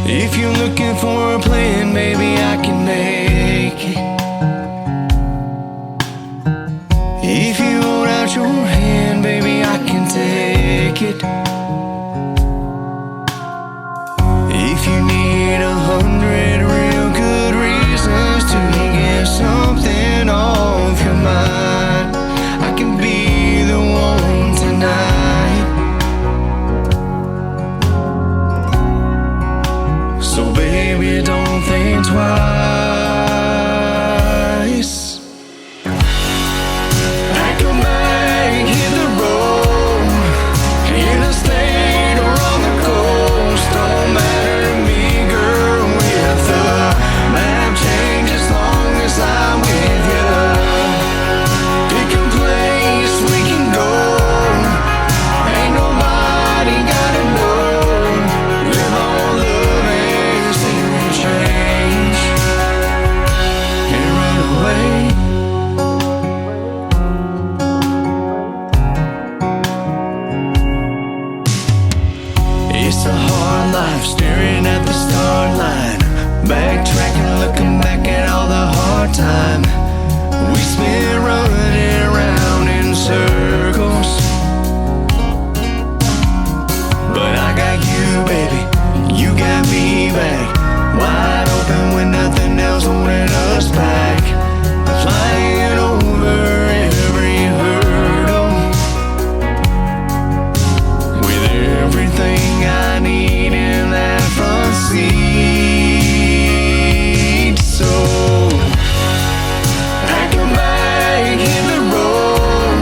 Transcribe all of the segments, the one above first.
If you're looking for a plan, maybe I can make it. If you hold out your hand, baby, I can take it. If you need 100 real good reasons to get something off your mind, I can be the one tonight. So baby, don't think twice. Pack your bag, hit the road, in a state or on the coast. Don't matter to me, girl, with the map change as long as I'm with you. Pick a place we can go, ain't nobody gotta know. Live on love and see me change, and run away. It's a hard life, staring at the start line, backtracking, looking back at all the hard time we spent running around in circles. But I got you, baby, you got me back, wide open with nothing else holding us back. Flying over every hurdle, with everything I need in that front seat. So pack a bag, hit the road,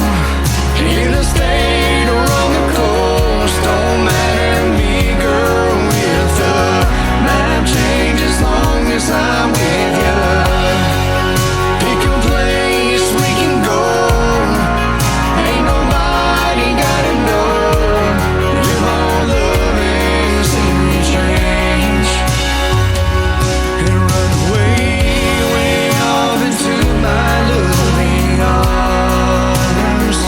in a state or on the coast. Don't matter to me, girl, with the map change as long as I'm with you. Pick a place we can go, ain't nobody gotta know. Live on love and see me change, and run away, way off into my loving arms.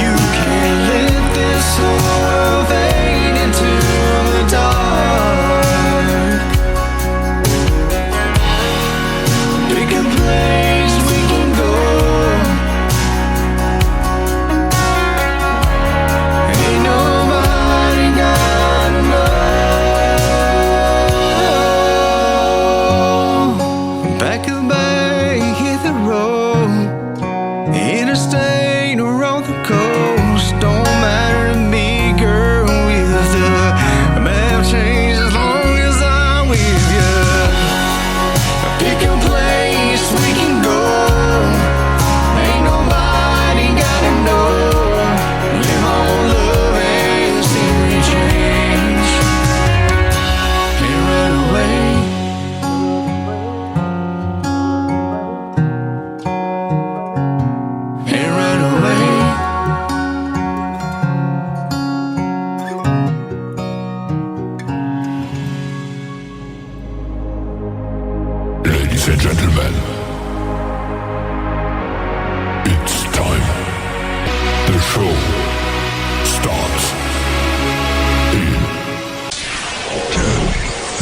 You can't let this whole fade into the dark. Pick a place we can go, ain't nobody gotta know. Pack a bag, hit the road, interstate or on the coast. Don't matter to me, girl, with the map change as long as I'm with you. Pick a place we can go, ain't nobody gotta know. Live on love and see me change, and run away. And run away. Ladies and gentlemen, it's time. The show starts in 10,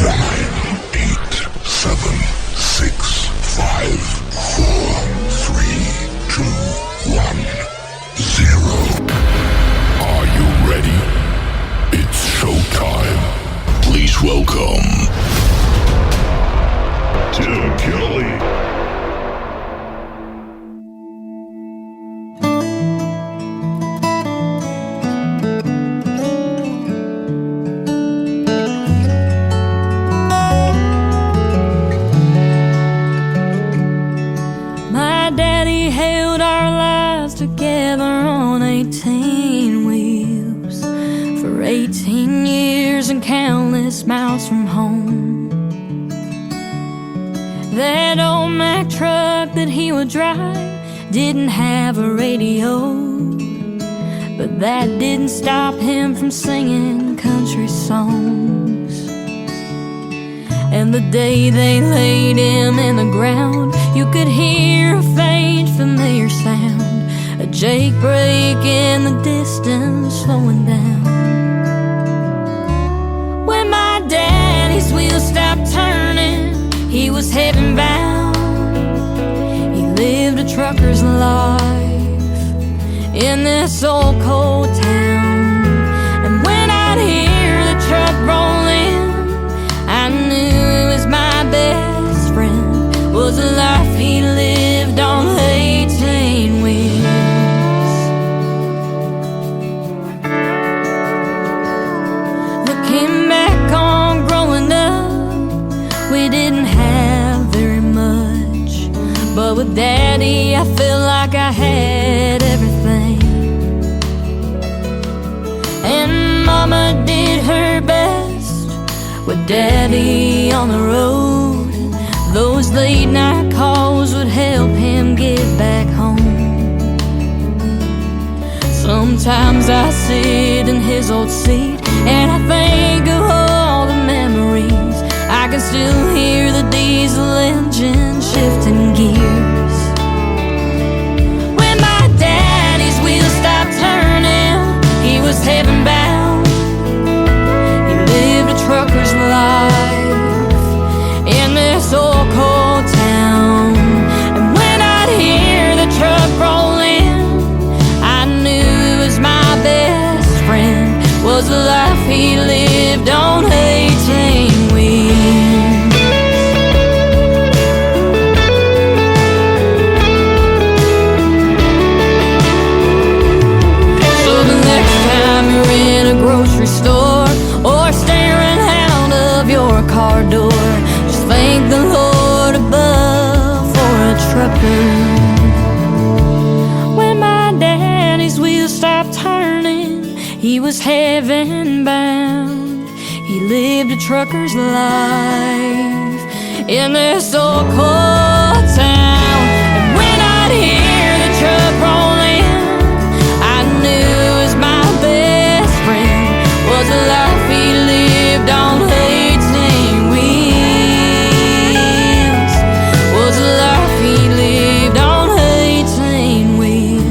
9, 8, 7, 6, 5, 4, 3, 2, 1, 0. Are you ready? It's showtime. Please welcome Tim Kelly. My daddy held our lives together on 18 wheels for 18 years and countless miles from home. That old Mack truck that he would drive didn't have a radio, but that didn't stop him from singing country songs. And the day they laid him in the ground, you could hear a faint familiar sound, a jake break in the distance slowing down. When my daddy's wheel this old cold town. And when I'd hear the truck roll in, I knew it was my best friend, was the life he lived on 18 wheels. Looking back on growing up, we didn't have very much, but with Daddy I felt like I had everything. And Mama did her best with Daddy on the road. Those late night calls would help him get back home. Sometimes I sit in his old seat and I think of all the memories. I can still hear the diesel engine shifting gears. When my daddy's wheels stopped turning, he was heaven bound. He lived a trucker's life in this old cold town. And when I'd hear the truck roll in, I knew it was my best friend, was the life he lived on 18 wheels. So the next time you're in a grocery store or staring out of your car door, just thank the Lord above for a trucker. When my daddy's wheels stopped turning, he was heaven bound. He lived a trucker's life in this old cold town. And when I'd hear the truck roll in, I knew it was my best friend, was the life he lived on 18 wheels, was the life he lived on 18 wheels.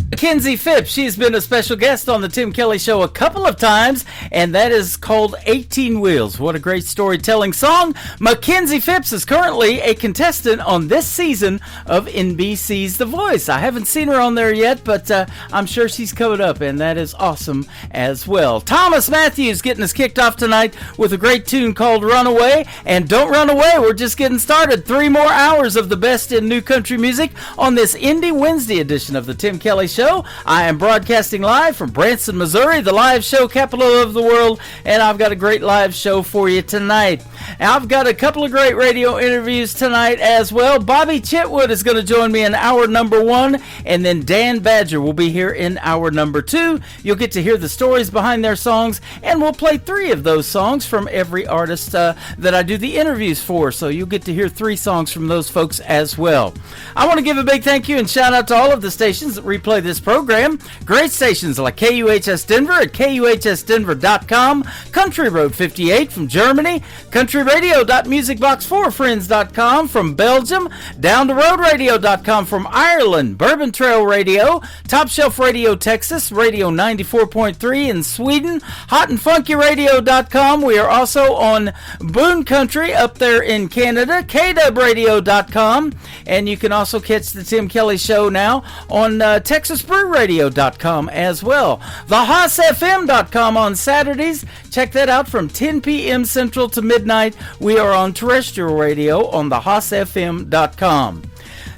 Mackenzie Phipps, she's been a special guest on the Tim Kelly Show a couple of times, and that is called 18 Wheels. What a great storytelling song. Mackenzie Phipps is currently a contestant on this season of NBC's The Voice. I haven't seen her on there yet, but I'm sure she's coming up, and that is awesome as well. Thomas Matthews getting us kicked off tonight with a great tune called Runaway. And don't run away, we're just getting started. 3 more hours of the best in new country music on this Indie Wednesday edition of the Tim Kelly Show. I am broadcasting live from Branson, Missouri, the live show capital of the world, and I've got a great live show for you tonight. Now, I've got a couple of great radio interviews tonight as well. Bobby Chitwood is going to join me in hour number 1, and then Dan Badger will be here in hour number 2. You'll get to hear the stories behind their songs, and we'll play 3 of those songs from every artist that I do the interviews for, so you'll get to hear 3 songs from those folks as well. I want to give a big thank you and shout out to all of the stations that replay this program. Great stations like KUHS Denver at KUHSdenver.com, Country Road 58 from Germany, countryradio.musicbox4friends.com from Belgium, Down the Road Radio.com from Ireland, Bourbon Trail Radio, Top Shelf Radio Texas, Radio 94.3 in Sweden, Hot and Funky Radio.com. We are also on Boone Country up there in Canada, KWradio.com, and you can also catch the Tim Kelly Show now on TexasBrewRadio.com as well. TheHaasFM.com on Saturdays. Check that out from 10 p.m. Central to midnight. We are on terrestrial radio on TheHaasFM.com.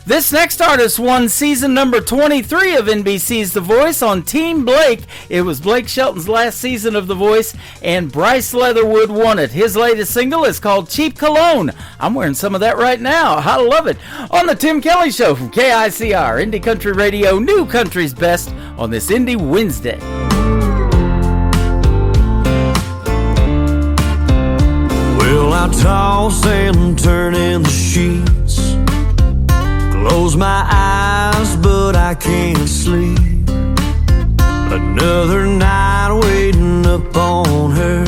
This next artist won season number 23 of NBC's The Voice on Team Blake. It was Blake Shelton's last season of The Voice, and Bryce Leatherwood won it. His latest single is called Cheap Cologne. I'm wearing some of that right now. I love it. On the Tim Kelly Show from KICR, Indie Country Radio, New Country's Best on this Indie Wednesday. Well, I toss and turn in the sheets, close my eyes, but I can't sleep. Another night waiting up on her,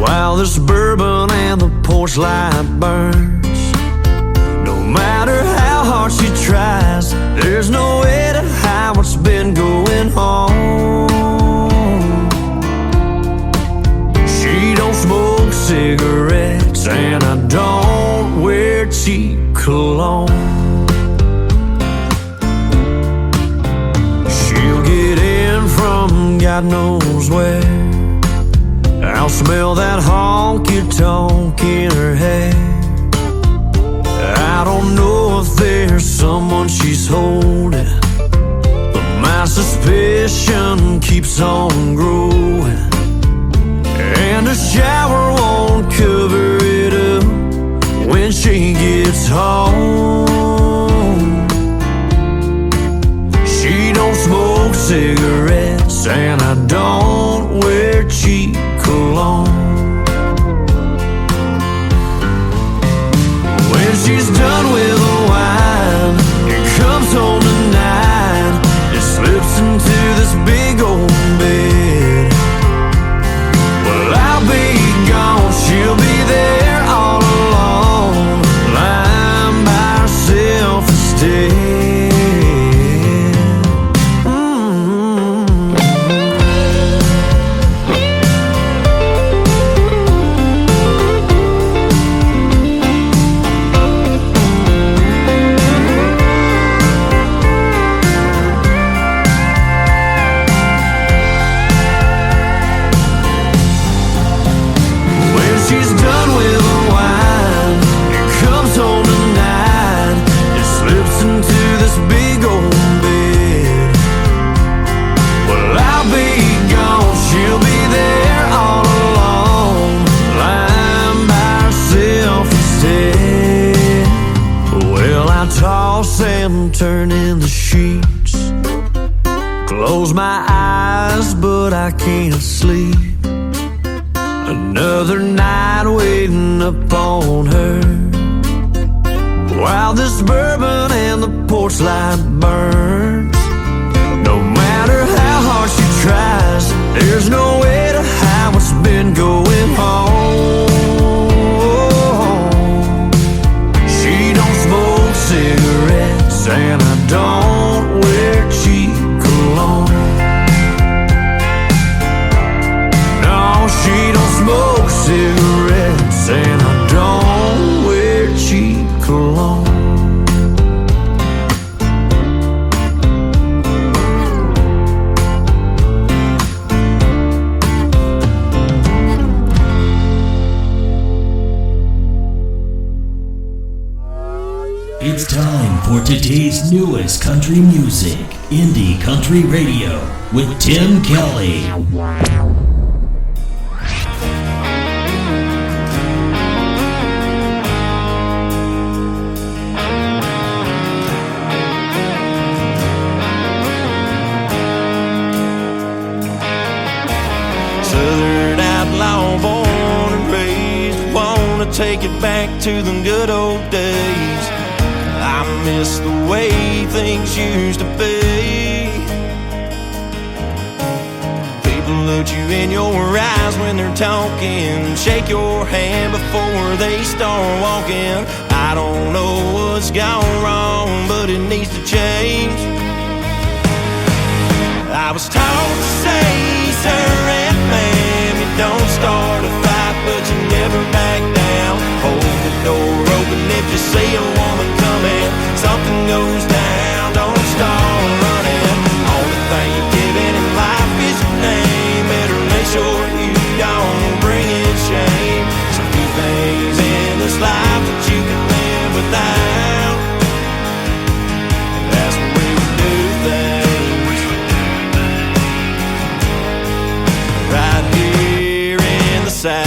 while this bourbon and the porch light burns. No matter how hard hard she tries, there's no way to hide what's been going on. She don't smoke cigarettes, and I don't wear cheap cologne. She'll get in from God knows where. I'll smell that honky-tonk in her hair. I don't know if there's someone she's holding, but my suspicion keeps on growing. And a shower won't cover it up when she gets home. She don't smoke cigarettes, and I don't wear cheap cologne. When she's done with the wine and comes home tonight, and slips into this big old bed, well, I'll be gone, she'll be there all alone, lying by herself instead. She's done with the wine and comes home tonight and slips into this big old bed. Well, I'll be gone, she'll be there all alone, lying by herself instead. Well, I toss and turn in the sheets, close my eyes, but I can't sleep. Another night waiting upon her, while this bourbon and the porch light burns. No matter how hard she tries, there's no way to hide what's been going on. She don't smoke cigarettes, and I don't wear cheap cologne. She don't smoke cigarettes, and I don't wear cheap cologne. It's time for today's newest country music, Indie Country Radio, with Tim Kelly. Southern outlaw, born and raised, wanna take it back to the good old days. I miss the way things used to be. People look you in your eyes when they're talking, shake your hand before they start walking. I don't know what's gone wrong, but it needs to change. I was taught to say, sir and ma'am, you don't start a fight, but you never back down. Hold the door open if you see a woman coming. Something goes down, don't start running. Only thing you're giving in life is your name. Better make sure you don't bring in shame. So few things in this life that you can live without. That's the way we do things. Right here in the South.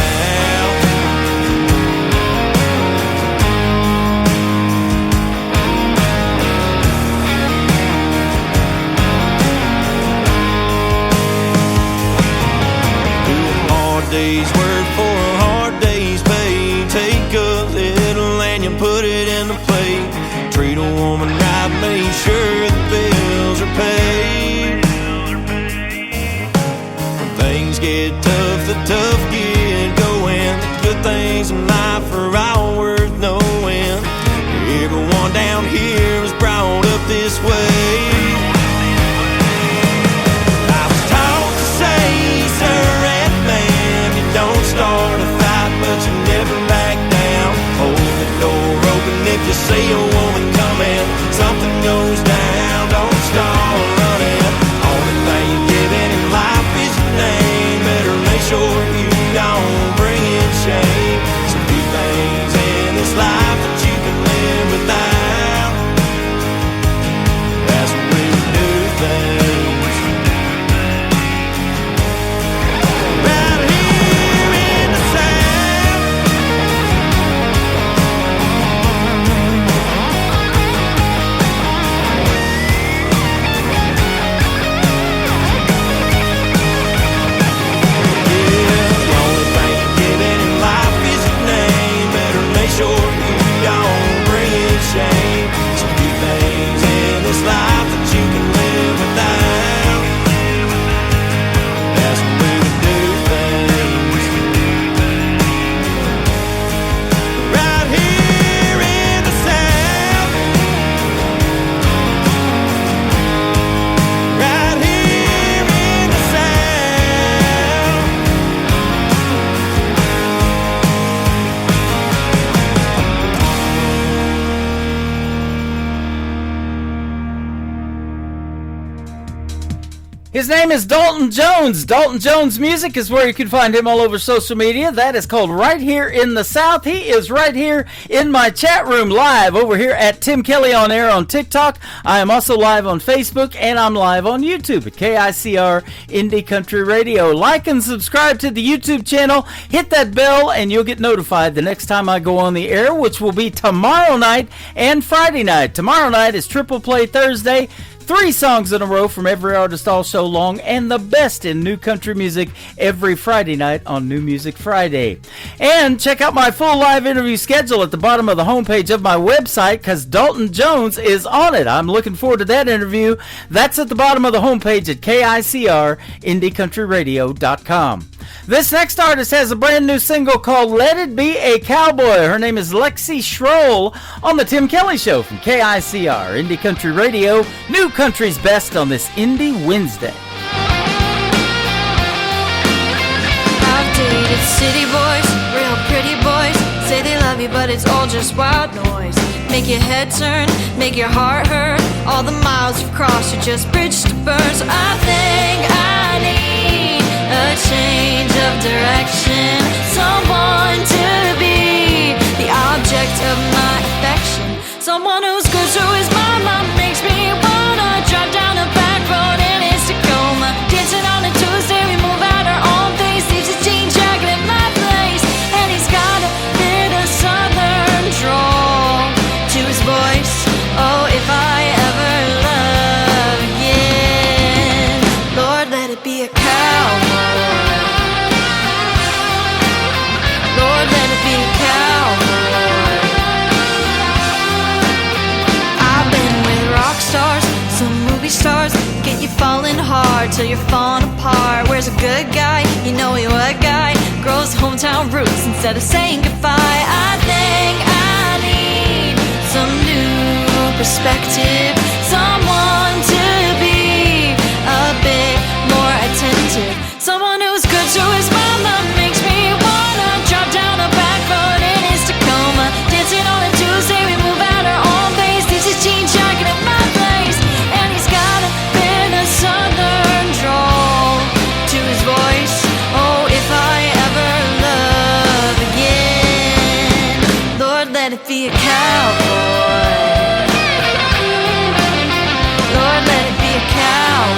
His name is Dalton Jones. Dalton Jones Music is where you can find him all over social media. That is called Right Here in the South. He is right here in my chat room live over here at Tim Kelly On Air on TikTok. I am also live on Facebook, and I'm live on YouTube at KICR Indie Country Radio. Like and subscribe to the YouTube channel. Hit that bell, and you'll get notified the next time I go on the air, which will be tomorrow night and Friday night. Tomorrow night is Triple Play Thursday. 3 songs in a row from every artist all show long, and the best in new country music every Friday night on New Music Friday. And check out my full live interview schedule at the bottom of the homepage of my website, because Dalton Jones is on it. I'm looking forward to that interview. That's at the bottom of the homepage at KICR-IndieCountryRadio.com. This next artist has a brand new single called Let It Be a Cowboy. Her name is Lexi Schroll on The Tim Kelly Show from KICR Indie Country Radio, new country's best on this Indie Wednesday. I've dated city boys, real pretty boys, say they love you but it's all just wild noise. Make your head turn, make your heart hurt, all the miles you've crossed are just bridge to burn. So I think I need a change of direction, someone to be the object of my affection, someone who's good to his mama, makes me wanna drive down a back road in his Tacoma, dancing on a Tuesday, we move at our own pace, leaves his jean jacket at my place, and he's got a bit of southern drawl to his voice. Oh, if I ever love again, Lord, let it be a cowboy. Lord, let it be a cowboy. I've been with rock stars, some movie stars, get you falling hard till you're falling apart. Where's a good guy? You know he what guy? Grows hometown roots instead of saying goodbye. I think I need some new perspective, someone to be a bit more attentive, someone who's good to his mama, makes me wanna drop down a back road in his Tacoma, dancing on a Tuesday, we move at our own pace, leaves his jean jacket at my place, and he's got a bit of southern drawl to his voice. Oh, if I ever love again, Lord, let it be a cowboy. Lord, let it be a cowboy.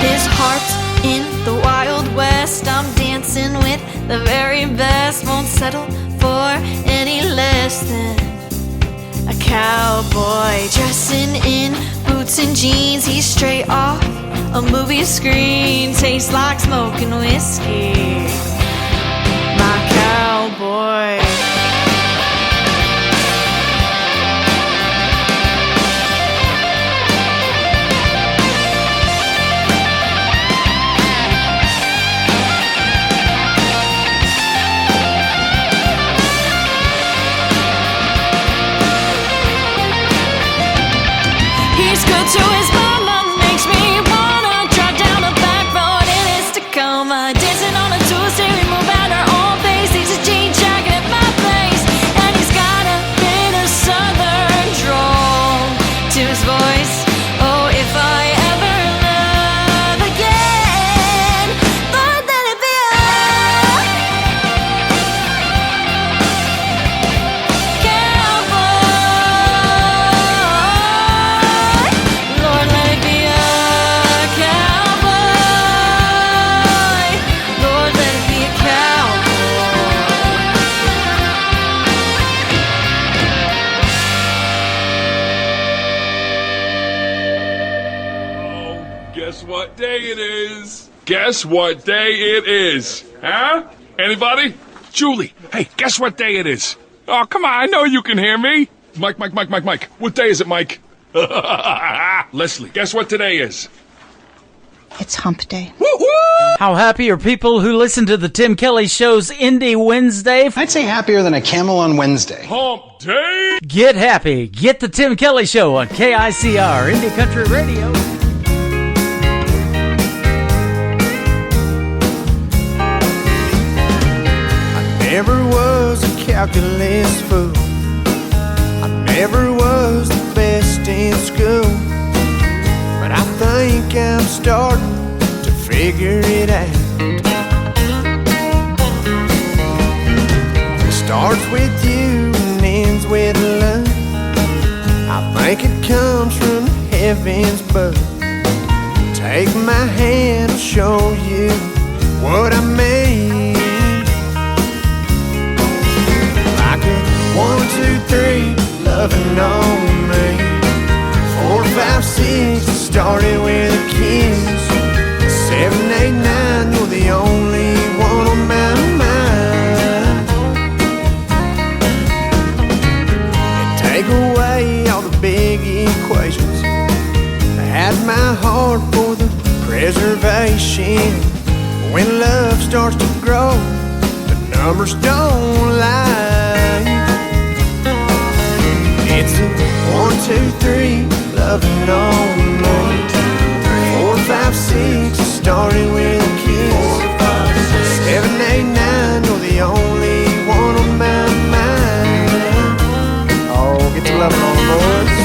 His heart's in the Wild West, I'm dancing with the very best, won't settle for any less than a cowboy. Dressing in boots and jeans, he's straight off a movie screen, tastes like smoking whiskey, my cowboy. He's good to his mama, makes me wanna drive down a back road in his Tacoma, dancing on a Tuesday, we move at our own pace, leaves his jean jacket at my place, and he's got a bit of southern drawl to his voice. Oh, if I ever love again, Lord, let it be a cowboy. Lord, let it be a cowboy. Lord, let it be a Oh, guess what day it is? Guess what day it is? Huh? Anybody? Julie, hey, guess what day it is? Oh, come on, I know you can hear me. Mike. What day is it, Mike? Leslie, guess what today is? It's hump day. Woo-hoo! How happy are people who listen to the Tim Kelly Show's Indie Wednesday? I'd say happier than a camel on Wednesday. Hump day! Get happy. Get the Tim Kelly Show on KICR Indie Country Radio. Never was a calculus fool. I never was the best in school. I'm starting to figure it out. It starts with you and ends with love. I think it comes from the heavens above. Take my hand, I'll show you what I mean. Like a 1, 2, 3, loving on me. 4, 5, 6, started with a kiss. 7, 8, 9, you're the only one on my mind. And take away all the big equations. I had my heart for the preservation. When love starts to grow, the numbers don't lie. It's a 1, 2, 3, loving on me. 4, 5, 6, started with a kiss. 7, 8, 9, you're the only one on my mind. Oh, get to loving on the boys.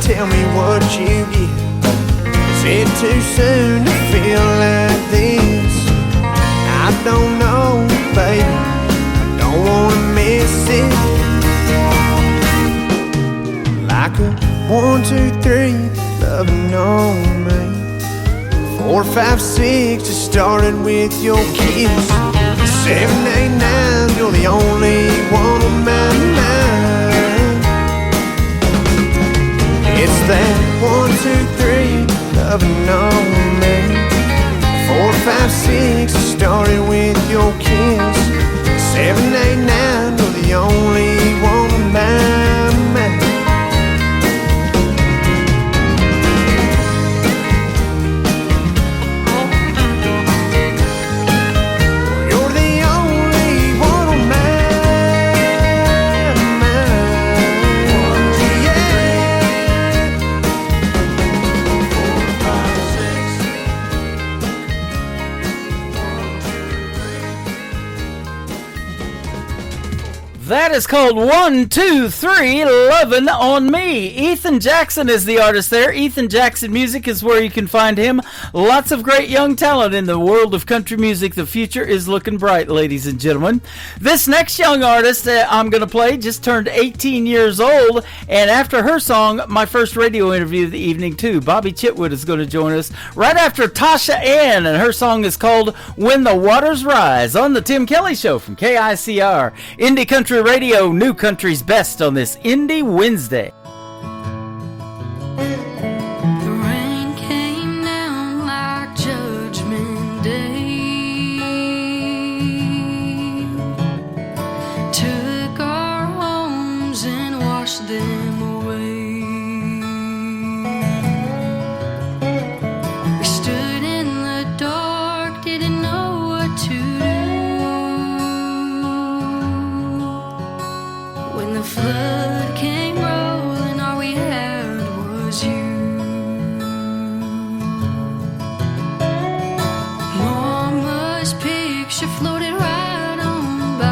Tell me what you get. Is it too soon to feel like this? I don't know, baby. I don't wanna miss it. Like a 1, 2, 3, loving on me. 4, 5, 6, it started with your kiss. 7, 8, 9, you're the only one on my mind. It's that 1, 2, 3, loving on me. 4, 5, 6, it started with your kiss. 7, 8, 9, you're the only one on my mind. You're the only one on my mind. Yeah. That is called 1, 2, 3, Lovin' on Me. Ethan Jackson is the artist there. Ethan Jackson Music is where you can find him. Lots of great young talent in the world of country music. The future is looking bright, ladies and gentlemen. This next young artist I'm going to play just turned 18 years old, and after her song, my first radio interview of the evening, too. Bobby Chitwood is going to join us right after Tasha Ann, and her song is called When the Waters Rise on the Tim Kelly Show from KICR. Indie Country Radio, New Country's Best on this Indie Wednesday. The rain came down like Judgment Day, took our homes and washed them away. We stood in the dark, didn't know what to do. When the flood came rolling, all we had was you. Mama's picture floated right on by,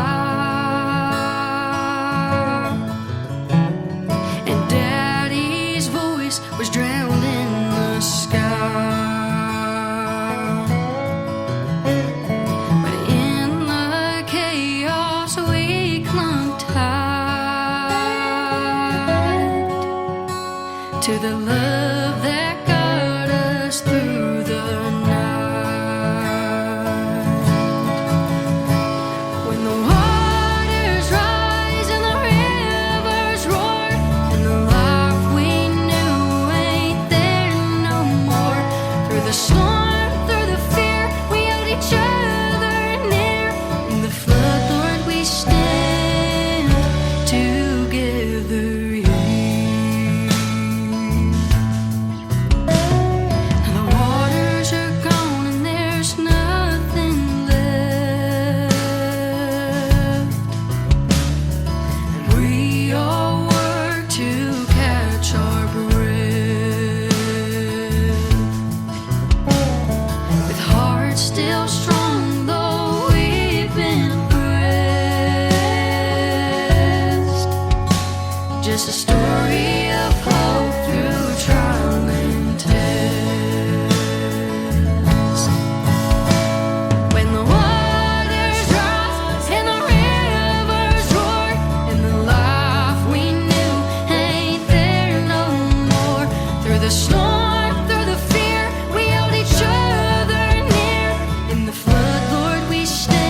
and Daddy's voice was drowned in the sky. But in the chaos we clung tight to the love that got us through the night. When the waters rise and the rivers roar, and the life we knew ain't there no more, through the storm, through the fear, we held each other near. In the flood, Lord, we stand together here. heart's still strong, though we've been pressed. Just a story of hope through trial and test. When the waters rise and the rivers roar, and the life we knew ain't there no more. Through the storm, through the fear, we held each other near. In the flood, Lord, we stand.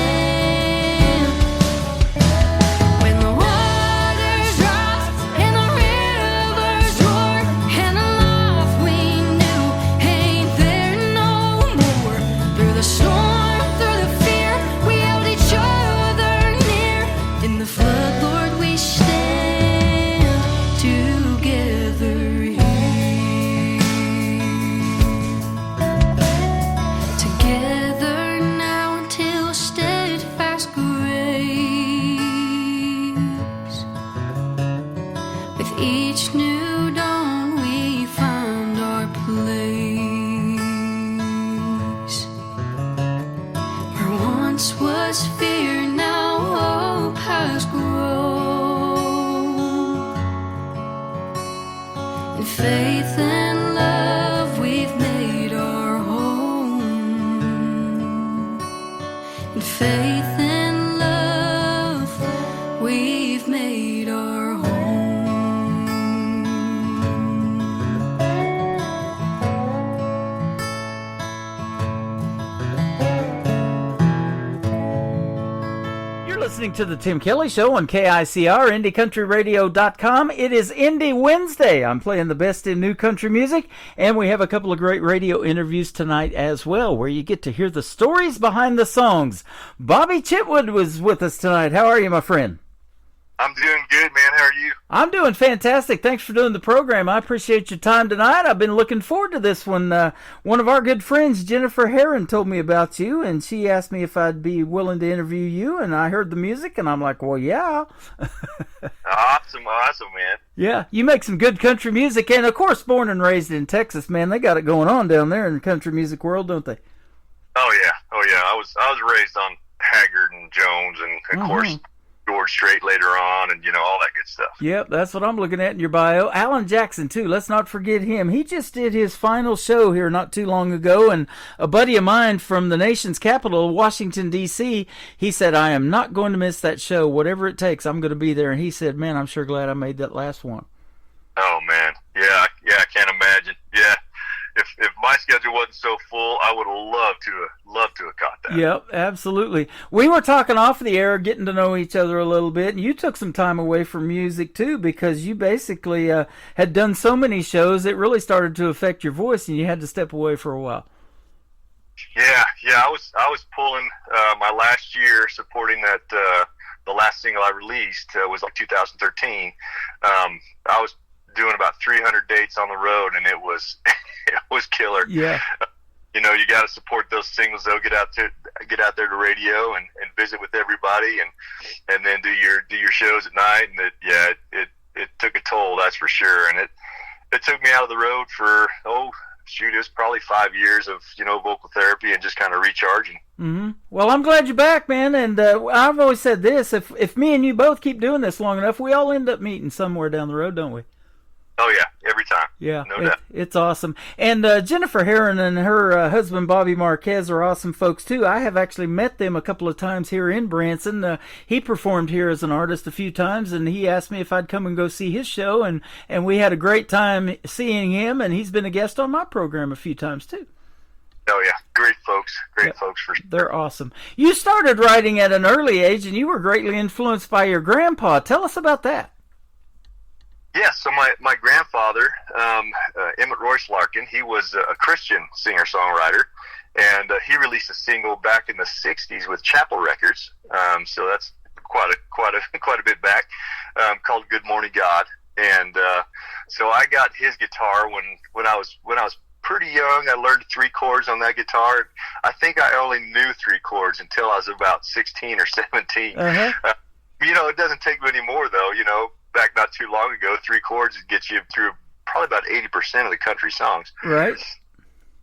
When the waters rise and the rivers roar, and the life we knew ain't there no more. Through the storm, through the fear, we held each other near. In the flood, Lord, we stand together here. Together now until steadfast grace. With each new dawn we find our place. Where once was fear, now hope has grown. In faith and love we've made our home. In faith and love we've made our home. You're listening to the Tim Kelly Show on KICR, IndieCountryRadio.com. It is Indie Wednesday. I'm playing the best in new country music, and we have a couple of great radio interviews tonight as well, where you get to hear the stories behind the songs. Bobby Chitwood was with us tonight. How are you, my friend? I'm doing good, man. How are you? I'm doing fantastic. Thanks for doing the program. I appreciate your time tonight. I've been looking forward to this one. One of our good friends, Jennifer Herron, told me about you, and she asked me if I'd be willing to interview you, and I heard the music, and I'm like, well, yeah. Awesome, man. Yeah, you make some good country music, and of course, born and raised in Texas, man. They got it going on down there in the country music world, don't they? Oh yeah. I was raised on Haggard and Jones, and of course George Strait later on, and all that good stuff. Yep, that's what I'm looking at in your bio. Alan Jackson, too. Let's not forget him. He just did his final show here not too long ago, and a buddy of mine from the nation's capital, Washington, D.C., he said, I am not going to miss that show. Whatever it takes, I'm going to be there. And he said, man, I'm sure glad I made that last one. Oh, man. Yeah, I can't imagine. Yeah. If my schedule wasn't so full, I would have loved to have caught that. Yep, absolutely. We were talking off the air, getting to know each other a little bit, and you took some time away from music too, because you basically had done so many shows it really started to affect your voice, and you had to step away for a while. Yeah. I was pulling my last year supporting that. The last single I released was like 2013. I was doing about 300 dates on the road, and it was killer. Yeah. You got to support those singles, though. Get out there to radio and visit with everybody, and then do your shows at night. And it took a toll, that's for sure. And it took me out of the road for it was probably 5 years of vocal therapy and just kind of recharging. Mm-hmm. Well, I'm glad you're back, man. And I've always said this: if me and you both keep doing this long enough, we all end up meeting somewhere down the road, don't we? Oh, yeah, every time. Yeah, no doubt. It's awesome. And Jennifer Herron and her husband, Bobby Marquez, are awesome folks, too. I have actually met them a couple of times here in Branson. He performed here as an artist a few times, and he asked me if I'd come and go see his show, and we had a great time seeing him, and he's been a guest on my program a few times, too. Oh, yeah, great folks for sure. They're awesome. You started writing at an early age, and you were greatly influenced by your grandpa. Tell us about that. Yeah, so my grandfather, Emmett Royce Larkin, he was a Christian singer-songwriter, and he released a single back in the '60s with Chapel Records. So that's quite a bit back, called "Good Morning God." And so I got his guitar when I was pretty young. I learned 3 chords on that guitar. I think I only knew 3 chords until I was about 16 or 17. Uh-huh. It doesn't take many more though. Back not too long ago, 3 chords would get you through probably about 80% of the country songs. Right.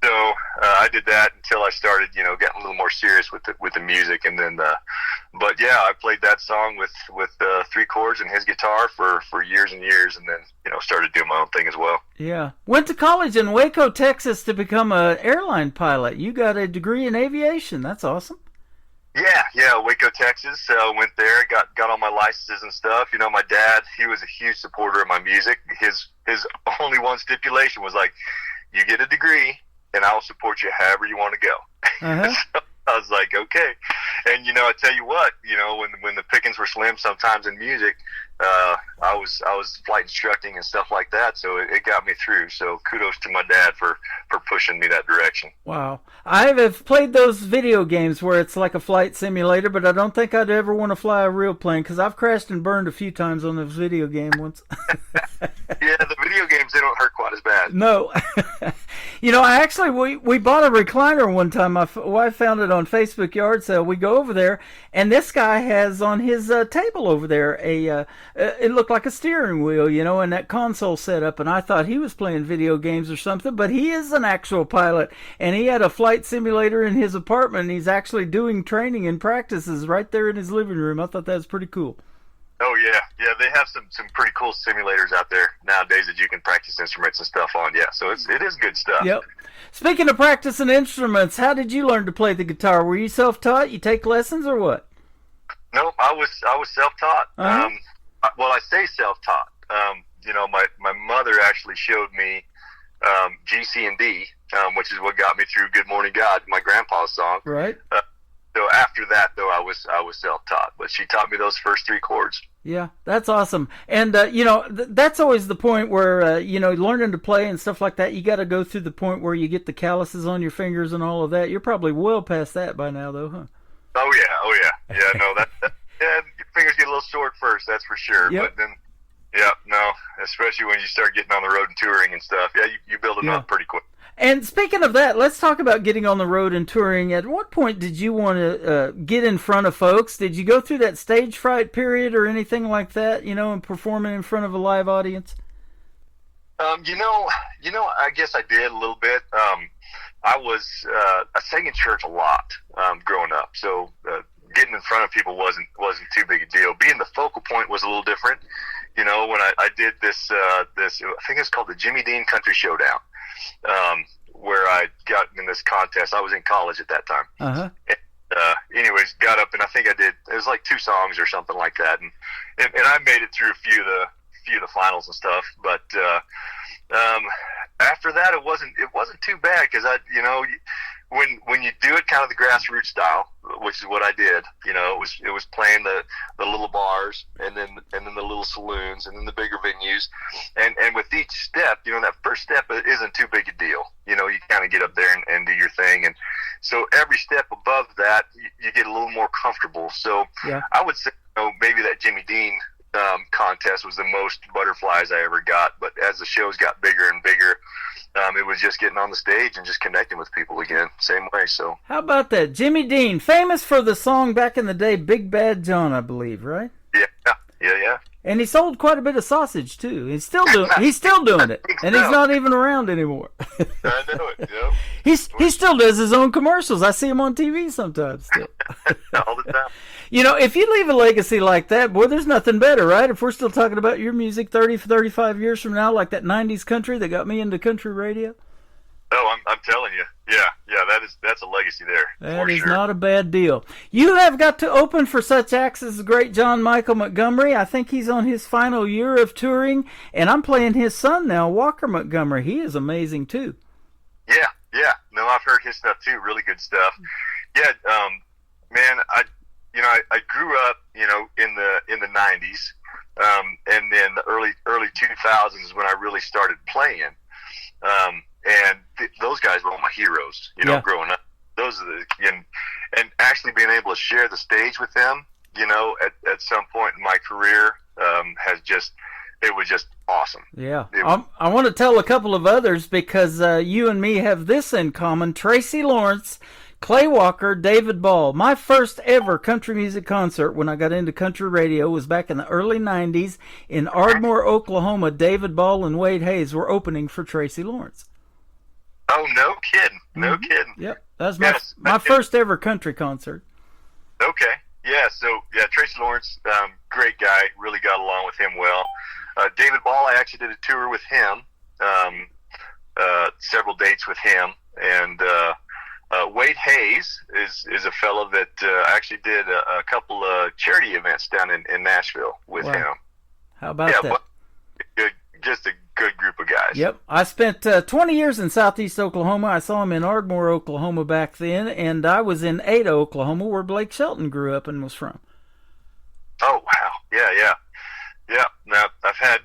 So I did that until I started, getting a little more serious with the music, and then, but yeah, I played that song with 3 chords and his guitar for years and years, and then started doing my own thing as well. Yeah, went to college in Waco, Texas, to become an airline pilot. You got a degree in aviation. That's awesome. Yeah, Waco, Texas. Went there, got all my licenses and stuff. My dad, he was a huge supporter of my music. His only one stipulation was like, you get a degree, and I'll support you however you want to go. Uh-huh. So I was like, okay. And, I tell you what, when the pickings were slim sometimes in music, I was flight instructing and stuff like that, so it got me through. So kudos to my dad for pushing me that direction. Wow. I have played those video games where it's like a flight simulator, but I don't think I'd ever want to fly a real plane, because I've crashed and burned a few times on those video game ones. Yeah, the video games, they don't hurt quite as bad. No. We bought a recliner one time. My wife found it on Facebook yard sale. We go over there, and this guy has on his table over there it looked like a steering wheel, and that console set up, and I thought he was playing video games or something, but he is an actual pilot, and he had a flight simulator in his apartment, and he's actually doing training and practices right there in his living room. I thought that was pretty cool. Oh, yeah, they have some pretty cool simulators out there nowadays that you can practice instruments and stuff on. Yeah, so it is good stuff. Yep. Speaking of practicing instruments, how did you learn to play the guitar? Were you self-taught? You take lessons or what? No, I was self-taught. Uh-huh. Well, I say self-taught. My mother actually showed me G, C, and D, which is what got me through "Good Morning God," my grandpa's song. Right. So after that, though, I was self-taught, but she taught me those first 3 chords. Yeah, that's awesome. And, that's always the point where, learning to play and stuff like that, you got to go through the point where you get the calluses on your fingers and all of that. You're probably well past that by now, though, huh? Oh, yeah. Yeah, no, your fingers get a little sore at first, that's for sure. Yep. But then, especially when you start getting on the road and touring and stuff, you build them up pretty quick. And speaking of that, let's talk about getting on the road and touring. At what point did you want to get in front of folks? Did you go through that stage fright period or anything like that, and performing in front of a live audience? I guess I did a little bit. I sang in church a lot growing up, so getting in front of people wasn't too big a deal. Being the focal point was a little different. When I did this, I think it's called the Jimmy Dean Country Showdown. Where I got in this contest. I was in college at that time. Uh-huh. And, anyways, got up and I think I did. It was like 2 songs or something like that, and I made it through a few of the finals and stuff. But after that, it wasn't too bad because when you do it kind of the grassroots style, which is what I did, it was playing the little bars and then the little saloons and then the bigger venues, and with each step, that first step isn't too big a deal. You kind of get up there and do your thing, and so every step above that, you get a little more comfortable. So yeah. I would say, maybe that Jimmy Dean contest was the most butterflies I ever got, but as the shows got bigger and bigger, it was just getting on the stage and just connecting with people again, same way. So how about that? Jimmy Dean, famous for the song back in the day, Big Bad John, I believe, right? Yeah. And he sold quite a bit of sausage too. He's still doing it, and he's not even around anymore. I know it. Yeah. He still does his own commercials. I see him on TV sometimes still. All the time. If you leave a legacy like that, boy, there's nothing better, right? If we're still talking about your music 35 years from now, like that 90s country that got me into country radio. Oh, I'm telling you. Yeah, that's a legacy there. That is not a bad deal. You have got to open for such acts as the great John Michael Montgomery. I think he's on his final year of touring, and I'm playing his son now, Walker Montgomery. He is amazing, too. Yeah. No, I've heard his stuff, too. Really good stuff. Yeah, man, I grew up, in the 90s, and then the early 2000s is when I really started playing. And those guys were all my heroes, growing up. Those are and actually being able to share the stage with them, at some point in my career, it was just awesome. Yeah. I want to tell a couple of others because you and me have this in common. Tracy Lawrence, Clay Walker, David Ball. My first ever country music concert when I got into country radio was back in the early 90s in Ardmore, Oklahoma. David Ball and Wade Hayes were opening for Tracy Lawrence. Oh, no kidding. No kidding. Yep, that's Yes, my first ever country concert. Okay. Yeah, so, Tracy Lawrence, great guy. Really got along with him well. David Ball, I actually did a tour with him, several dates with him. And Wade Hayes is a fellow that actually did a couple of charity events down in Nashville with him. How about that? Well, just a good group of guys. Yep. I spent 20 years in southeast Oklahoma. I saw him in Ardmore, Oklahoma back then, and I was in Ada, Oklahoma, where Blake Shelton grew up and was from. Oh, wow. Yeah. Now, I've had,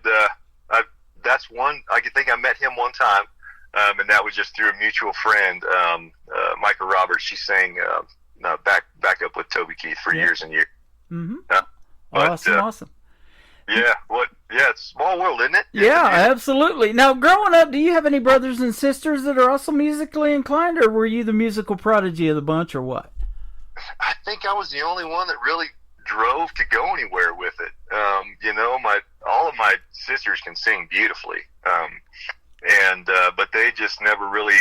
that's one, I think I met him one time, and that was just through a mutual friend, Micah Roberts. She sang back up with Toby Keith for years and years. Mm-hmm. Awesome. Yeah, it's a small world, isn't it? Yeah, absolutely. Now, growing up, do you have any brothers and sisters that are also musically inclined, or were you the musical prodigy of the bunch, or what? I think I was the only one that really drove to go anywhere with it. All of my sisters can sing beautifully, but they just never really,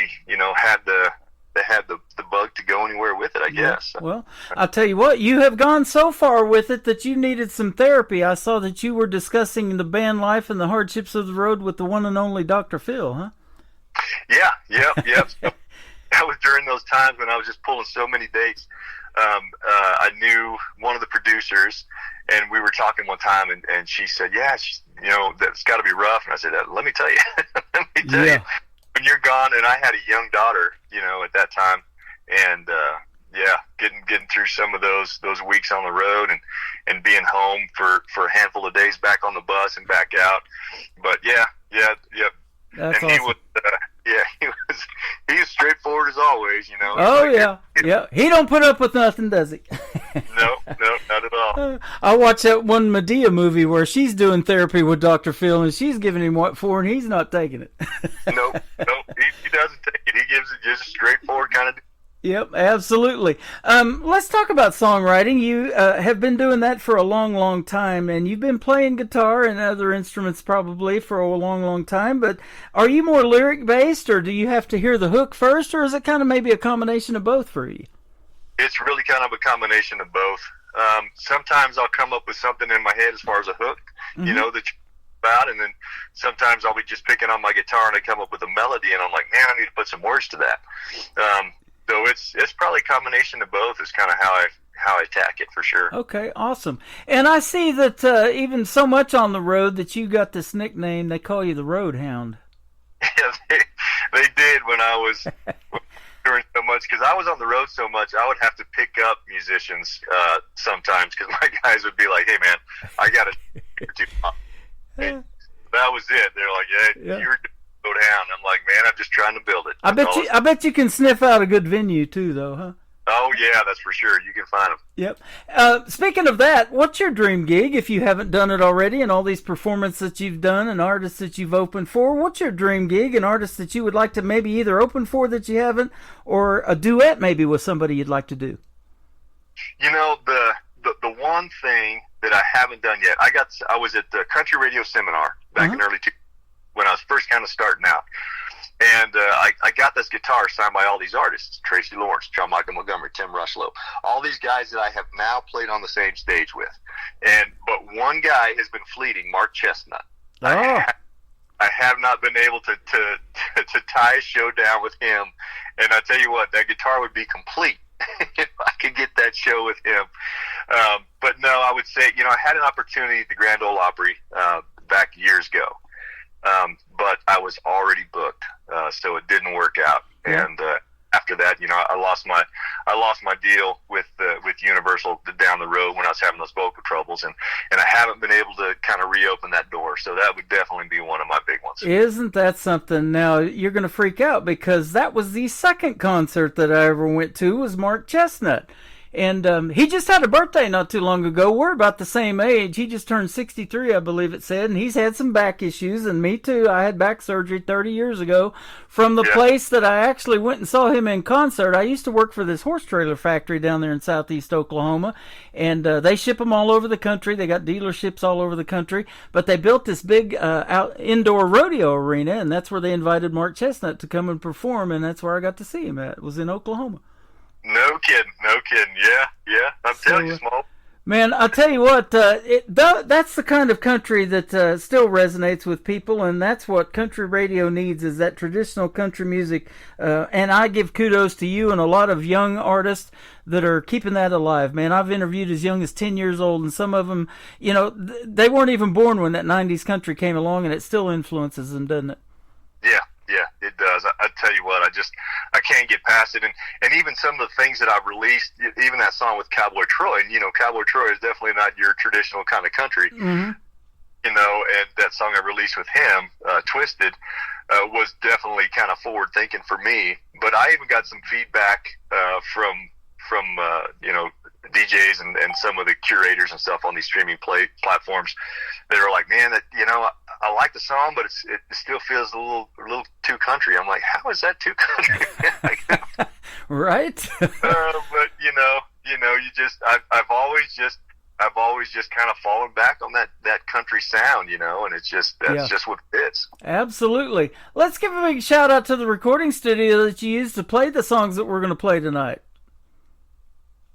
had the bug to go anywhere with it, I guess. Well, I'll tell you what, you have gone so far with it that you needed some therapy. I saw that you were discussing the band life and the hardships of the road with the one and only Dr. Phil, huh? Yep. That was during those times when I was just pulling so many dates. I knew one of the producers, and we were talking one time, and she said, that's got to be rough. And I said, let me tell you. You. When you're gone, and I had a young daughter, at that time, and getting through some of those weeks on the road and being home for a handful of days back on the bus and back out. But yep. That's and awesome. He was straightforward as always, Oh, yeah. He don't put up with nothing, does he? No, not at all. I watched that one Medea movie where she's doing therapy with Dr. Phil, and she's giving him what for, and he's not taking it. Nope, he doesn't take it. He gives it just a straightforward kind of. Yep, absolutely. Let's talk about songwriting. You have been doing that for a long, long time, and you've been playing guitar and other instruments probably for a long, long time, but are you more lyric-based, or do you have to hear the hook first, or is it kind of maybe a combination of both for you? It's really kind of a combination of both. Sometimes I'll come up with something in my head as far as a hook, that you're about, and then sometimes I'll be just picking on my guitar and I come up with a melody, and I'm like, man, I need to put some words to that. So it's probably a combination of both is kind of how I attack it, for sure. Okay, awesome. And I see that even so much on the road that you got this nickname, they call you the Road Hound. Yeah, they did when I was doing so much, because I was on the road so much, I would have to pick up musicians sometimes, because my guys would be like, hey, man, I got to that was it. They're like, yeah. You're Road Hound. I'm like, man, I'm just trying to build it. I bet you can sniff out a good venue too, though, huh? Oh yeah, that's for sure. You can find them. Yep. Speaking of that, what's your dream gig if you haven't done it already? And all these performances that you've done and artists that you've opened for, what's your dream gig and artists that you would like to maybe either open for that you haven't, or a duet maybe with somebody you'd like to do? The one thing that I haven't done yet, I was at the country radio seminar back in early 2000 when I was first kind of starting out. And I got this guitar signed by all these artists: Tracy Lawrence, John Michael Montgomery, Tim Rushlow, all these guys that I have now played on the same stage with. But one guy has been fleeting, Mark Chestnut. I have not been able to tie a show down with him. And I tell you what, that guitar would be complete if I could get that show with him. But no, I would say, I had an opportunity at the Grand Ole Opry back years ago. But I was already booked, so it didn't work out. Yeah. And after that, I lost my deal with Universal down the road when I was having those vocal troubles, and I haven't been able to kind of reopen that door. So that would definitely be one of my big ones. Isn't that something? Now you're going to freak out, because that was the second concert that I ever went to was Mark Chestnut. And he just had a birthday not too long ago. We're about the same age. He just turned 63, I believe it said, and he's had some back issues, and me too. I had back surgery 30 years ago from the place that I actually went and saw him in concert. I used to work for this horse trailer factory down there in southeast Oklahoma, and they ship them all over the country. They got dealerships all over the country, but they built this big indoor rodeo arena, and that's where they invited Mark Chestnut to come and perform, and that's where I got to see him at. It was in Oklahoma. No kidding. Yeah. I'm telling you, Small. Man, I'll tell you what, that's the kind of country that still resonates with people, and that's what country radio needs, is that traditional country music. And I give kudos to you and a lot of young artists that are keeping that alive, man. I've interviewed as young as 10 years old, and some of them, they weren't even born when that 90s country came along, and it still influences them, doesn't it? Yeah, it does. I tell you what, I can't get past it. And even some of the things that I've released, even that song with Cowboy Troy, and, Cowboy Troy is definitely not your traditional kind of country, and that song I released with him, Twisted, was definitely kind of forward thinking for me. But I even got some feedback from DJs and some of the curators and stuff on these streaming platforms that are like, man, that I like the song, but it still feels a little too country. I'm like, how is that too country? Right. But I've always just kind of fallen back on that country sound, and it's just just what fits. Absolutely. Let's give a big shout out to the recording studio that you used to play the songs that we're going to play tonight.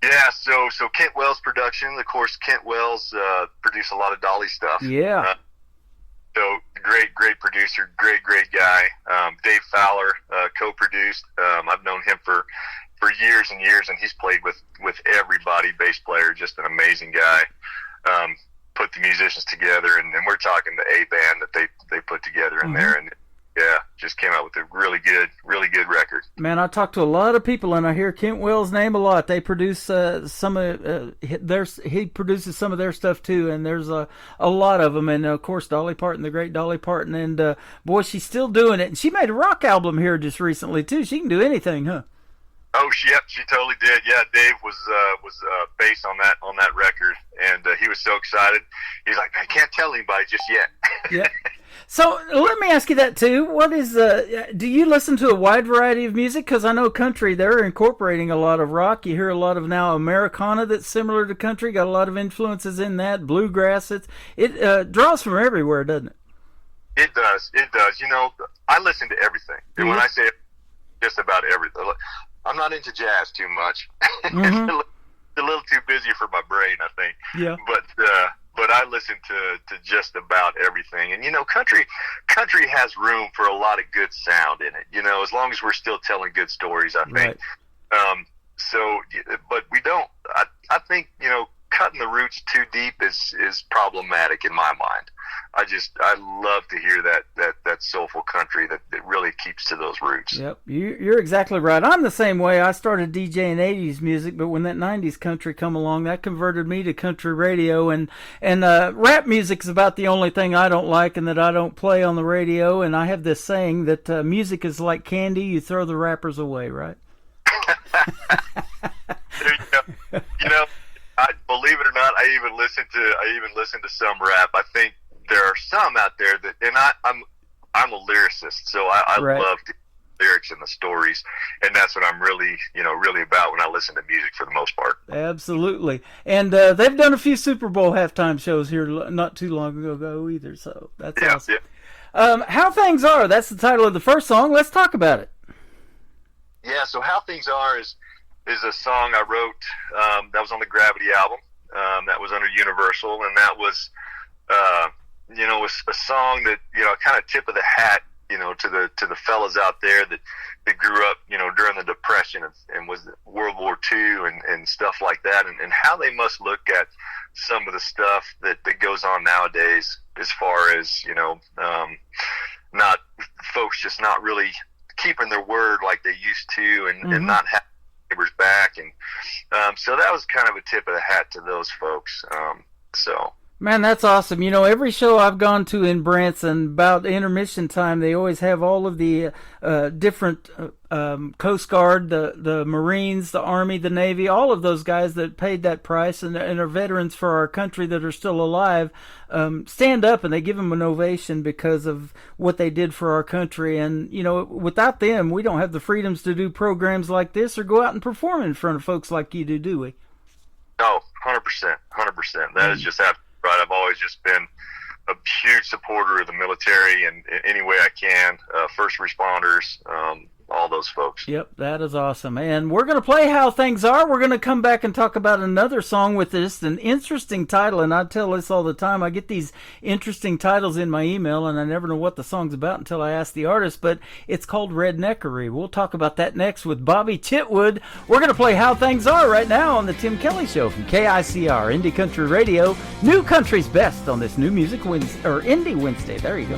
Yeah, so Kent Wells Productions, of course. Kent Wells produced a lot of Dolly stuff. Yeah. So great producer, great guy. Dave Fowler co-produced. I've known him for years and years, and he's played with everybody. Bass player, just an amazing guy. Put the musicians together, and we're talking the A band that they put together in there, and just came out with a really good record. Man, I talk to a lot of people, and I hear Kent Wells' name a lot. They produce some of he produces some of their stuff too, and there's a lot of them. And of course, Dolly Parton, the great Dolly Parton, and boy, she's still doing it. And she made a rock album here just recently too. She can do anything, huh? Oh, she totally did. Yeah, Dave was bass on that record, and he was so excited. He's like, I can't tell anybody just yet. Yeah. So let me ask you that too. What is do you listen to a wide variety of music? Because I know country, they're incorporating a lot of rock. You hear a lot of now Americana that's similar to country. Got a lot of influences in that. Bluegrass. It draws from everywhere, doesn't it? It does. I listen to everything. And when I say just about everything, I'm not into jazz too much. Mm-hmm. It's a little too busy for my brain, I think. Yeah. But I listen to just about everything. And, country has room for a lot of good sound in it, as long as we're still telling good stories, I think. Right. But we don't, I think, cutting the roots too deep is problematic in my mind. I love to hear that soulful country that really keeps to those roots. Yep, you're exactly right. I'm the same way. I started DJing 80s music, but when that 90s country come along, that converted me to country radio, and rap music's about the only thing I don't like and that I don't play on the radio. And I have this saying that music is like candy, you throw the wrappers away, right? There you go. Believe it or not, I even listen to some rap. I think there are some out there that, and I'm a lyricist, so I love the lyrics and the stories, and that's what I'm really about when I listen to music for the most part. Absolutely, and they've done a few Super Bowl halftime shows here not too long ago either, so that's awesome. Yeah. How Things Are, that's the title of the first song. Let's talk about it. Yeah, so How Things Are is a song I wrote that was on the Gravity album, that was under Universal, and that was was a song that kind of tip of the hat to the fellas out there that grew up during the Depression and was World War II and stuff like that, and how they must look at some of the stuff that goes on nowadays as far as not folks just not really keeping their word like they used to, and not having neighbors back, and so that was kind of a tip of the hat to those folks. Man, that's awesome. You know, every show I've gone to in Branson, about intermission time, they always have all of the different Coast Guard, the Marines, the Army, the Navy, all of those guys that paid that price and are veterans for our country that are still alive, stand up and they give them an ovation because of what they did for our country. And, you know, without them, we don't have the freedoms to do programs like this or go out and perform in front of folks like you do we? No, 100%. That is just absolutely right. I've always just been a huge supporter of the military and in any way I can, first responders, all those folks. Yep, that is awesome. And we're going to play How Things Are. We're going to come back and talk about another song with this, an interesting title, and I tell this all the time. I get these interesting titles in my email, and I never know what the song's about until I ask the artist, but it's called Redneckery. We'll talk about that next with Bobby Chitwood. We're going to play How Things Are right now on the Tim Kelly Show from KICR, Indie Country Radio. New country's best on this New Music Wednesday, or Indie Wednesday. There you go.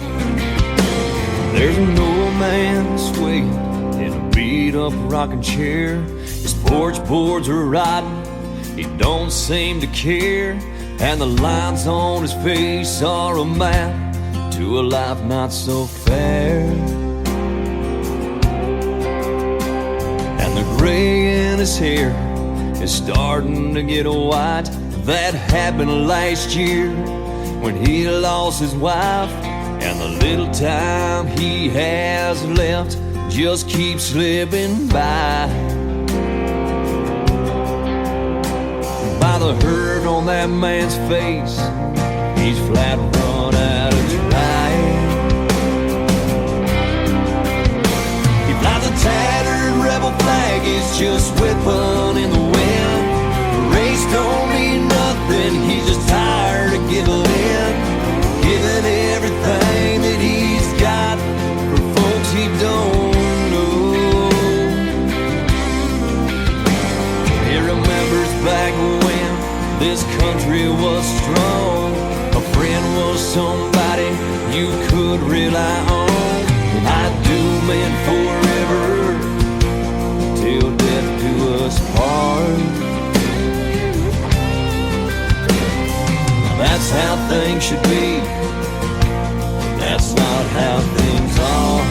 There's an old man swaying in a beat-up rocking chair. His porch boards are rotten, he don't seem to care, and the lines on his face are a map to a life not so fair. And the gray in his hair is starting to get white. That happened last year when he lost his wife, and the little time he has left just keeps slipping by. By the hurt on that man's face, he's flat run out of drive. He flies a tattered rebel flag, it's just whipping in the wind. The race don't mean nothing, he's just tired of giving in, giving everything that he's got for folks he don't. Back when this country was strong, a friend was somebody you could rely on. And I'd do men forever till death do us part. That's how things should be, that's not how things are.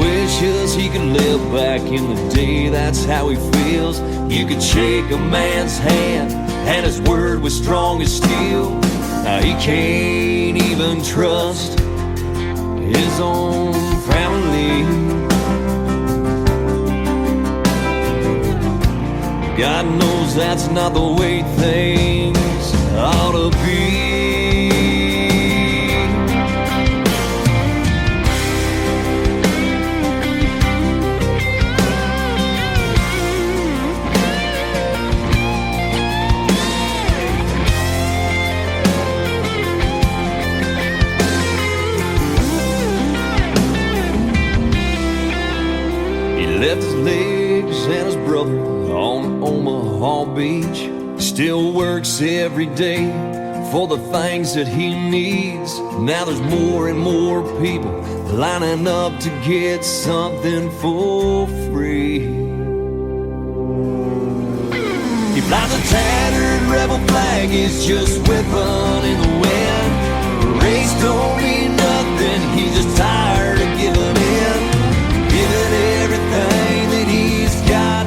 Wishes he could live back in the day, that's how he feels. You could shake a man's hand and his word was strong as steel. Now he can't even trust his own family. God knows that's not the way things ought to be. Left his legs and his brother on Omaha Beach. Still works every day for the things that he needs. Now there's more and more people lining up to get something for free. He flies a tattered rebel flag, it's just whipping in the wind. Race don't mean nothing, he's just tired of giving in, giving everything that he's got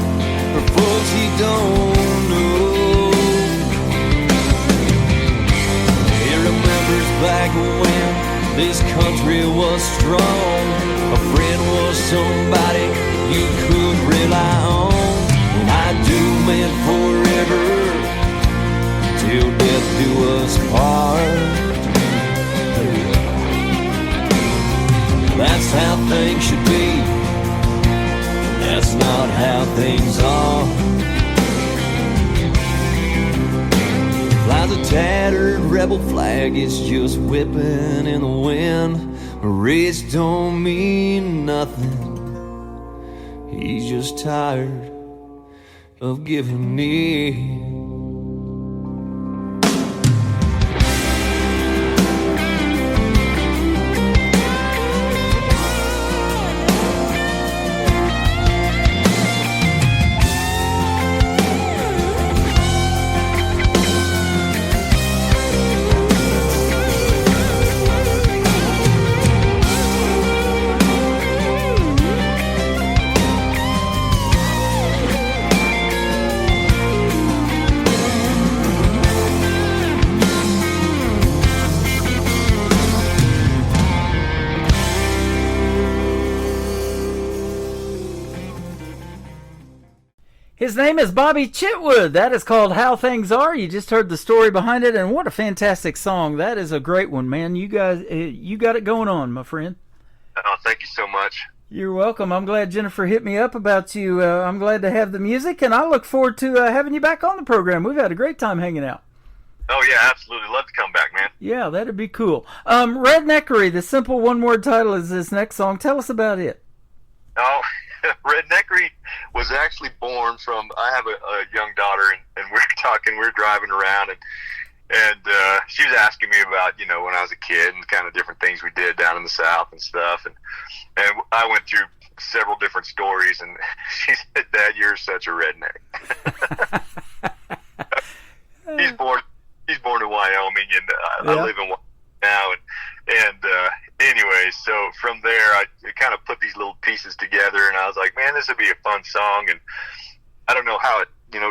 for folks he don't know. He remembers back when this country was strong, a friend was somebody you could rely on. And I'd do men forever till death do us part. That's how things should be, that's not how things are. Flies a tattered rebel flag, it's just whipping in the wind. Race don't mean nothing, he's just tired of giving in. His name is Bobby Chitwood. That is called How Things Are. You just heard the story behind it, and what a fantastic song. That is a great one, man. You guys, you got it going on, my friend. Oh, thank you so much. You're welcome. I'm glad Jennifer hit me up about you. I'm glad to have the music, and I look forward to having you back on the program. We've had a great time hanging out. Oh, yeah, absolutely. Love to come back, man. Yeah, that'd be cool. Redneckery, the simple one-word title is this next song. Tell us about it. Oh, Redneckery was actually born from, I have a young daughter, and we're driving around, and she was asking me about, when I was a kid and kind of different things we did down in the South and stuff, and I went through several different stories, and she said, Dad, you're such a redneck. He's born in Wyoming, and I live in Wyoming now, and anyway, so from there I kind of put these little pieces together, and I was like, man, this would be a fun song, and I don't know how it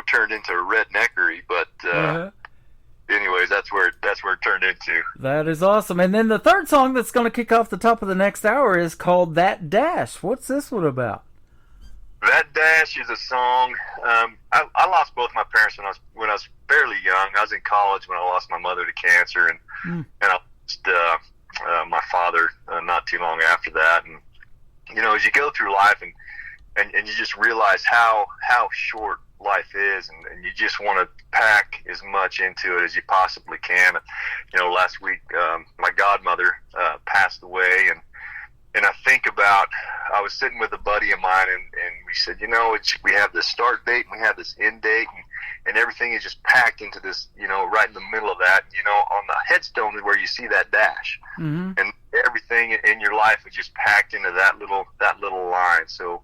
turned into Redneckery, but anyways, that's where it turned into. That is awesome. And then the third song that's going to kick off the top of the next hour is called That Dash. What's this one about? That Dash is a song. I lost both my parents when I was fairly young. I was in college when I lost my mother to cancer, and I lost my father not too long after that. And as you go through life and you just realize how short life is, and you just want to pack as much into it as you possibly can. Last week my godmother passed away, and I think about, I was sitting with a buddy of mine, and we said, we have this start date and we have this end date, and everything is just packed into this, right in the middle of that. On the headstone is where you see that dash, and everything in your life is just packed into that little line. So,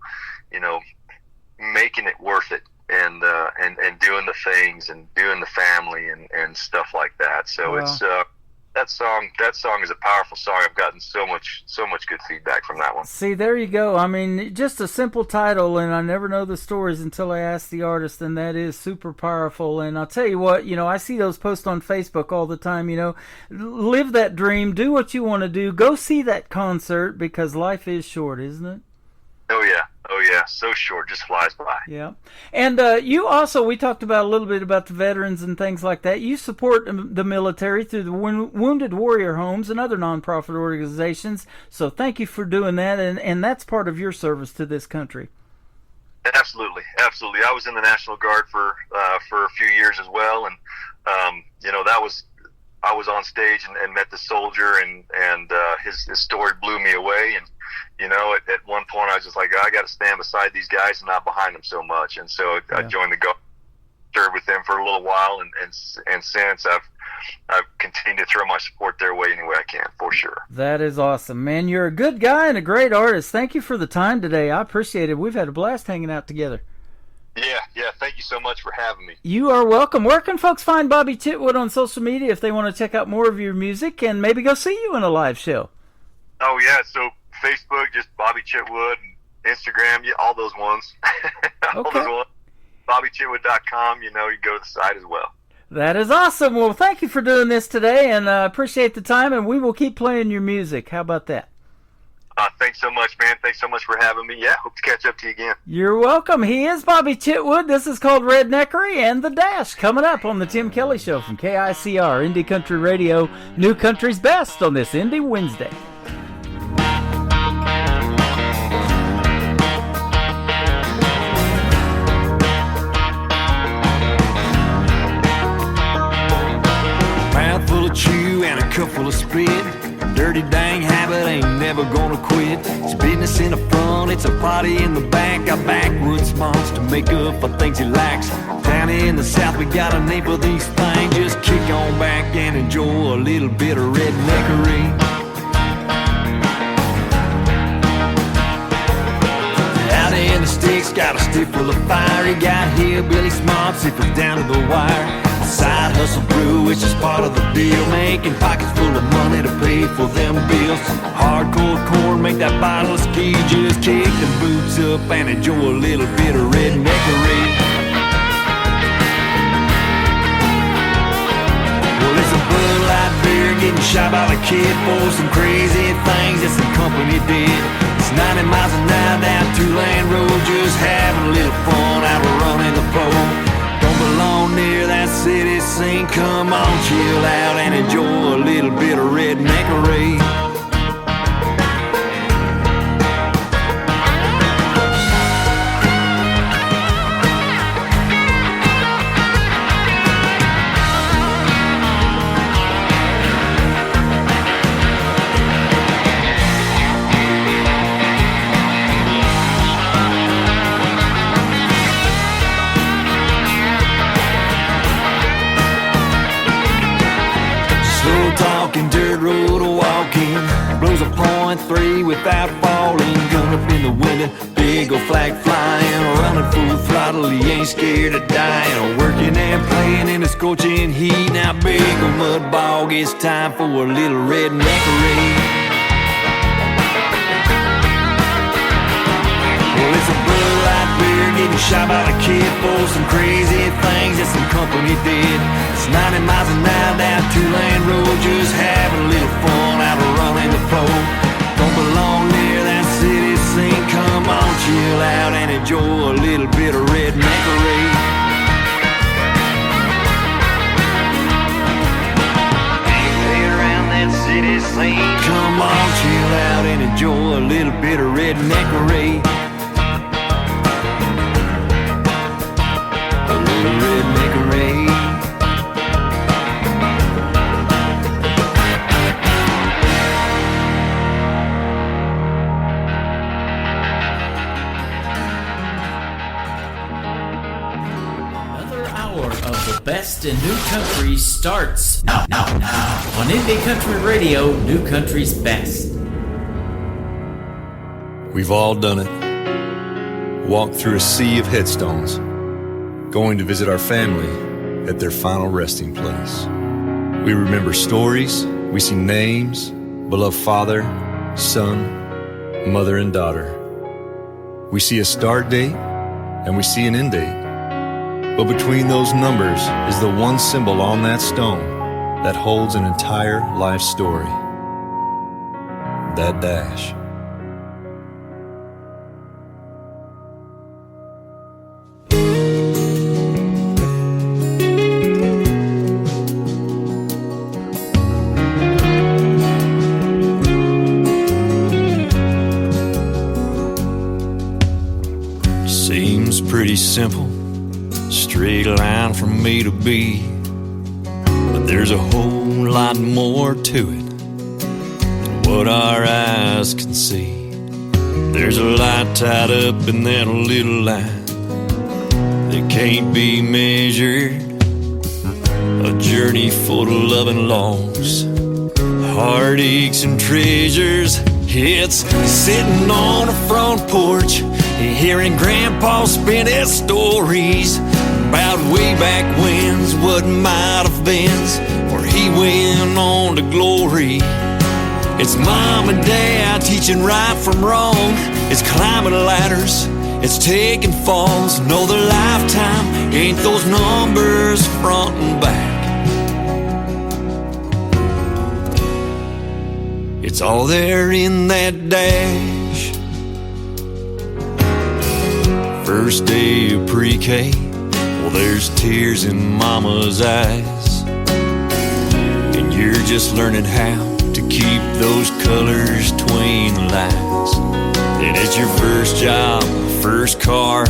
making it worth it, and doing the things and doing the family and stuff like that. So it's that song is a powerful song. I've gotten so much good feedback from that one. See, there you go. I mean, just a simple title, and I never know the stories until I ask the artist, and that is super powerful. And I'll tell you what, I see those posts on Facebook all the time, live that dream, do what you want to do, go see that concert, because life is short, isn't it? Oh yeah, so short, just flies by. Yeah. And you also, we talked about a little bit about the veterans and things like that. You support the military through the Wounded Warrior Homes and other nonprofit organizations. So thank you for doing that, and that's part of your service to this country. Absolutely. I was in the National Guard for a few years as well, and I was on stage and met the soldier, and his story blew me away. And at one point I was just like, I got to stand beside these guys and not behind them so much. And so I joined the Guard, served with them for a little while, and since I've continued to throw my support their way any way I can, for sure. That is awesome, man. You're a good guy and a great artist. Thank you for the time today. I appreciate it. We've had a blast hanging out together. Yeah. Thank you so much for having me. You are welcome. Where can folks find Bobby Chitwood on social media if they want to check out more of your music and maybe go see you in a live show? Oh, yeah. So Facebook, just Bobby Chitwood, and Instagram, all those ones. All those ones. BobbyChitwood.com, you can go to the site as well. That is awesome. Well, thank you for doing this today, and appreciate the time, and we will keep playing your music. How about that? Thanks so much, man. Thanks so much for having me. Yeah, hope to catch up to you again. You're welcome. He is Bobby Chitwood. This is called Redneckery, and The Dash coming up on the Tim Kelly Show from KICR, Indie Country Radio, New Country's Best on this Indie Wednesday. Mouthful of chew and a cup full of spit. Dirty dang habit ain't never gonna quit. It's business in the front, it's a party in the back. A backwoods monster to make up for things he lacks. Down in the South we got a name for these things. Just kick on back and enjoy a little bit of redneckery. Out in the sticks, got a stick full of fire. He got hillbilly smart, sippers down to the wire. Side hustle brew, which is part of the deal. Making pockets full of money to pay for them bills. Hardcore corn, make that bottle of ski. Just kick the boots up and enjoy a little bit of redneckery. Well, it's a Bud Light beer getting shot by the kid for some crazy things that some company did. It's 90 miles an hour down 2-lane road, just having a little fun out running the scene. Come on, chill out and enjoy a little bit of redneckery. Dirt road walking, blows a .3 without falling. Gun up in the window, big old flag flying, running full throttle, he ain't scared of dying. Working and playing in the scorching heat. Now big old mud bog, it's time for a little redneckery. Well, it's a Bud Light beer, getting shot by the kid for some crazy things that some company did. It's 90 miles an hour down two-lane road, just having a little fun out of running the pole. Don't belong near that city scene. Come on, chill out and enjoy a little bit of redneckery. Ain't around that city scene. Come on, chill out and enjoy a little bit of redneckery. A little redneckery. Best in New Country starts now. On Indie Country Radio, New Country's best. We've all done it. Walked through a sea of headstones, going to visit our family at their final resting place. We remember stories, we see names, beloved father, son, mother, and daughter. We see a start date, and we see an end date. But between those numbers is the one symbol on that stone that holds an entire life story. That dash. Seems pretty simple. Straight line from A to B, but there's a whole lot more to it than what our eyes can see. There's a light tied up in that little line that can't be measured, a journey full of love and loss, heartaches and treasures. It's sitting on a front porch, hearing Grandpa spin his stories about way back when's, what might have been, where he went on to glory. It's Mom and Dad teaching right from wrong. It's climbing ladders, it's taking falls. Know the lifetime ain't those numbers front and back. It's all there in that dash. First day of pre-K, well, there's tears in Mama's eyes, and you're just learning how to keep those colors between the lines. And it's your first job, first car,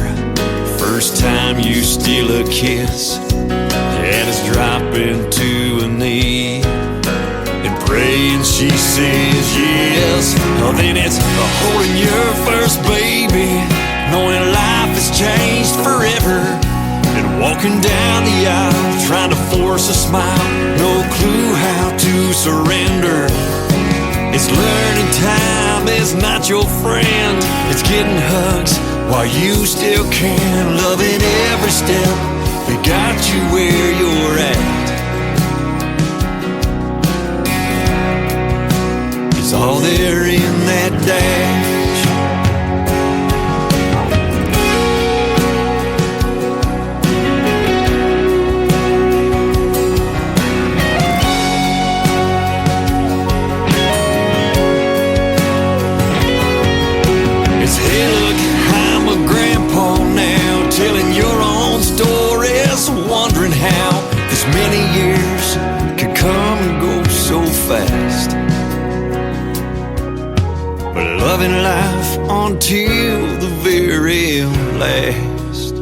first time you steal a kiss, and it's dropping to a knee and praying she says yes. Oh, then it's holding your first baby, knowing life has changed forever, and walking down the aisle trying to force a smile, no clue how to surrender. It's learning time is not your friend. It's getting hugs while you still can, loving every step that got you where you're at. It's all there in that dash. Hey, look, I'm a grandpa now, telling your own stories, wondering how this many years on till the very last.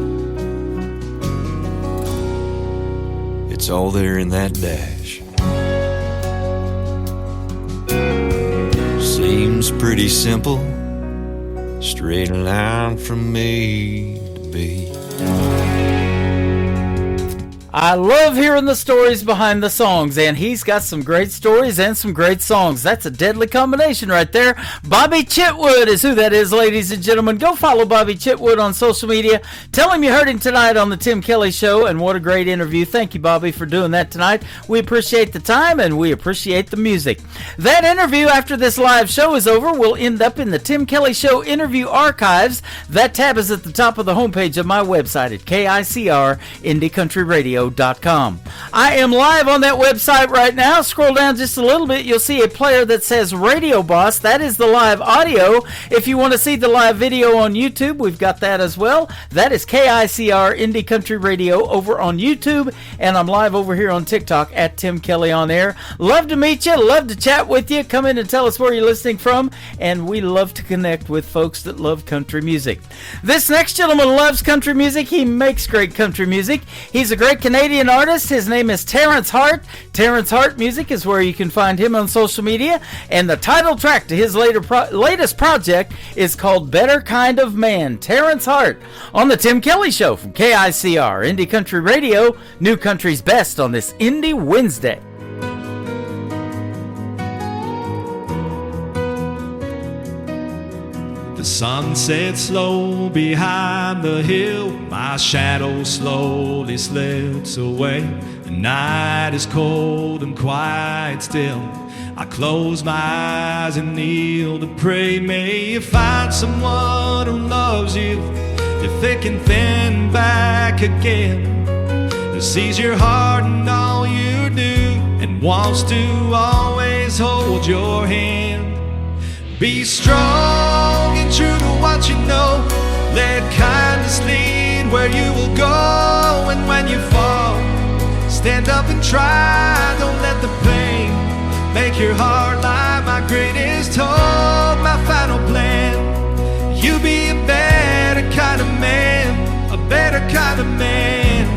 It's all there in that dash. Seems pretty simple, straight line from me to B. I love hearing the stories behind the songs, and he's got some great stories and some great songs. That's a deadly combination right there. Bobby Chitwood is who that is, ladies and gentlemen. Go follow Bobby Chitwood on social media. Tell him you heard him tonight on the Tim Kelly Show, and what a great interview. Thank you, Bobby, for doing that tonight. We appreciate the time, and we appreciate the music. That interview after this live show is over will end up in the Tim Kelly Show interview archives. That tab is at the top of the homepage of my website at KICR-IndieCountryRadio.com. I am live on that website right now. Scroll down just a little bit. You'll see a player that says Radio Boss. That is the live audio. If you want to see the live video on YouTube, we've got that as well. That is KICR Indie Country Radio over on YouTube, and I'm live over here on TikTok at Tim Kelly On Air. Love to meet you. Love to chat with you. Come in and tell us where you're listening from, and we love to connect with folks that love country music. This next gentleman loves country music. He makes great country music. He's a great Canadian artist. His name is Terrence Hart. Terrence Hart Music is where you can find him on social media, and the title track to his latest project is called Better Kind of Man. Terrence Hart on the Tim Kelly Show from KICR Indie Country Radio, New Country's Best on this Indie Wednesday. The sun sets slow behind the hill. My shadow slowly slips away. The night is cold and quiet still. I close my eyes and kneel to pray. May you find someone who loves you, you're thick and thin back again, who sees your heart and all you do, and wants to always hold your hand. Be strong and true to what you know. Let kindness lead where you will go. And when you fall, stand up and try. Don't let the pain make your heart lie. My greatest hope, my final plan. You be a better kind of man, a better kind of man.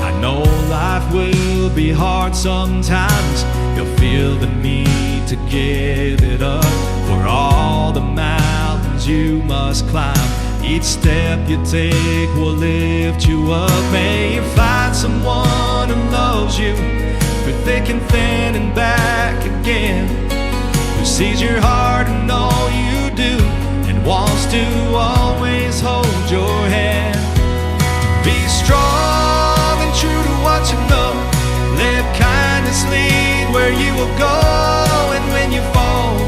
I know life will be hard sometimes. You'll feel the need to give it up. For all the mountains you must climb, each step you take will lift you up. May you find someone who loves you, through thick and thin and back again, who sees your heart and all you do, and wants to always hold your hand. Be strong and true to what you know. Let kindness lead where you will go. And when you fall,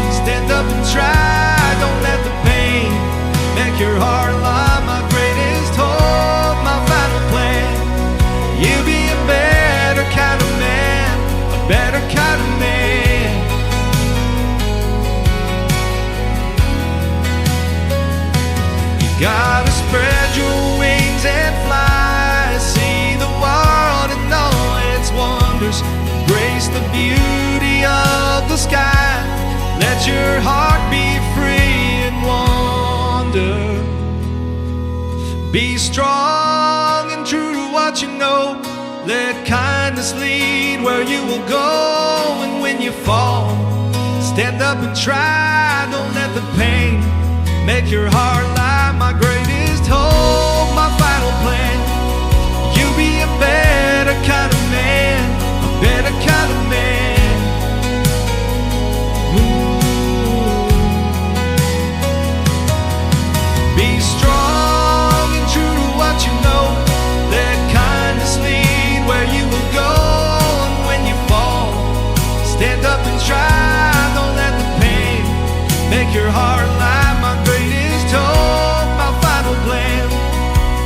stand up and try. Don't let the pain make your heart lie. My greatest hope, my final plan. You be a better kind of man, a better kind of man. You gotta spread your wings and fly. See the world and all its wonders. Embrace the beauty of the sky. Let your heart be free and wander. Be strong and true to what you know. Let kindness lead where you will go. And when you fall, stand up and try. Don't let the pain make your heart lie. My greatest hope, my final plan. You be a better kind of man, a better kind of man. Be strong and true to what you know. Let kindness lead where you will go. And when you fall, stand up and try. Don't let the pain make your heart lie. My greatest hope, my final plan.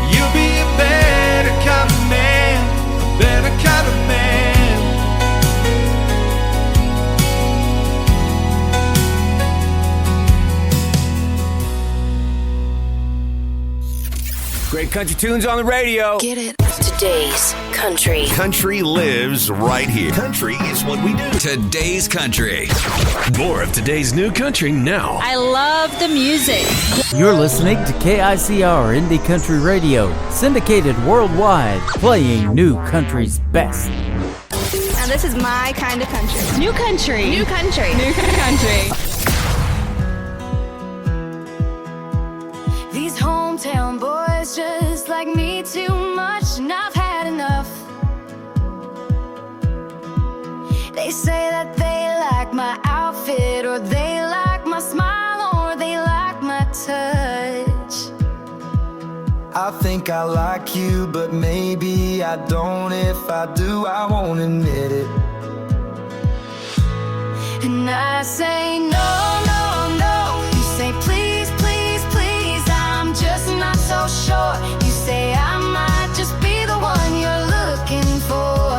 You'll be a better kind of man, a better kind of man. Great country tunes on the radio. Get it to Today's country. Country lives right here. Country is what we do. Today's country. More of today's new country now. I love the music. You're listening to KICR Indie Country Radio, syndicated worldwide, playing new country's best. Now this is my kind of country. New country. New country. New country. These hometown boys just like me too much, and I've had enough. They say that they like my outfit, or they like my smile, or they like my touch. I think I like you, but maybe I don't. If I do, I won't admit it. And I say no, no, no. You say please, please, please. I'm just not so sure. You say I might just be the one you're looking for.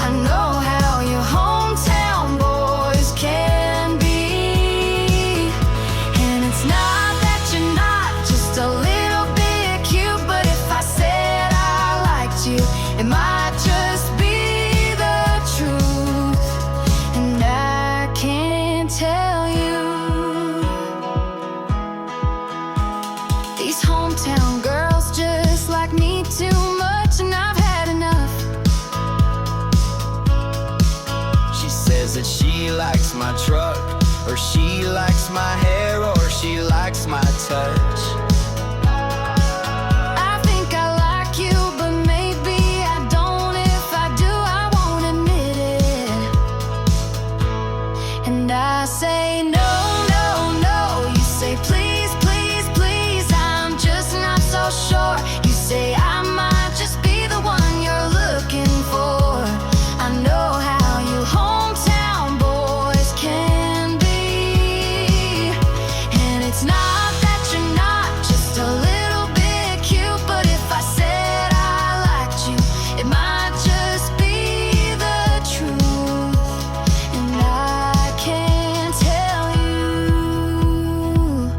I know how your hometown boys can be. And it's not that you're not just a little bit cute, but if I said I liked you, it might just be the truth. And I can't tell you. These hometown girls just like me too much, and I've had enough. She says that she likes my truck, or she likes my hair, or she likes my touch. I think I like you, but maybe I don't. If I do, I won't admit it. And I say no, no, no. You say please, please, please. I'm just not so sure. You say I might just be the one you're looking for. I know how you hometown boys can be. And it's not that you're not just a little bit cute, but if I said I liked you, it might just be the truth. And I can't tell you.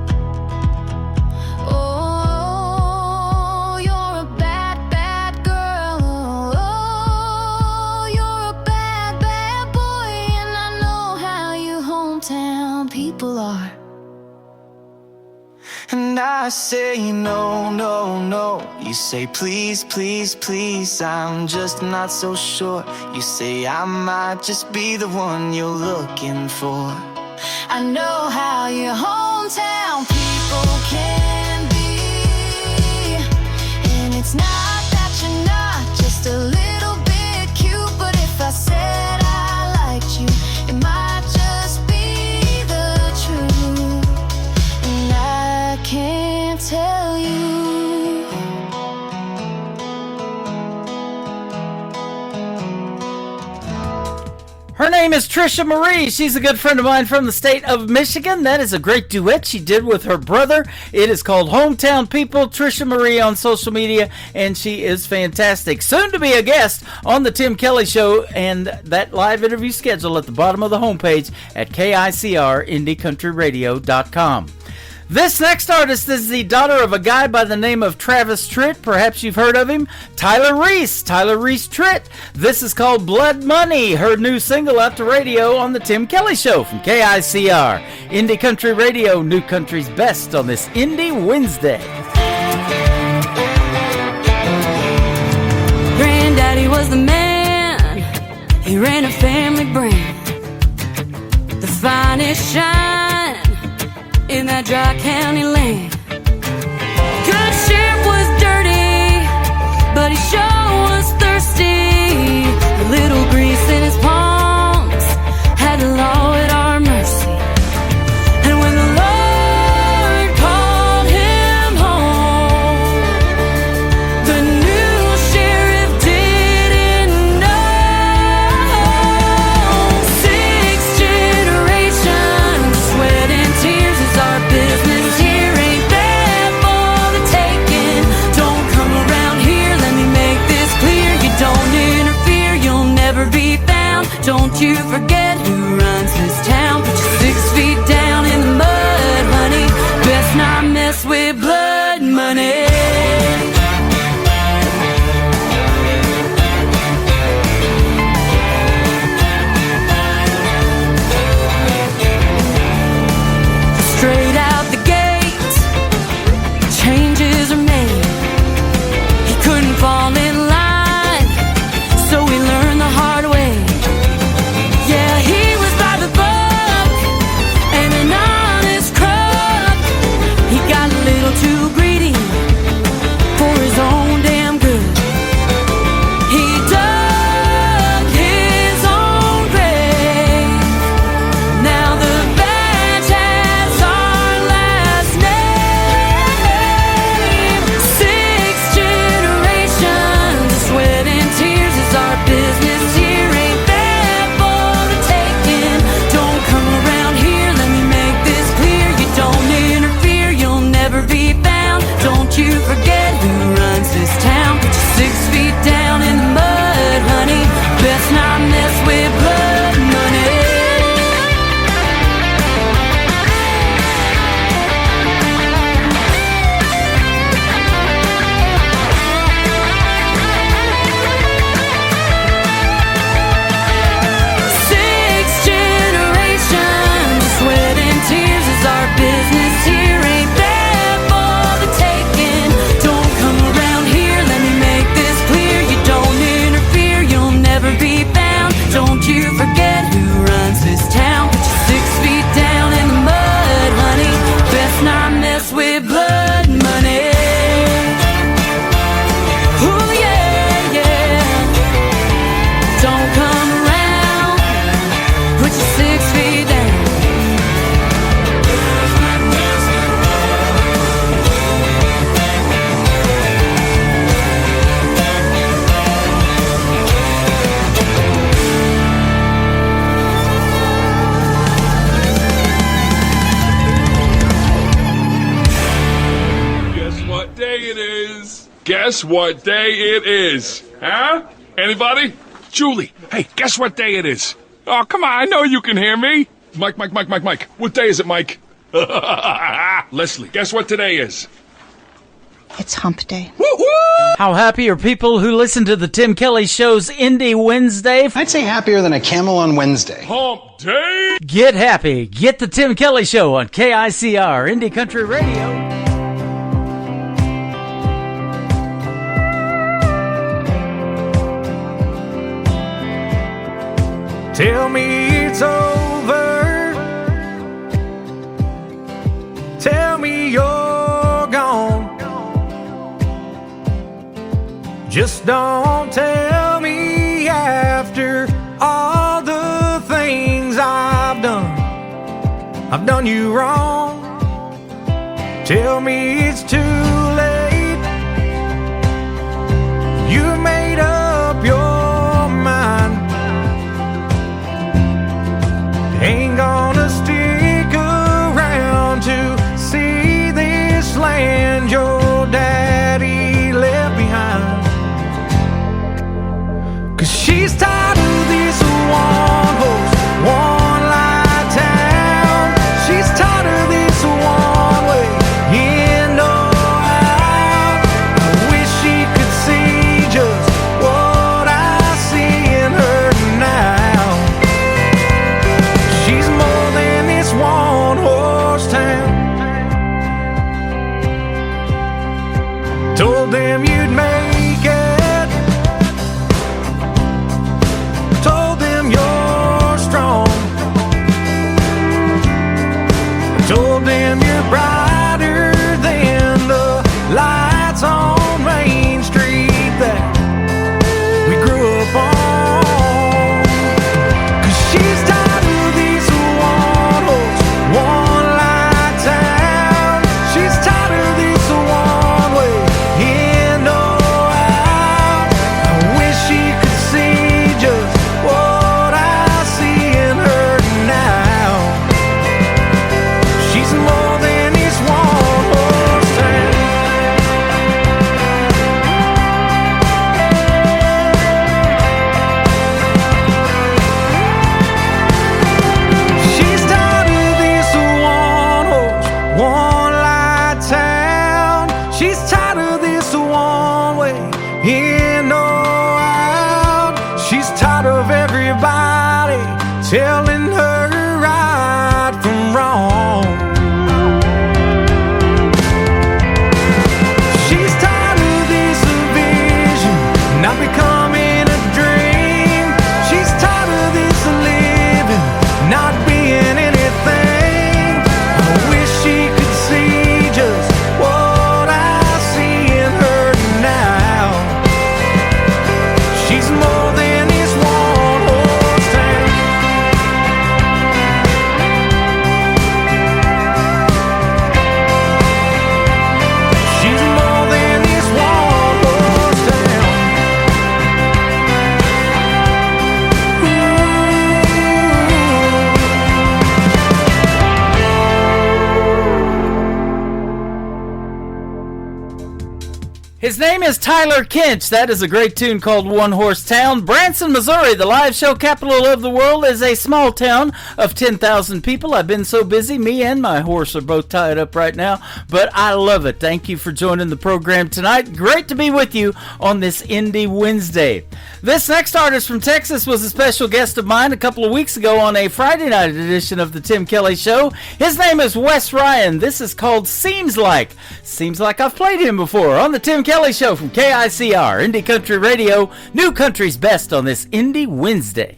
Oh, you're a bad, bad girl. Oh, you're a bad, bad boy. And I know how you hometown people are. And I say no, no, no. You say please, please, please. I'm just not so sure. You say I might just be the one you're looking for. I know how your hometown people can be. And it's not that you're not just a little bit cute, but if I said I liked you, it might just be the truth. And I can't tell you. Her name is Trisha Marie. She's a good friend of mine from the state of Michigan. That is a great duet she did with her brother. It is called Hometown People. Trisha Marie on social media, and she is fantastic. Soon to be a guest on the Tim Kelly Show, and that live interview schedule at the bottom of the homepage at KICRIndieCountryRadio.com. This next artist is the daughter of a guy by the name of Travis Tritt. Perhaps you've heard of him. Tyler Reese Tritt. This is called Blood Money, her new single out to radio on the Tim Kelly Show from KICR. Indie Country Radio, new country's best on this Indie Wednesday. Granddaddy was the man. He ran a family brand. The finest shine in that dry county land. Good sheriff was dirty, but he sure was thirsty. A little grease in his palms, had the law at our mercy. And when the Lord called him home, the new sheriff didn't know. 6 generations, sweat and tears is our business here. Ain't Guess what day it is? Huh? Anybody? Julie, hey, guess what day it is? Oh, come on, I know you can hear me. Mike. What day is it, Mike? Leslie, guess what today is? It's hump day. How happy are people who listen to the Tim Kelly Show's Indie Wednesday? I'd say happier than a camel on Wednesday. Hump day? Get happy. Get the Tim Kelly Show on KICR, Indie Country Radio. Tell me it's over. Tell me you're gone. Just don't tell me after all the things I've done you wrong. Tell me it's too late. You made up your mind. Ain't gonna stick around to see this land your daddy left behind. 'Cause she's tired of this one horse, one light town. She's tired of this one way, in or out. I wish she could see just what I see in her now. She's more than this one horse town. Told them you'd make it. Told them you're strong. Told them you're brighter than the lights on Main Street that we grew up on. 'Cause she's tired of this one horse, one light town. She's tired of this one way, in or out. I wish she could see just what I see in her now. She's more than this one horse town. She's tired of this one horse, one light town. She's tired of this one way, in or out. She's tired of everybody telling her right from wrong. She's tired of this vision not becoming a dream. She's tired of this living not being anything. I wish she could see just what I see in her now. She's more than this one horse town. She's more than this one horse town. His name is Tyler Kinch. That is a great tune called One Horse Town. Branson, Missouri, the live show capital of the world, is a small town of 10,000 people. I've been so busy, me and my horse are both tied up right now, but I love it. Thank you for joining the program tonight. Great to be with you on this Indie Wednesday. This next artist from Texas was a special guest of mine a couple of weeks ago on a Friday night edition of the Tim Kelly Show. His name is Wes Ryan. This is called Seems Like. Seems like I've played him before on the Tim Kelly Show from KICR, Indie Country Radio, New Country's Best on this Indie Wednesday.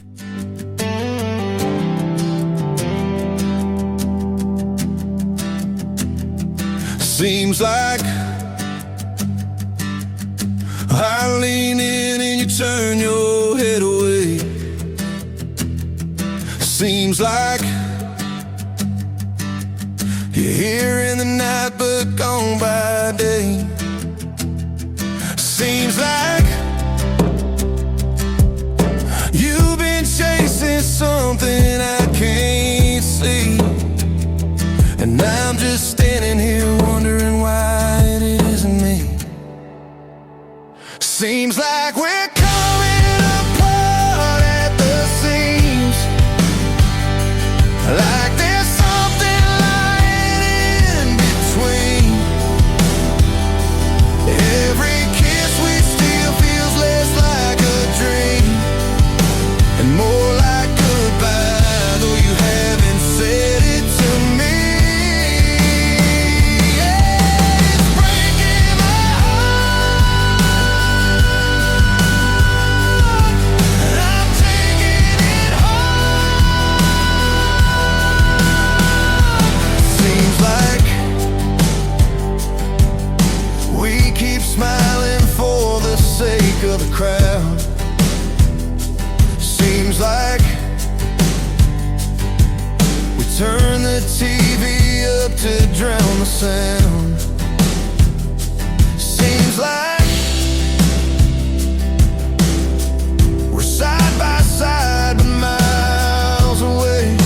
Seems like I lean in and you turn your head away. Seems like you're here in the night but gone by day. Seems like you've been chasing something I can't see, and I'm just standing here wondering why it isn't me. Seems like we're coming apart at the seams, like there's something lying in between. Every kiss we steal feels less like a dream and more like goodbye, though you haven't said it to me. Yeah, it's breaking my heart, and I'm taking it hard. Seems like we keep smiling for the sake of the crowd. Seems like we turn the TV up to drown the sound. Seems like we're side by side but miles away,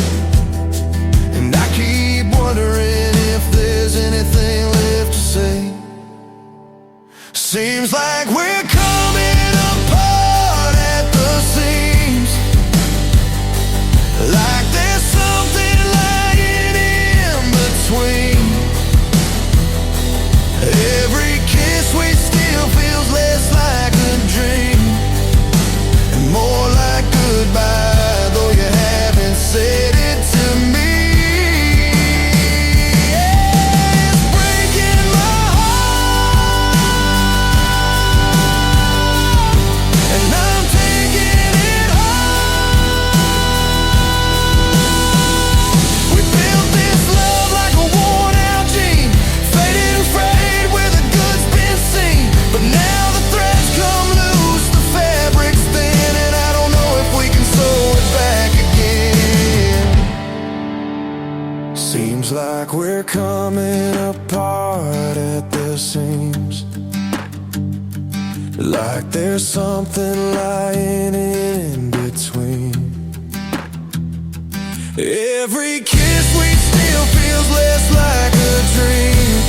and I keep wondering if there's anything left to say. Seems like we're coming apart at the seams, like there's something lying in between. Every kiss we steal feels less like a dream and more like goodbye, though you haven't said it to me. Yeah, it's breaking my heart, and I'm taking it hard. We built this love like a worn-out jean, faded and frayed where the goods been seen. But now the threads come loose, the fabric's thin, and I don't know if we can sew it back again. Seems like we're coming apart at the seams, like there's something lying in between. Every kiss we steal feels less like a dream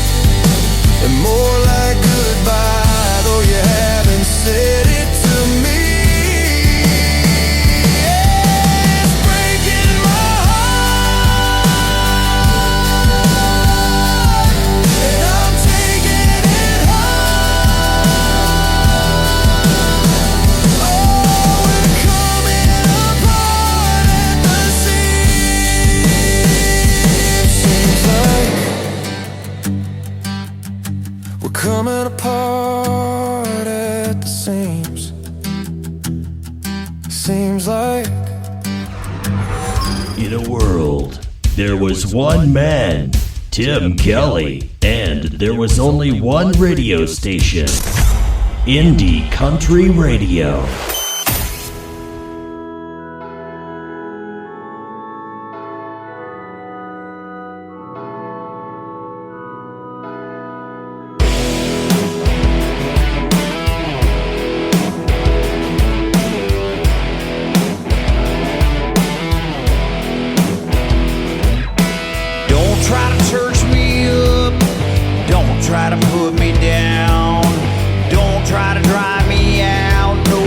and more like goodbye, though you haven't said it to me. Yeah, it's breaking my heart, and I'm taking it hard. Oh, we're coming apart at the seams. Seems like we're coming apart at the seams. Seems like In a world, there was one man, Tim Kelly, and there was only one radio station, Indie Country Radio. Don't try to church me up, don't try to put me down, don't try to drive me out, no,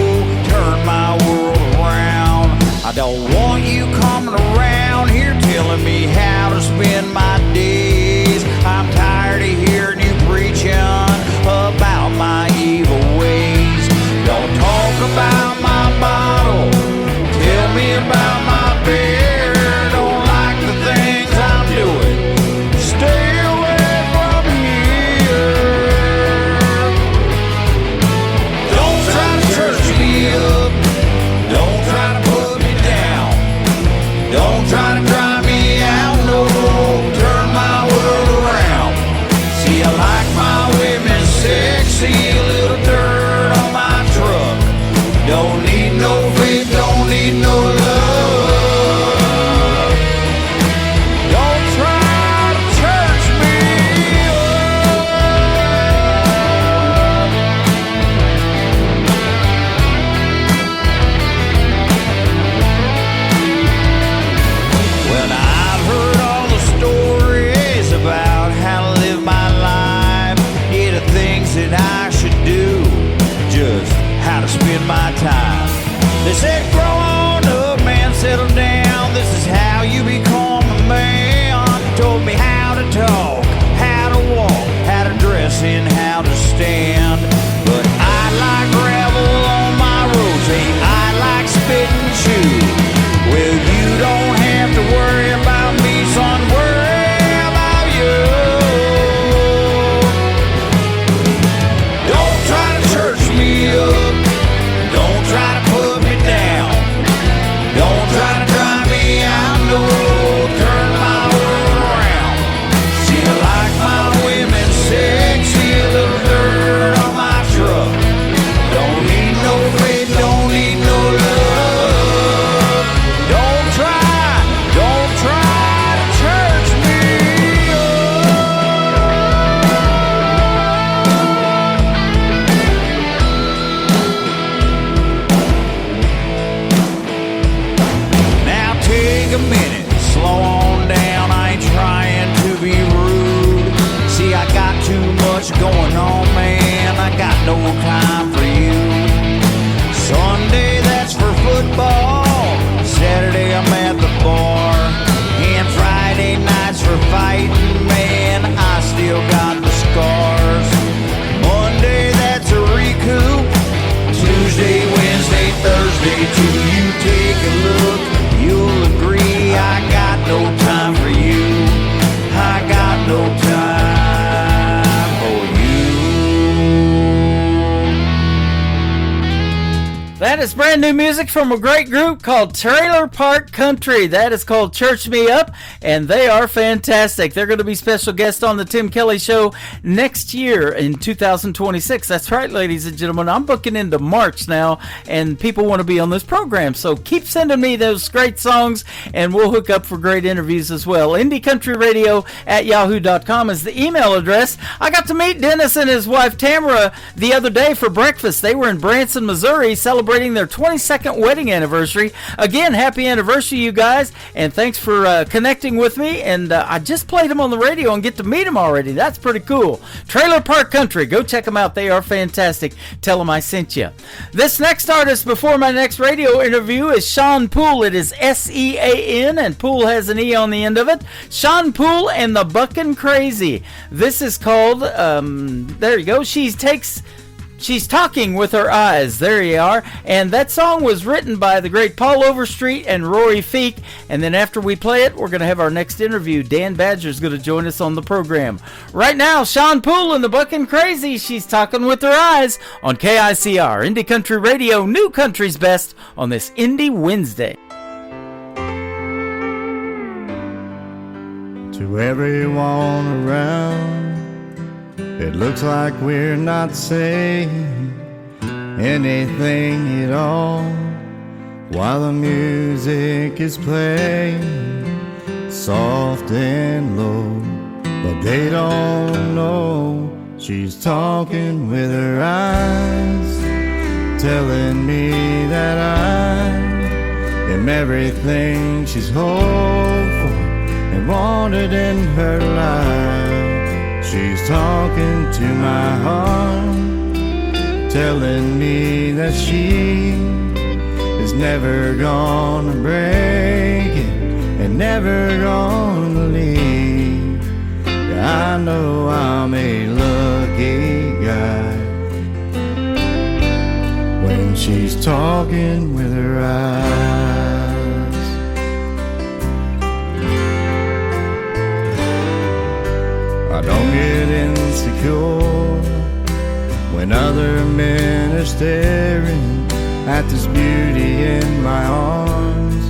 turn my world around. I don't want you coming around here telling me how to spend my days. I'm tired of hearing you preaching about my evil ways. Don't talk about my bottle, tell me about my beer. Don't like the things I'm doing, is brand new music from a great group called Trailer Park Country. That is called Church Me Up, and they are fantastic. They're going to be special guests on the Tim Kelly Show next year in 2026. That's right, ladies and gentlemen. I'm booking into March now, and people want to be on this program. So keep sending me those great songs, and we'll hook up for great interviews as well. IndieCountryRadio@yahoo.com is the email address. I got to meet Dennis and his wife Tamara the other day for breakfast. They were in Branson, Missouri, celebrating their 22nd wedding anniversary. Again, happy anniversary, you guys, and thanks for connecting with me. And I just played them on the radio and get to meet them already. That's pretty cool. Trailer Park Country, go check them out. They are fantastic. Tell them I sent you. This next artist before my next radio interview is Sean Poole. It is S-E-A-N, and Poole has an E on the end of it. Sean Poole and the Buckin' Crazy. This is called, there you go, She's Talking with Her Eyes. There you are. And that song was written by the great Paul Overstreet and Rory Feek. And then after we play it, we're going to have our next interview. Dan Badger is going to join us on the program. Right now, Sean Poole and the Buckin' Crazy. She's Talking with Her Eyes on KICR, Indie Country Radio, New Country's Best on this Indie Wednesday. To everyone around, it looks like we're not saying anything at all while the music is playing soft and low. But they don't know she's talking with her eyes, telling me that I am everything she's hoped for and wanted in her life. She's talking to my heart, telling me that she is never gonna break it and never gonna leave. Yeah, I know I'm a lucky guy when she's talking with her eyes. I don't get insecure when other men are staring at this beauty in my arms,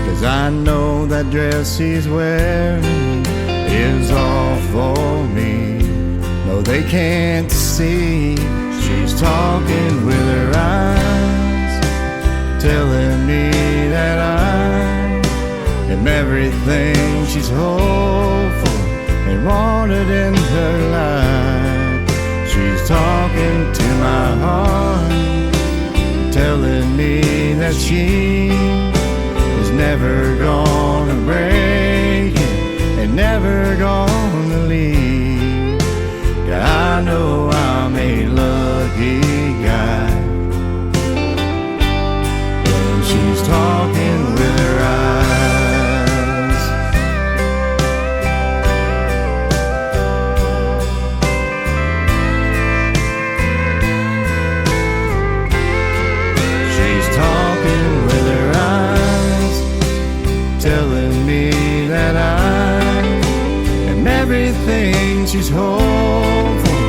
'cause I know that dress she's wearing is all for me. No, they can't see she's talking with her eyes, telling me that I am everything she's hoped for and wanted in her life. She's talking to my heart, telling me that she is never gonna break it and never gonna leave. Yeah, I know I'm a lucky guy when she's talking with her eyes. Telling me that I am everything she's hoped for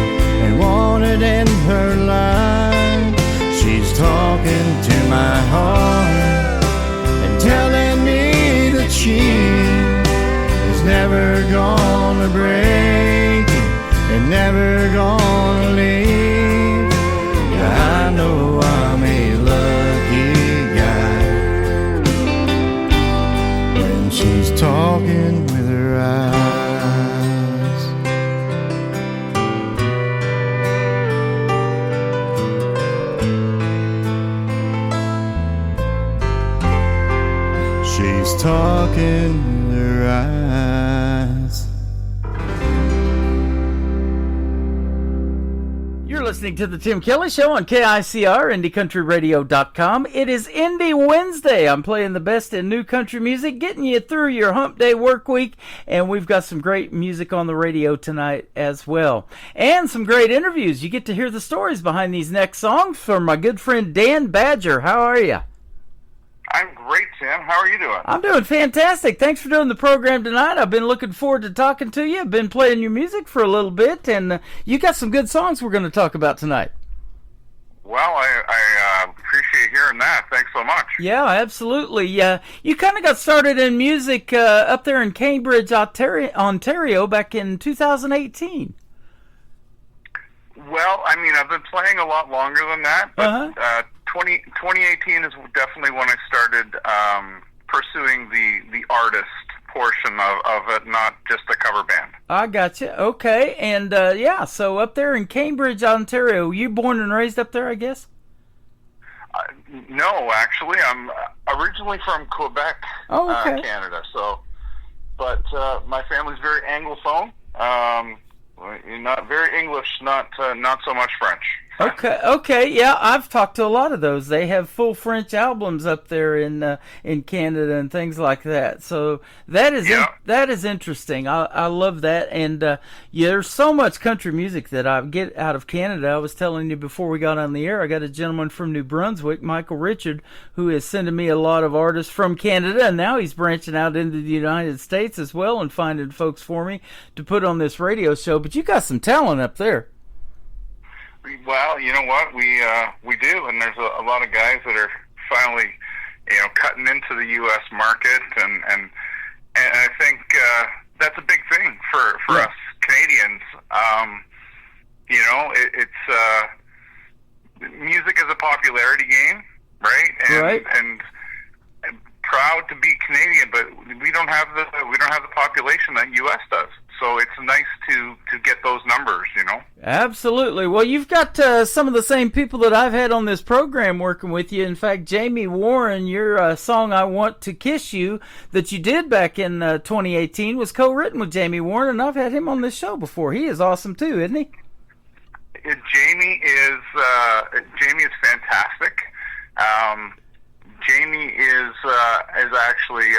and wanted in her life. She's talking to my heart and telling me that she is never gonna break it and never gonna leave. Yeah, I know I'm a lucky guy when she's talking with her eyes. She's talking with her eyes. You're listening to the Tim Kelly Show on KICR, IndieCountryRadio.com. It is Indie Wednesday. I'm playing the best in new country music, getting you through your hump day work week, and we've got some great music on the radio tonight as well. And some great interviews. You get to hear the stories behind these next songs from my good friend Dan Badger. How are you? I'm great, Tim. How are you doing? I'm doing fantastic. Thanks for doing the program tonight. I've been looking forward to talking to you. I've been playing your music for a little bit, and you got some good songs we're going to talk about tonight. Well, I appreciate hearing that. Thanks so much. Yeah, absolutely. You kind of got started in music up there in Cambridge, Ontario back in 2018. Well, I mean, I've been playing a lot longer than that, but 2018 is definitely when I started pursuing the artist portion of it, not just a cover band. I gotcha. Okay, and so up there in Cambridge, Ontario, you born and raised up there, I guess? No, actually, I'm originally from Quebec, Canada. So, but my family's very Anglophone. Not very English, not so much French. Okay, yeah, I've talked to a lot of those. They have full French albums up there in Canada and things like that. So that is interesting. I love that, and there's so much country music that I get out of Canada. I was telling you before we got on the air, I got a gentleman from New Brunswick, Michael Richard, who is sending me a lot of artists from Canada, and now he's branching out into the United States as well and finding folks for me to put on this radio show. But you got some talent up there. Well, you know what, we do, and there's a lot of guys that are finally, cutting into the U.S. market, and I think that's a big thing for us Canadians. It's music is a popularity game, right? And proud to be Canadian, but we don't have the population that U.S. does. So it's nice to get those numbers, Absolutely. Well, you've got some of the same people that I've had on this program working with you. In fact, Jamie Warren, your song "I Want to Kiss You" that you did back in 2018 was co-written with Jamie Warren, and I've had him on this show before. He is awesome too, isn't he? Jamie is fantastic. Jamie is actually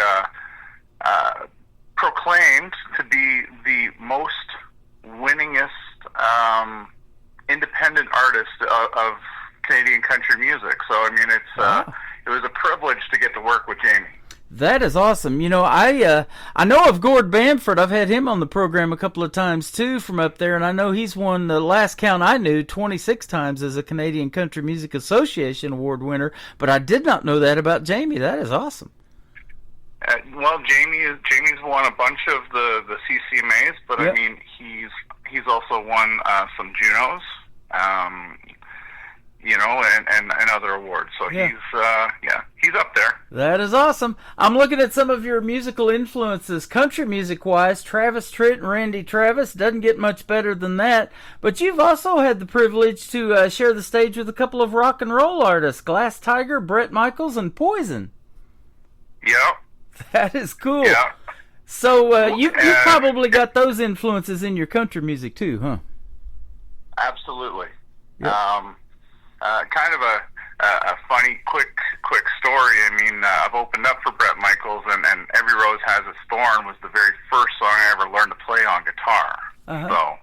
proclaimed to be the most winningest independent artist of Canadian country music. So I mean, it was a privilege to get to work with Jamie. That is awesome. I know of Gord Bamford. I've had him on the program a couple of times too from up there, and I know he's won, the last count I knew, 26 times as a Canadian Country Music Association award winner. But I did not know that about Jamie. That is awesome. Well, Jamie's won a bunch of the CCMAs, but I mean he's also won some Junos, and other awards. So he's up there. That is awesome. I'm looking at some of your musical influences, country music wise. Travis Tritt and Randy Travis, doesn't get much better than that. But you've also had the privilege to share the stage with a couple of rock and roll artists, Glass Tiger, Bret Michaels, and Poison. Yep. That is cool. Yeah. So you probably got those influences in your country music too, huh? Absolutely. Yep. Kind of a funny, quick story. I mean, I've opened up for Bret Michaels, and "Every Rose Has Its Thorn" was the very first song I ever learned to play on guitar. So,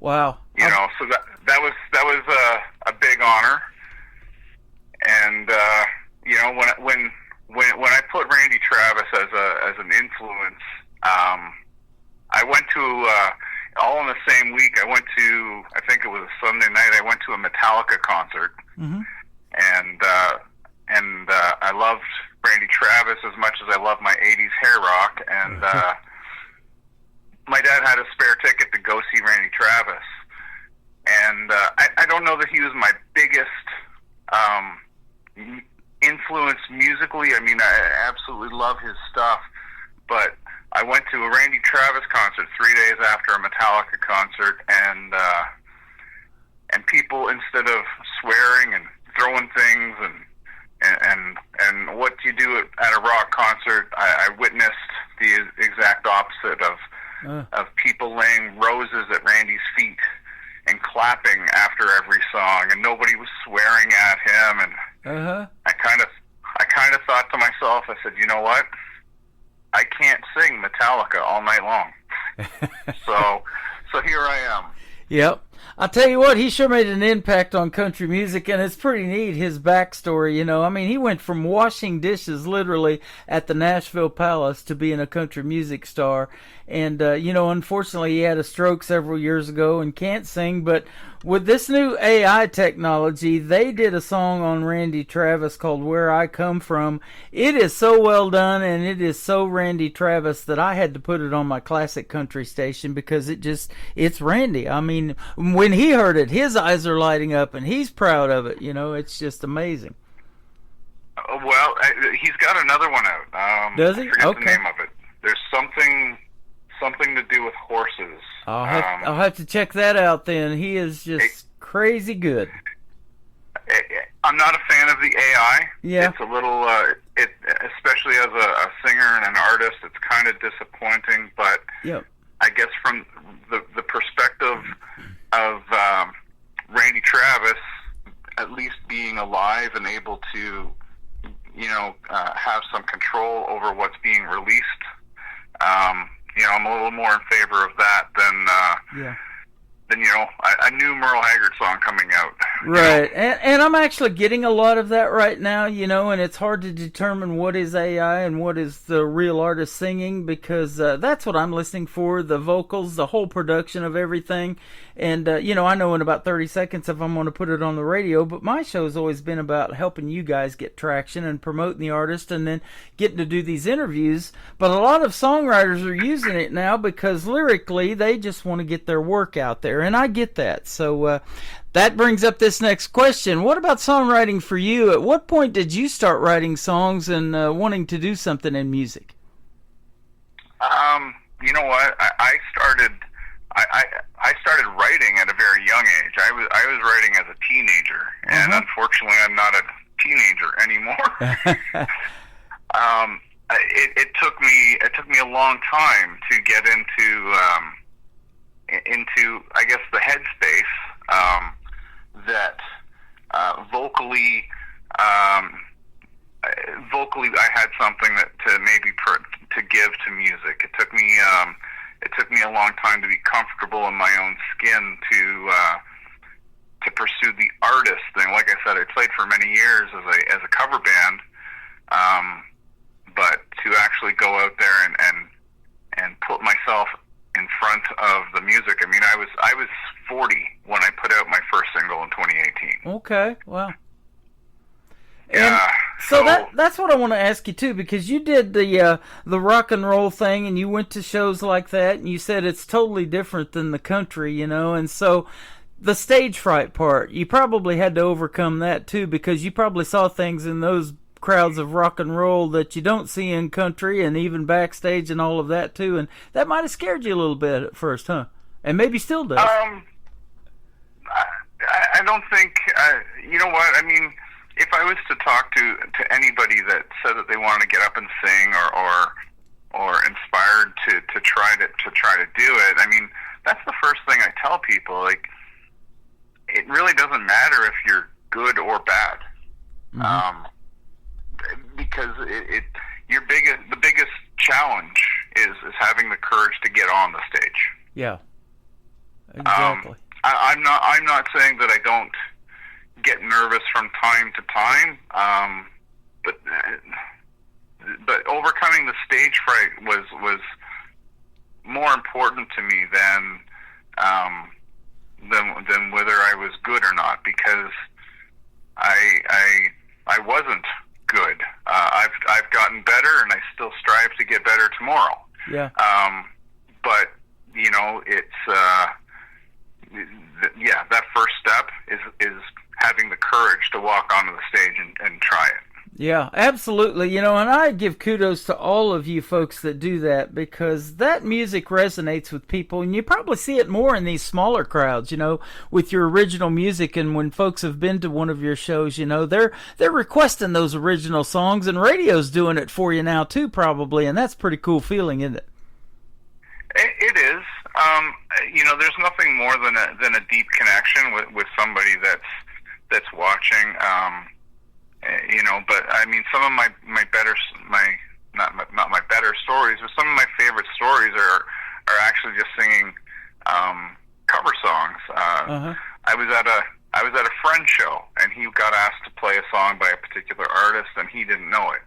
wow. So that was a big honor, and when I put Randy Travis as an influence, I went to all in the same week. I went to, I think it was a Sunday night. I went to a Metallica concert, and I loved Randy Travis as much as I loved my '80s hair rock. And my dad had a spare ticket to go see Randy Travis, and I don't know that he was my biggest influence musically. I mean, I absolutely love his stuff, but I went to a Randy Travis concert 3 days after a Metallica concert, and people, instead of swearing and throwing things and what you do at a rock concert, I witnessed the exact opposite of people laying roses at Randy's feet and clapping after every song, and nobody was swearing at him. And I kind of thought to myself, I said, you know what? I can't sing Metallica all night long. so here I am. Yep. I'll tell you what, he sure made an impact on country music, and it's pretty neat, his backstory, you know. I mean, he went from washing dishes, literally, at the Nashville Palace to being a country music star. And, you know, unfortunately, he had a stroke several years ago and can't sing. But with this new AI technology, they did a song on Randy Travis called Where I Come From. It is so well done, and it is so Randy Travis that I had to put it on my classic country station because it's Randy. I mean, when he heard it, his eyes are lighting up, and he's proud of it. You know, it's just amazing. Well, he's got another one out. Does he? I forget Okay. the name of it. There's something to do with horses. I'll have to check that out then. He is just crazy good. I'm not a fan of the AI. Yeah. It's a little, especially as a singer and an artist, it's kind of disappointing. But Yep. I guess from the perspective of Randy Travis, at least being alive and able to, you know, have some control over what's being released. You know, I'm a little more in favor of that than you know, a new Merle Haggard song coming out. Right, and I'm actually getting a lot of that right now, you know, and it's hard to determine what is AI and what is the real artist singing because that's what I'm listening for, the vocals, the whole production of everything. And, you know, I know in about 30 seconds if I'm going to put it on the radio, but my show's always been about helping you guys get traction and promoting the artist and then getting to do these interviews. But a lot of songwriters are using it now because lyrically they just want to get their work out there, and I get that. So that brings up this next question. What about songwriting for you? At what point did you start writing songs and wanting to do something in music? You know what? I started writing at a very young age. I was writing as a teenager, and unfortunately, I'm not a teenager anymore. It took me a long time to get into I guess the headspace that vocally I had something that to maybe to give to music. It took me a long time to be comfortable in my own skin to pursue the artist thing. Like I said, I played for many years as a cover band, but to actually go out there and put myself in front of the music. I mean, I was 40 when I put out my first single in 2018. Okay, wow. Yeah. So that's what I want to ask you too, because you did the rock and roll thing, and you went to shows like that, and you said it's totally different than the country, you know, and so the stage fright part, you probably had to overcome that too, because you probably saw things in those crowds of rock and roll that you don't see in country, and even backstage and all of that too, and that might have scared you a little bit at first, huh? And maybe still does. I don't think. You know what? I mean, if I was to talk to anybody that said that they wanted to get up and sing or inspired to try to do it, I mean, that's the first thing I tell people. Like, it really doesn't matter if you're good or bad. Because the biggest challenge is having the courage to get on the stage. Yeah, exactly. I'm not saying that I don't get nervous from time to time, but overcoming the stage fright was more important to me than whether I was good or not, because I wasn't good. I've gotten better, and I still strive to get better tomorrow. Yeah. But you know, it's that first step is having the courage to walk onto the stage and try it. Yeah, absolutely. You know, and I give kudos to all of you folks that do that, because that music resonates with people, and you probably see it more in these smaller crowds, you know, with your original music. And when folks have been to one of your shows, you know, they're requesting those original songs, and radio's doing it for you now too, probably, and that's a pretty cool feeling, isn't it? It is. You know, there's nothing more than a deep connection with somebody that's watching. You know, but I mean, some of my not my better stories, but some of my favorite stories are actually just singing cover songs. I was at a friend's show, and he got asked to play a song by a particular artist, and he didn't know it.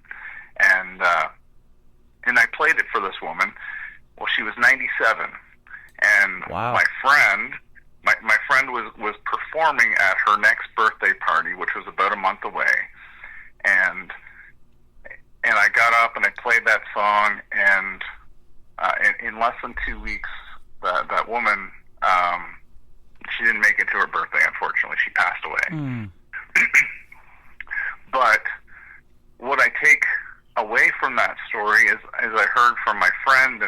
And I played it for this woman. Well, she was 97, and wow. my friend was performing at her next birthday party, which was about a month away, and I got up and I played that song, and in less than 2 weeks, that woman, she didn't make it to her birthday, unfortunately. She passed away. But what I take away from that story is I heard from my friend,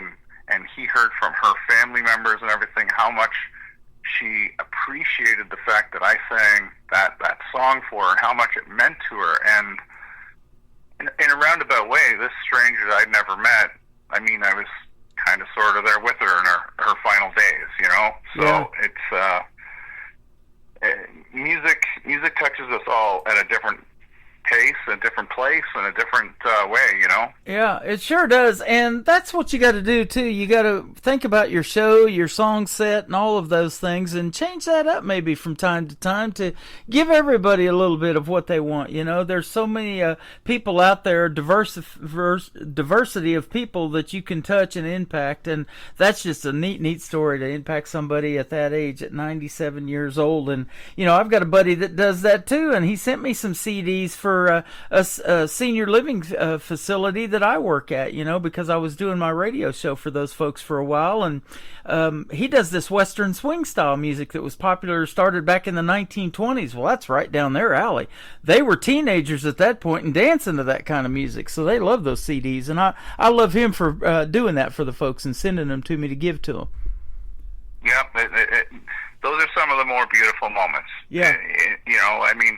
and he heard from her family members and everything, how much she appreciated the fact that I sang that song for her, and how much it meant to her. And in a roundabout way, this stranger that I'd never met, I mean, I was kind of sort of there with her in her final days, you know? So music touches us all at a different pace, a different place, and a different way, you know? Yeah, it sure does. And that's what you got to do, too. You got to think about your show, your song set, and all of those things, and change that up maybe from time to time to give everybody a little bit of what they want, you know? There's so many people out there, diversity of people that you can touch and impact, and that's just a neat story to impact somebody at that age, at 97 years old. And, you know, I've got a buddy that does that, too, and he sent me some CDs for a senior living facility that I work at, you know, because I was doing my radio show for those folks for a while. And he does this Western swing style music that was popular, started back in the 1920s. Well, that's right down their alley. They were teenagers at that point and dancing to that kind of music, so they love those CDs. And I love him for doing that for the folks and sending them to me to give to them. Yep, those are some of the more beautiful moments. Yeah. You know, I mean,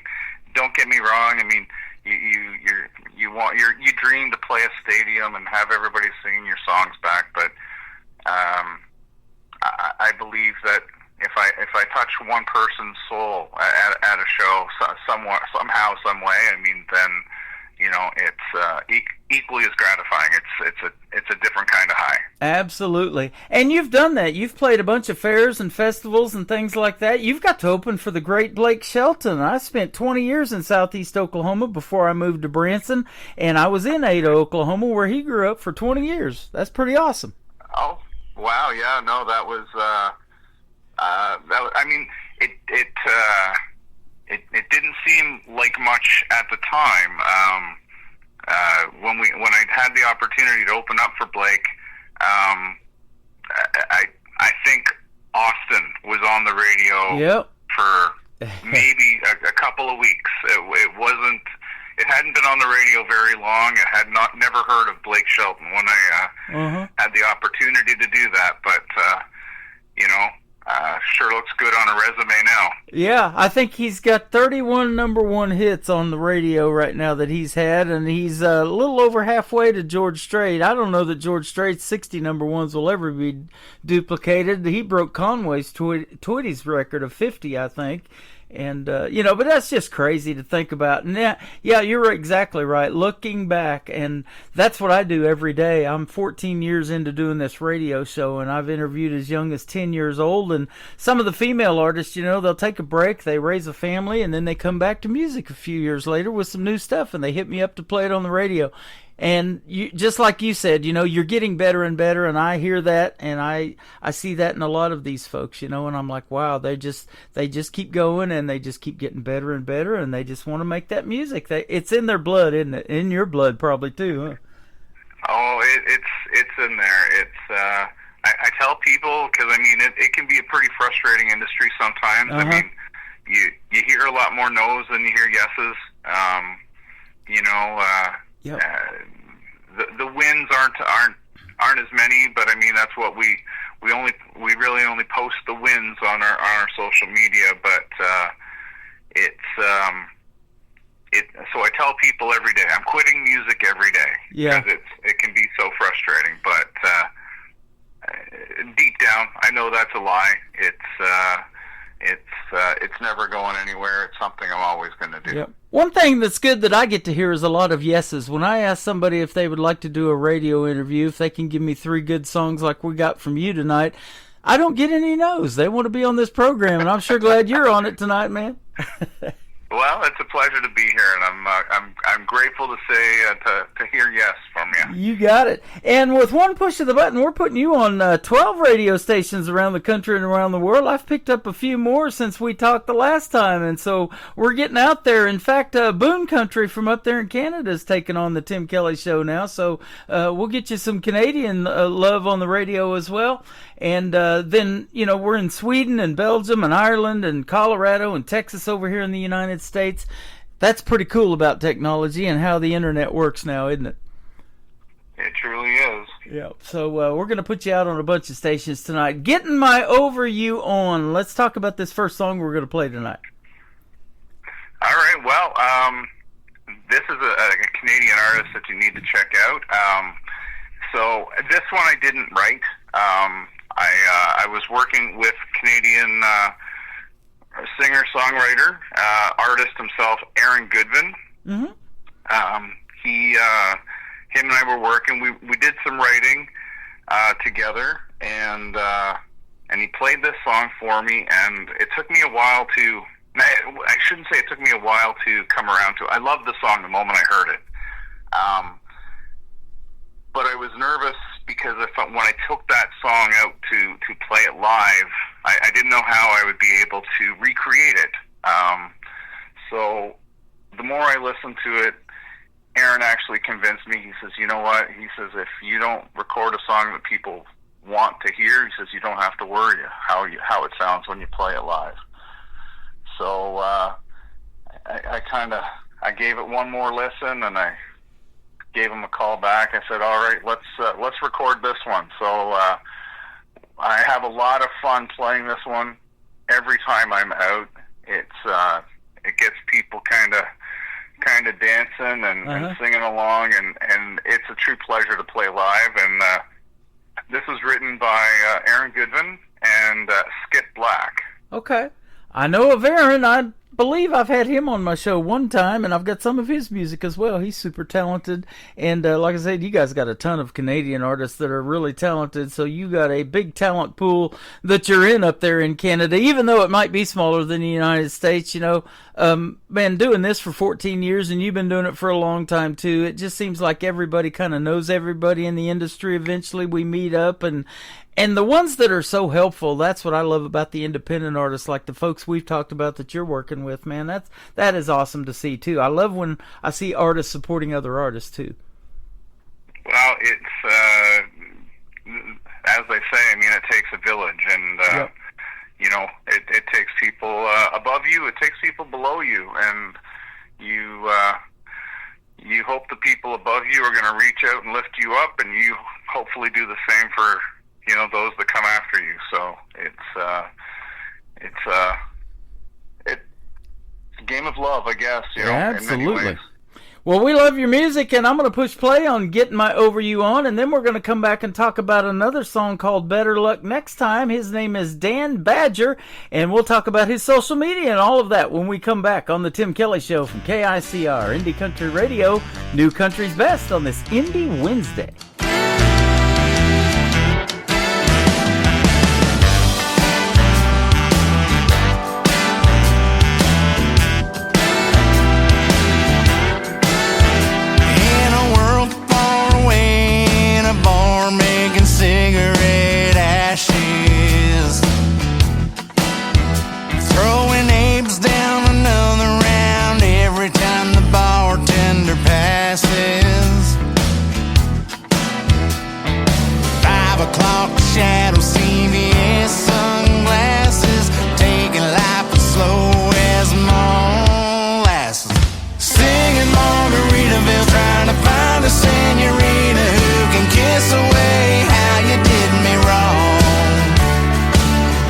don't get me wrong. I mean, you dream to play a stadium and have everybody singing your songs back, but I believe that if I touch one person's soul at a show, somehow, some way, I mean, then, you know, it's equally as gratifying. It's a different kind of high. Absolutely. And you've done that. You've played a bunch of fairs and festivals and things like that. You've got to open for the great Blake Shelton. I spent 20 years in Southeast Oklahoma before I moved to Branson, and I was in Ada, Oklahoma, where he grew up for 20 years. That's pretty awesome. Oh, wow. Yeah, no, that was, I mean, it didn't seem like much at the time. When I had the opportunity to open up for Blake, I think Austin was on the radio for maybe a couple of weeks. It hadn't been on the radio very long. I had never heard of Blake Shelton when I had the opportunity to do that. But you know, sure looks good on a resume now. Yeah, I think he's got 31 number one hits on the radio right now that he's had, and he's a little over halfway to George Strait. I don't know that George Strait's 60 number ones will ever be duplicated. He broke Conway's Twitty's record of 50, I think. And, you know, but that's just crazy to think about. And yeah, you're exactly right. Looking back, and that's what I do every day. I'm 14 years into doing this radio show, and I've interviewed as young as 10 years old. And some of the female artists, you know, they'll take a break, they raise a family, and then they come back to music a few years later with some new stuff, and they hit me up to play it on the radio. And you, just like you said, you know, you're getting better and better, and I hear that, and I see that in a lot of these folks, you know, and I'm like, wow, they just keep going, and they just keep getting better and better, and they just want to make that music. It's in their blood, isn't it? In your blood, probably too, huh? Oh, it's in there. It's I tell people, because I mean, it can be a pretty frustrating industry sometimes. I mean, you hear a lot more no's than you hear yeses. You know. Yep. The wins aren't as many, but I mean, that's what we really only post the wins on our social media. But so I tell people every day, I'm quitting music every day. Yeah. Because it can be so frustrating. But deep down, I know that's a lie. It's never going anywhere. It's something I'm always going to do. Yep. One thing that's good that I get to hear is a lot of yeses. When I ask somebody if they would like to do a radio interview, if they can give me 3 good songs like we got from you tonight, I don't get any no's. They want to be on this program, and I'm sure glad you're on it tonight, man. Well, it's a pleasure to be here, and I'm grateful to say to hear yes from you. You got it. And with one push of the button, we're putting you on 12 radio stations around the country and around the world. I've picked up a few more since we talked the last time, and so we're getting out there. In fact, Boone Country from up there in Canada is taking on the Tim Kelly Show now, so we'll get you some Canadian love on the radio as well. And then, you know, we're in Sweden and Belgium and Ireland and Colorado and Texas over here in the United States. That's pretty cool about technology and how the internet works now, isn't it? It truly is. Yeah. So we're going to put you out on a bunch of stations tonight. Getting My Over You On. Let's talk about this first song we're going to play tonight. All right. Well, this is a Canadian artist that you need to check out. So this one I didn't write. I was working with Canadian singer-songwriter, artist himself, Aaron Goodvin. Mm-hmm. Him and I were working. We did some writing together, and he played this song for me. And it took me a while to. I shouldn't say it took me a while to come around to. I loved the song the moment I heard it. But I was nervous because when I took that song out to play it live, I didn't know how I would be able to recreate it. So the more I listened to it, Aaron actually convinced me. He says, you know what? He says, if you don't record a song that people want to hear, he says, you don't have to worry how it sounds when you play it live. So I gave it one more listen, and I gave him a call back. I said, all right, let's record this one. So I have a lot of fun playing this one every time I'm out. It gets people kind of dancing and singing along, and it's a true pleasure to play live. And this was written by Aaron Goodvin and Skip Black. Okay. I know of Aaron. I believe I've had him on my show one time, and I've got some of his music as well. He's super talented, and like I said, you guys got a ton of Canadian artists that are really talented, so you got a big talent pool that you're in up there in Canada, even though it might be smaller than the United States. You know, man, doing this for 14 years, and you've been doing it for a long time too, it just seems like everybody kind of knows everybody in the industry. Eventually we meet up, and the ones that are so helpful, that's what I love about the independent artists, like the folks we've talked about that you're working with, man. That is awesome to see, too. I love when I see artists supporting other artists, too. Well, it's, as they say, I mean, it takes a village, and, Yep. you know, it takes people above you, it takes people below you, and you hope the people above you are going to reach out and lift you up, and you hopefully do the same for, you know, those that come after you. So it's a game of love, I guess. You know, absolutely. In many ways. Well, we love your music, and I'm going to push play on Getting My Over You On, and then we're going to come back and talk about another song called Better Luck next time. His name is Dan Badger, and we'll talk about his social media and all of that when we come back on the Tim Kelly Show from KICR, Indie Country Radio, New Country's Best on this Indie Wednesday. Cigarette ashes, throwing apes down another round every time the bartender passes. 5 o'clock shadow, CVS sunglasses, taking life as slow as molasses. Singing Margaritaville, trying to find a senorita who can kiss away how you did me wrong.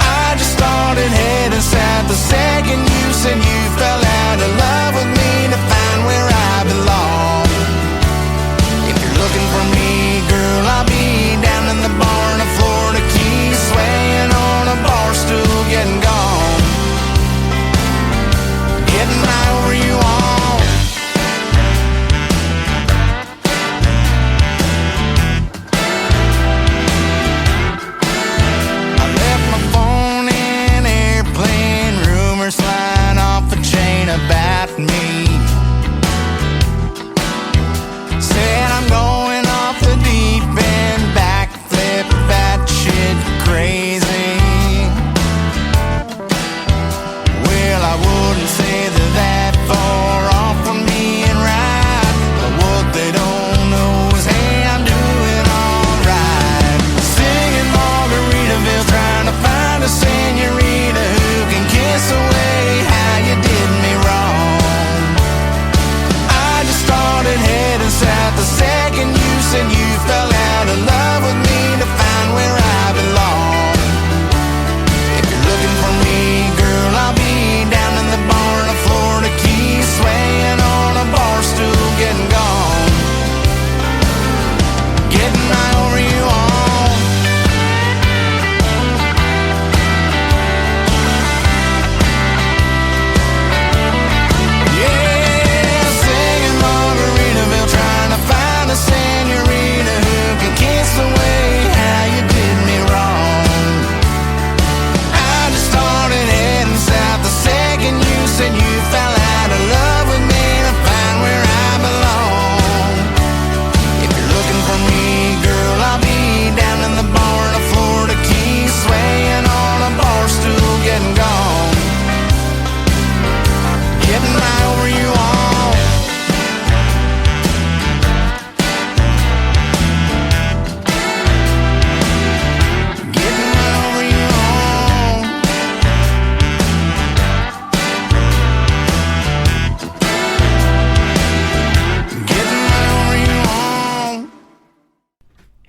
I just started heading south the second you said you fell out of love with me to find where I belong. If you're looking for me, girl, I'll be down in the bar in the Florida Keys, swaying on a bar stool, getting gone, getting right over you on. I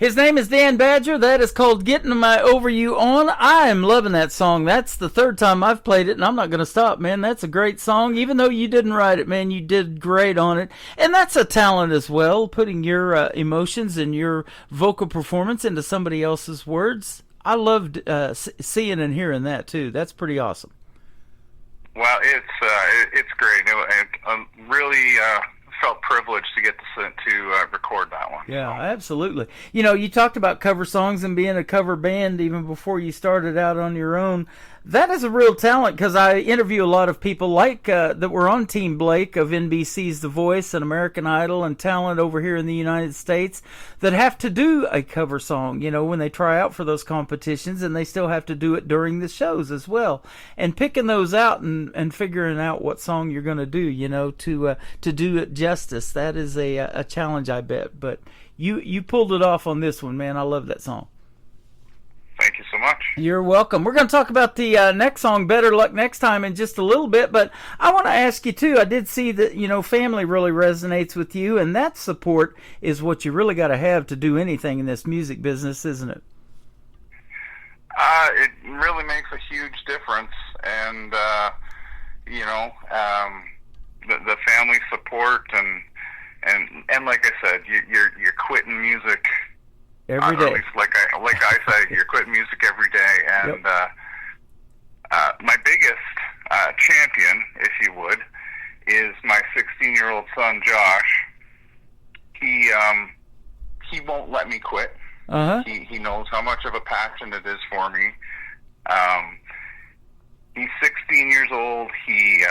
His name is Dan Badger. That is called Getting My Over You On. I am loving that song. That's the third time I've played it, and I'm not going to stop, man. That's a great song. Even though you didn't write it, man, you did great on it. And that's a talent as well, putting your emotions and your vocal performance into somebody else's words. I loved seeing and hearing that, too. That's pretty awesome. Well, it's great. I really felt privileged to get to record that one. Yeah, absolutely. You know, you talked about cover songs and being a cover band even before you started out on your own. That is a real talent, because I interview a lot of people like that were on Team Blake of NBC's The Voice and American Idol and talent over here in the United States that have to do a cover song, you know, when they try out for those competitions, and they still have to do it during the shows as well. And picking those out and figuring out what song you're going to do, you know, to do it justice, that is a challenge, I bet. But you pulled it off on this one, man. I love that song. Thank you so much. You're welcome. We're going to talk about the next song, Better Luck Next Time, in just a little bit, but I want to ask you, too, I did see that, you know, family really resonates with you, and that support is what you really got to have to do anything in this music business, isn't it? It really makes a huge difference, and, you know, the family support, and like I said, you're quitting music every day. At least like I say, you're quitting music every day, and my biggest champion, if you would, is my 16-year-old son Josh. He won't let me quit. He knows how much of a passion it is for me. He's 16 years old. He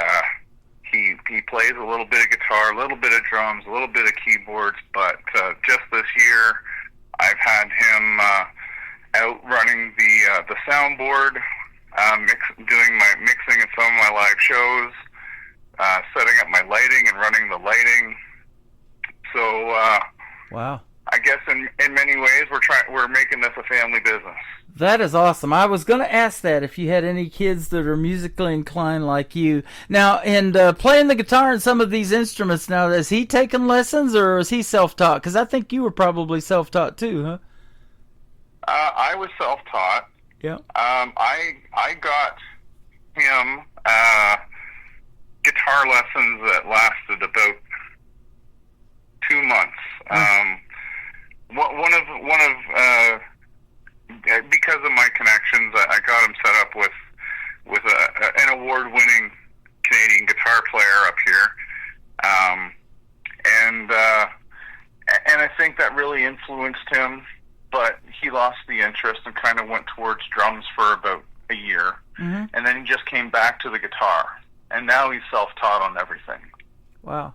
plays a little bit of guitar, a little bit of drums, a little bit of keyboards, but just this year I've had him out running the soundboard, doing my mixing in some of my live shows, setting up my lighting and running the lighting. So, wow. I guess in many ways we're making this a family business. That is awesome. I was going to ask that if you had any kids that are musically inclined like you. Now, and playing the guitar and some of these instruments, now, is he taking lessons or is he self-taught? Because I think you were probably self-taught too, huh? I was self-taught. Yeah. I got him guitar lessons that lasted about 2 months. One of because of my connections, I got him set up with an award-winning Canadian guitar player up here, and I think that really influenced him. But he lost the interest and kind of went towards drums for about a year, and then he just came back to the guitar, and now he's self-taught on everything. Wow.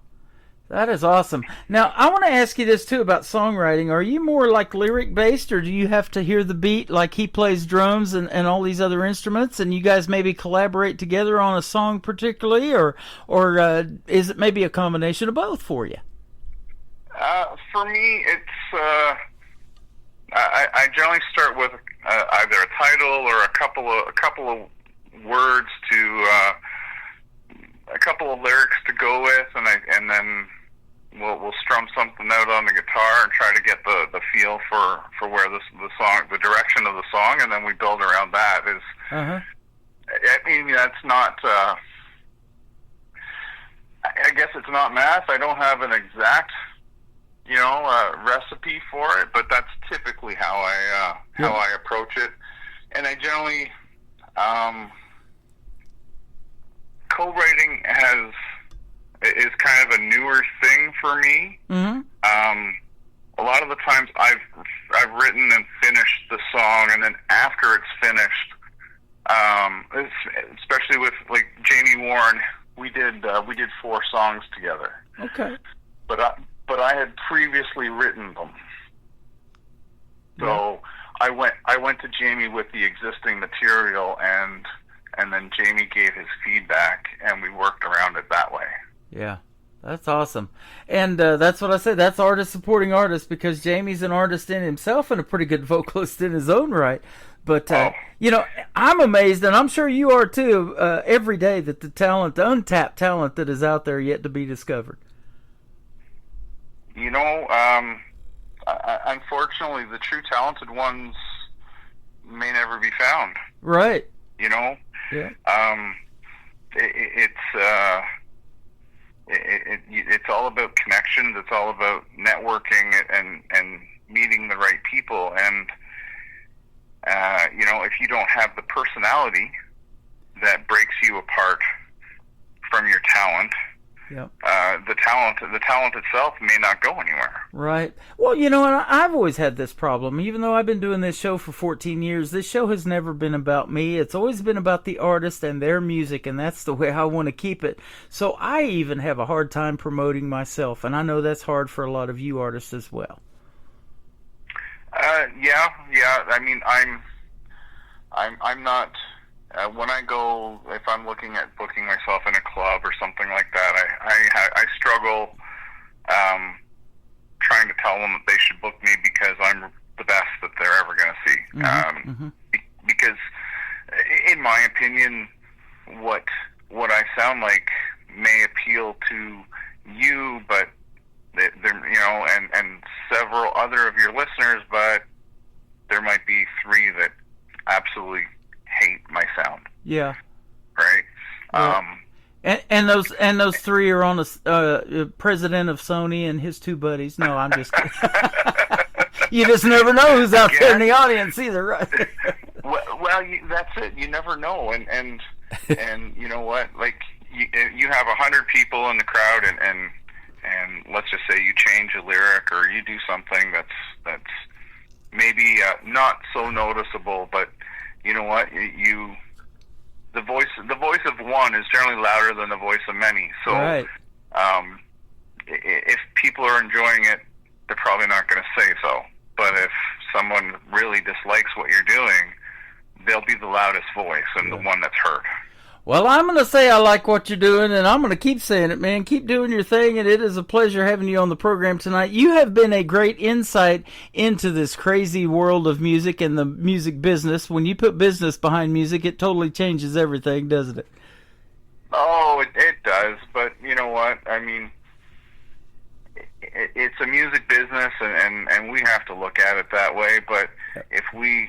That is awesome. Now, I want to ask you this, too, about songwriting. Are you more like lyric-based, or do you have to hear the beat like he plays drums and all these other instruments, and you guys maybe collaborate together on a song particularly, or is it maybe a combination of both for you? For me, it's... I generally start with either a title or a couple of words to... a couple of lyrics to go with, and then we'll strum something out on the guitar and try to get the feel for where the song, the direction of the song, and then we build around that. I mean, that's not. I guess it's not math. I don't have an exact, recipe for it, but that's typically how I approach it, and I generally. Co-writing is kind of a newer thing for me. A lot of the times I've written and finished the song, and then after it's finished, especially with like Jamie Warren, we did 4 songs together. Okay. But I had previously written them, so I went to Jamie with the existing material, and then Jamie gave his feedback, and we worked around it that way. Yeah, that's awesome. And that's what I say. That's artist supporting artist, because Jamie's an artist in himself and a pretty good vocalist in his own right. But, I'm amazed, and I'm sure you are too, every day that the untapped talent that is out there yet to be discovered. unfortunately, the true talented ones may never be found. Right. You know? Yeah. It's all about connections. It's all about networking and meeting the right people. And you know, if you don't have the personality that breaks you apart from your talent, yep. The talent itself may not go anywhere. Right. Well, you know, and I've always had this problem. Even though I've been doing this show for 14 years, this show has never been about me. It's always been about the artist and their music, and that's the way I want to keep it. So I even have a hard time promoting myself, and I know that's hard for a lot of you artists as well. Yeah. I mean, I'm not. When I go, if I'm looking at booking myself in a club or something like that, I struggle trying to tell them that they should book me because I'm the best that they're ever going to see. Because, in my opinion, what I sound like may appeal to you, but you know, and several other of your listeners, but there might be 3 that absolutely hate my sound. Yeah. Right. And those 3 are on the president of Sony and his 2 buddies. No, I'm just kidding. You just never know who's out there in the audience either, right? well, that's it. You never know, and you know what? Like you have 100 people in the crowd, and let's just say you change a lyric or you do something that's maybe not so noticeable, but you know what? The voice of one is generally louder than the voice of many. So, right. If people are enjoying it, they're probably not going to say so. But if someone really dislikes what you're doing, they'll be the loudest voice and the one that's heard. Well, I'm going to say I like what you're doing, and I'm going to keep saying it, man. Keep doing your thing, and it is a pleasure having you on the program tonight. You have been a great insight into this crazy world of music and the music business. When you put business behind music, it totally changes everything, doesn't it? Oh, it does, but you know what? I mean, it's a music business, and we have to look at it that way, but if we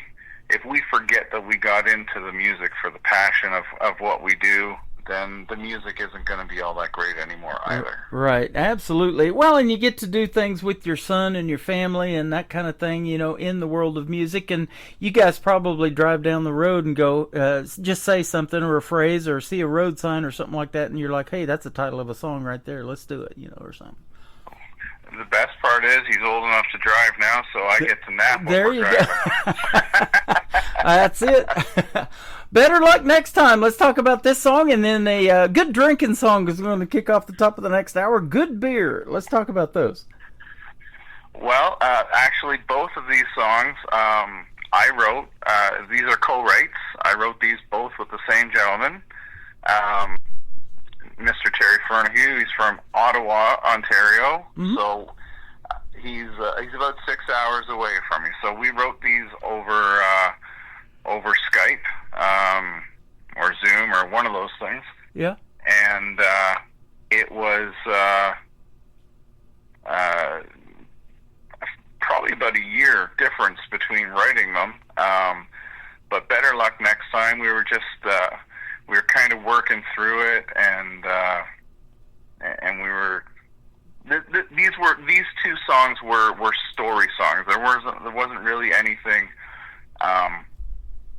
forget that we got into the music for the passion of what we do, then the music isn't going to be all that great anymore either. Right, absolutely. Well, and you get to do things with your son and your family and that kind of thing, you know, in the world of music. And you guys probably drive down the road and go, just say something or a phrase or see a road sign or something like that, and you're like, hey, that's the title of a song right there. Let's do it, you know, or something. The best part is he's old enough to drive now, so I get to nap while there we're you driving. go. That's it. Better luck next time. Let's talk about this song, and then a good drinking song is going to kick off the top of the next hour. Good beer. Let's talk about those. Well, actually, both of these songs I wrote. These are co-writes. I wrote these both with the same gentleman. Mr. Terry Fernahue. He's from Ottawa, Ontario. So he's about 6 hours away from me. So we wrote these over Skype or Zoom or one of those things. Yeah. And it was probably about a year difference between writing them. But better luck next time. We were just we were kind of working through it, and we were. These 2 songs were story songs. There wasn't really anything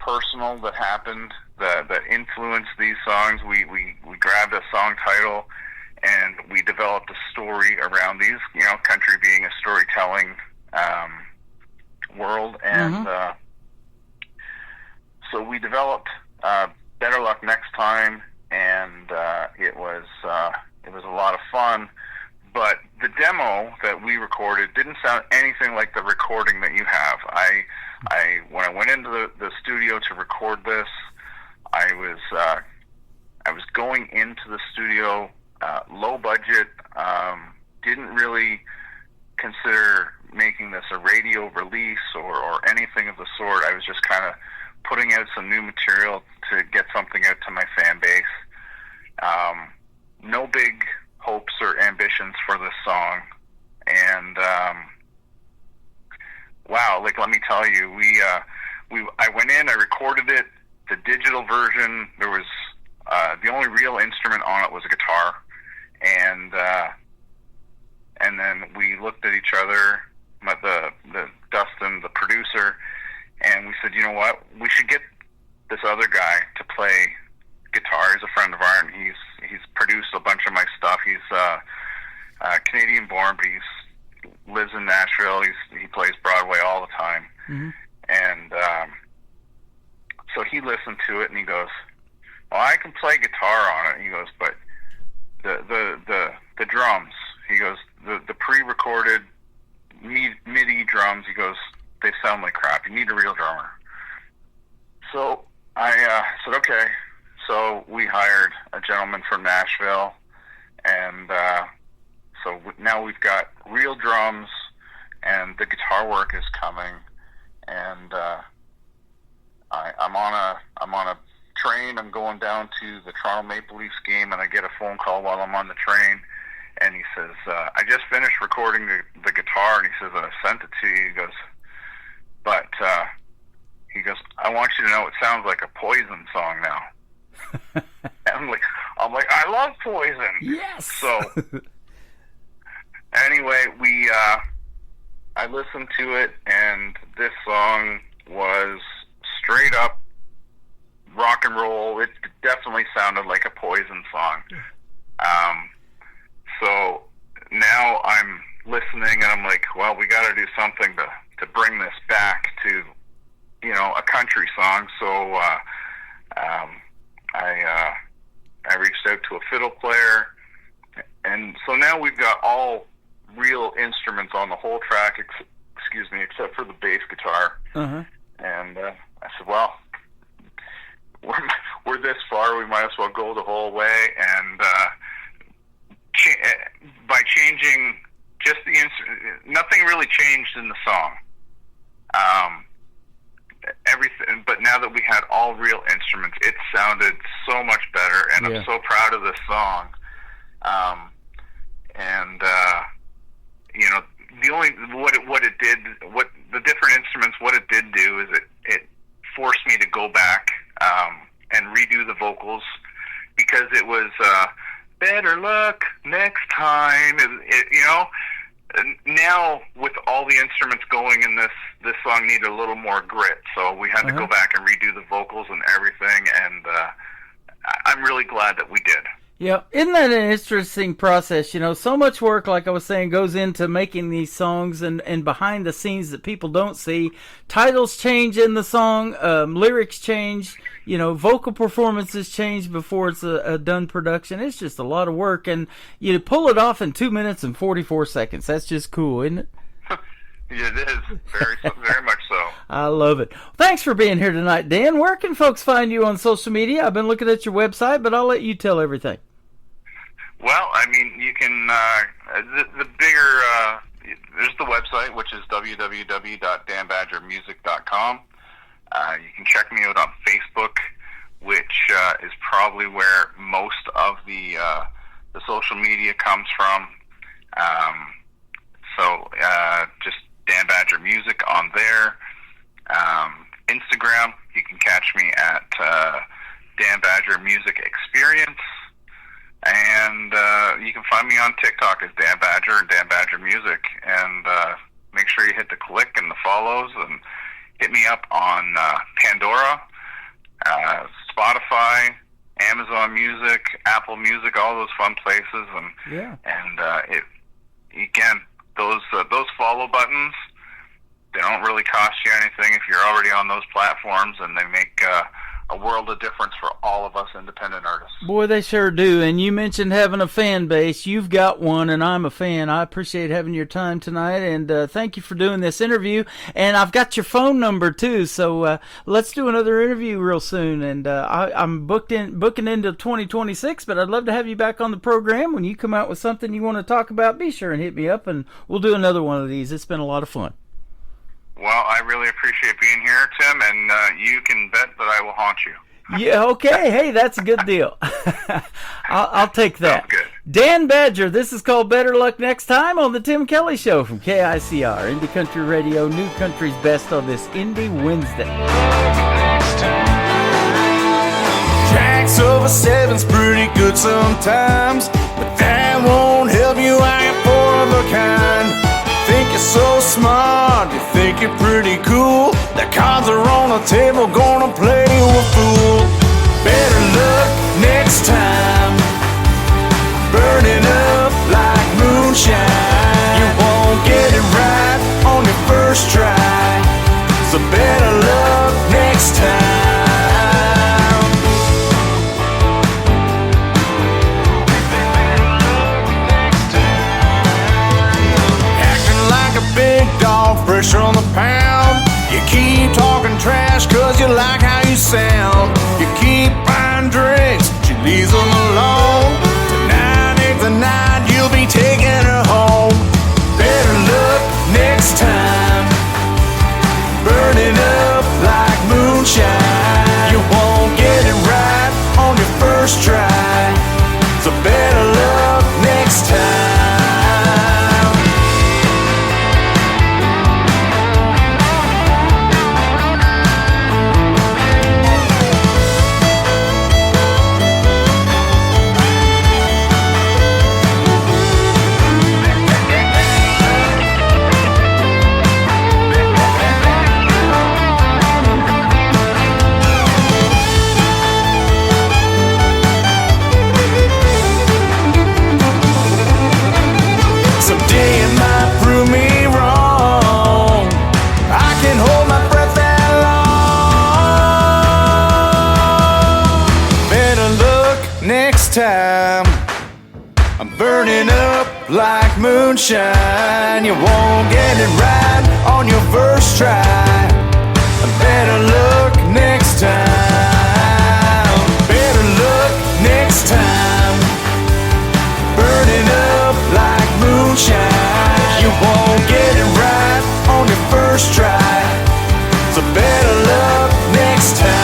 personal that happened that influenced these songs. We grabbed a song title and we developed a story around these. You know, country being a storytelling world, and so we developed Better Luck Next Time, and it was a lot of fun. But the demo that we recorded didn't sound anything like the recording that you have. When I went into the studio to record this, I was going into the studio low budget. Didn't really consider making this a radio release or anything of the sort. I was just kind of putting out some new material to get something out to my fan base. No big hopes or ambitions for this song, and wow, like, let me tell you, I went in, I recorded it, the digital version, there was, the only real instrument on it was a guitar, and then we looked at each other, the Dustin, the producer, and we said, you know what, we should get this other guy to play guitar. He's a friend of ours, and he's produced a bunch of my stuff. He's Canadian born, but he lives in Nashville. He plays Broadway all the time. Mm-hmm. And so he listened to it, and he goes, well, I can play guitar on it. He goes, but the drums, he goes, the pre-recorded MIDI drums, he goes, they sound like crap. You need a real drummer. So I said, okay. So we hired a gentleman from Nashville, and so now we've got real drums, and the guitar work is coming, and I'm on a train. I'm going down to the Toronto Maple Leafs game, and I get a phone call while I'm on the train, and he says, I just finished recording the guitar, and he says, I sent it to you. He goes, but he goes, I want you to know it sounds like a Poison song now. And I'm like, I love Poison. Yes. So anyway, I listened to it, and this song was straight up rock and roll. It definitely sounded like a Poison song. So now I'm listening, and I'm like, well, we got to do something to bring this back to, a country song. So I reached out to a fiddle player, and so now we've got all real instruments on the whole track, except for the bass guitar. Uh-huh. And I said, well, we're this far, we might as well go the whole way. And by changing just the nothing really changed in the song. Everything, but now that we had all real instruments, it sounded so much better, and I'm so proud of this song. The different instruments, what it did do is it forced me to go back and redo the vocals, because it was better luck next time. Now with all the instruments going in this song needed a little more grit, so we had to go back and redo the vocals and everything, and I'm really glad that we did. Yeah, isn't that an interesting process? So much work, like I was saying, goes into making these songs, and behind the scenes that people don't see. Titles change in the song, lyrics change, vocal performances change before it's a done production. It's just a lot of work, and you pull it off in 2 minutes and 44 seconds. That's just cool, isn't it? It is, very much so. I love it. Thanks for being here tonight, Dan. Where can folks find you on social media? I've been looking at your website, but I'll let you tell everything. Well, I mean, you can, the bigger, there's the website, which is www.danbadgermusic.com. You can check me out on Facebook, which is probably where most of the social media comes from. So just Dan Badger Music on there. Instagram, you can catch me at Dan Badger Music Experience. And you can find me on TikTok as Dan Badger and Dan Badger Music. And make sure you hit the click and the follows, and hit me up on Pandora, Spotify, Amazon Music, Apple Music, all those fun places. And again, those follow buttons, they don't really cost you anything if you're already on those platforms, and they make a world of difference for all of us independent artists. Boy, they sure do. And you mentioned having a fan base. You've got one, and I'm a fan. I appreciate having your time tonight, and thank you for doing this interview. And I've got your phone number too, so let's do another interview real soon. And I'm booking into 2026, but I'd love to have you back on the program. When you come out with something you want to talk about, be sure and hit me up, and we'll do another one of these. It's been a lot of fun. Well, I really appreciate being here, Tim, and you can bet that I will haunt you. Yeah, okay. Hey, that's a good deal. I'll take that. Sounds good. Dan Badger, this is called Better Luck Next Time on the Tim Kelly Show from KICR, Indie Country Radio, New Country's Best on this Indie Wednesday. Tracks over seven's pretty good sometimes, but that won't help you. I am four of a kind. Think you're so smart, you think you're pretty cool. The cards are on the table, gonna play you a fool. Better luck next time. Burning up like moonshine. You won't get it right on your first try, so better luck next time. Acting like a big dog, pressure on the pound. You keep talking trash cause you like how you sound. You keep buying drinks, she leaves them alone. The night you'll be taking her home. Better luck next time. Burning up like moonshine. You won't get it right on your first try, so better luck next time. Time I'm burning up like moonshine. You won't get it right on your first try. Better luck next time. Better luck next time. Burning up like moonshine. You won't get it right on your first try, so better luck next time.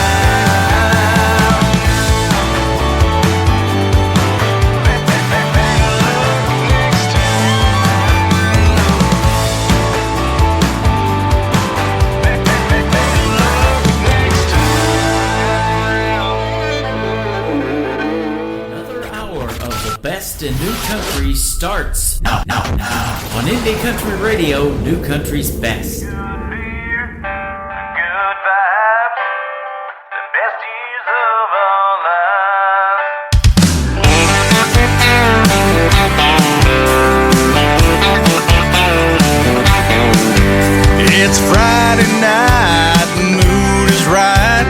Best in New Country starts now on Indie Country Radio, New Country's Best. Good vibes, the best years of our lives. It's Friday night, the mood is right.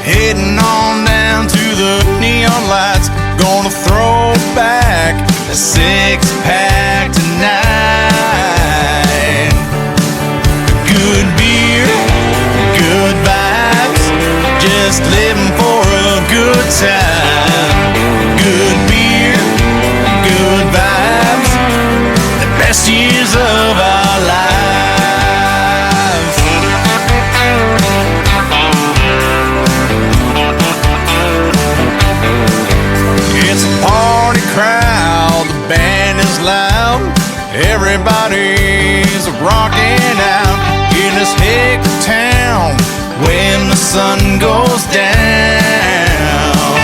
Heading on down to the neon lights. Gonna throw back a six-pack tonight. Good beer, good vibes, just living for a good time. Good beer, good vibes, the best years of our lives. It's a party crowd, the band is loud, everybody's rocking out in this hick town when the sun goes down.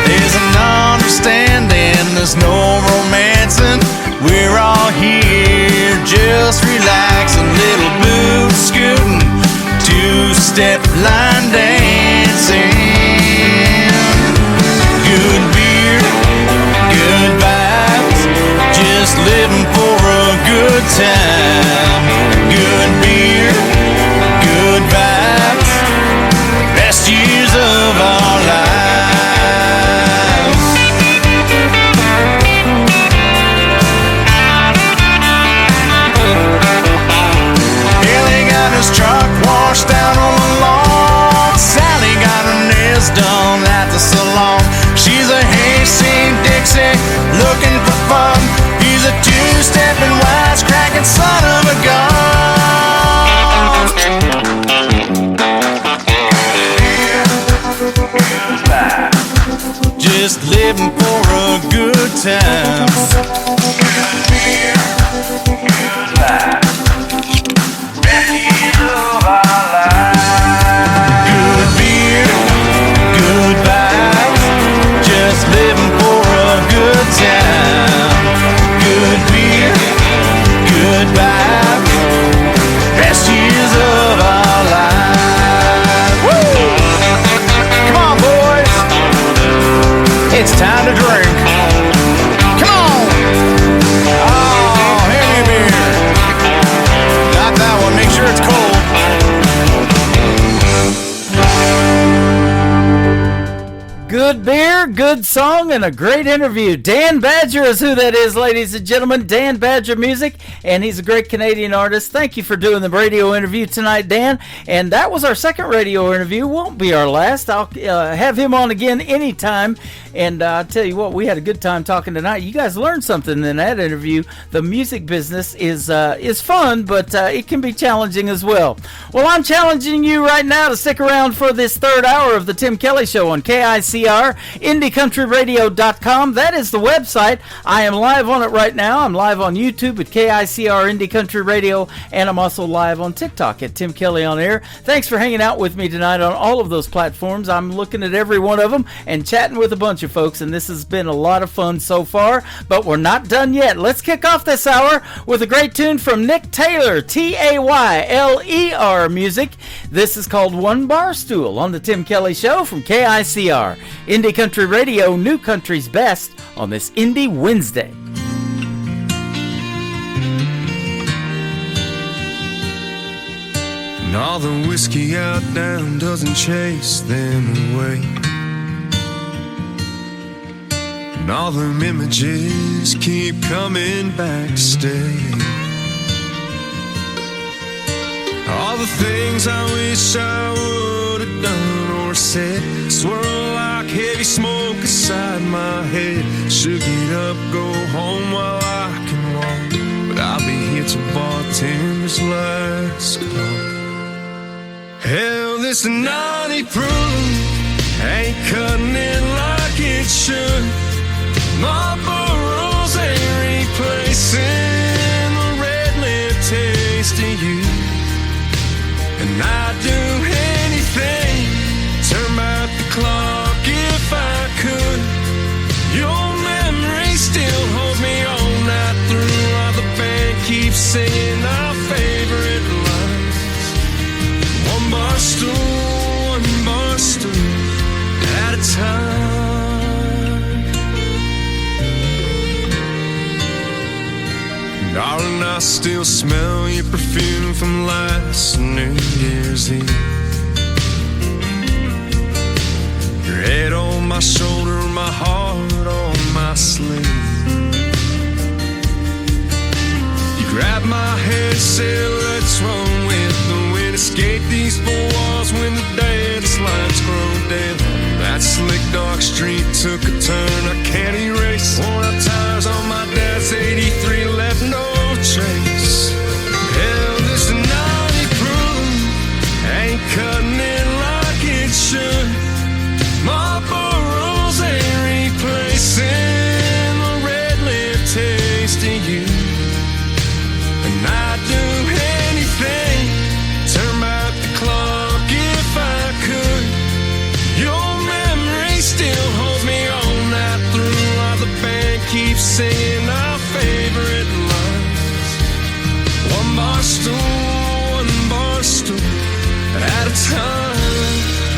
There's an understanding, there's no romancing, we're all here just relaxing, little boot scooting, two-step line dancing. Good beer, good vibes, just living for a good time. Good beer, good vibes, best years of our lives. Billy got his truck washed down on the lawn. Sally got her nails done at the salon. She's a hayseed Dixie looking for fun. He's a two-stepping, wisecracking son of a gun. Just living for a a good time. Good beer, good life, best years of our lives. Good beer, good vibes, just living for a good time. Good beer, good vibes, best years of our lives. Woo! Come on, boys. It's time to drink. Come on. Oh, hand me a beer. Not that one. Make sure it's cold. Good beer, good song, and a great interview. Dan Badger is who that is, ladies and gentlemen. Dan Badger Music, and he's a great Canadian artist. Thank you for doing the radio interview tonight, Dan. And that was our second radio interview. Won't be our last. I'll have him on again anytime. And I'll tell you what, we had a good time talking tonight. You guys learned something in that interview. The music business is fun, but it can be challenging as well. Well, I'm challenging you right now to stick around for this third hour of the Tim Kelly Show on KICR, IndieCountryRadio.com. That is the website. I am live on it right now. I'm live on YouTube at KICR Indie Country Radio, and I'm also live on TikTok at Tim Kelly On Air. Thanks for hanging out with me tonight on all of those platforms. I'm looking at every one of them and chatting with a bunch of folks, and this has been a lot of fun so far, but we're not done yet. Let's kick off this hour with a great tune from Nick Taylor, Tayler music. This is called One Bar Stool on the Tim Kelly Show from KICR, Indie Country Radio, New Country's Best on this Indie Wednesday. And all the whiskey out down doesn't chase them away. And all them images keep coming back to stay. All the things I wish I would have done or said swirl like heavy smoke inside my head. Should get up, go home while I can walk, but I'll be here till bartender's last call. Hell, this naughty proof ain't cutting it like it should. Marlboro's ain't replacing the red lip taste of you. And I'd do anything, turn back the clock if I could. Your memory still holds me all night through, while the band keeps singing our favorite lines. One bar stool at a time. Darling, I still smell your perfume from last New Year's Eve. Your head on my shoulder, my heart on my sleeve. You grabbed my head, said, let's run with the wind. Escape these four walls when the dance lights grow dim. That slick dark street took a turn I can't erase. Worn out tires on my dad's 83 left no trace. Hell, this naughty proof ain't cutting it like it should. Marlboro's ain't replacing the red lip taste of you. And I'd do anything, turn back the clock if I could. Your memory still holds me all night through, while the band keeps singing our favorite lines. One bar stool at a time.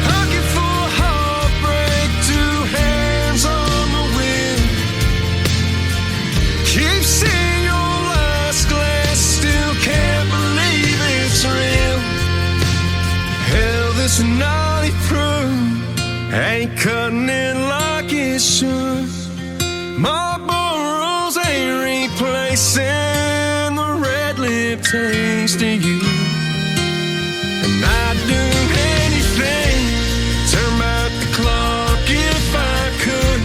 Pocket full of heartbreak, two hands on the wheel. Keep seeing your last glass, still can't believe it's real. Hell, this naughty proof ain't cutting it like it should. Marlboro's ain't replacing the red lip taste of you. And I'd do anything, turn back the clock if I could.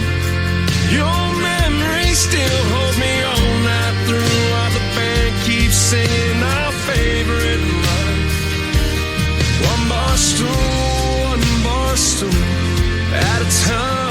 Your memory still holds me all night through, while the band keeps singing our favorite line. One bar stool at a time.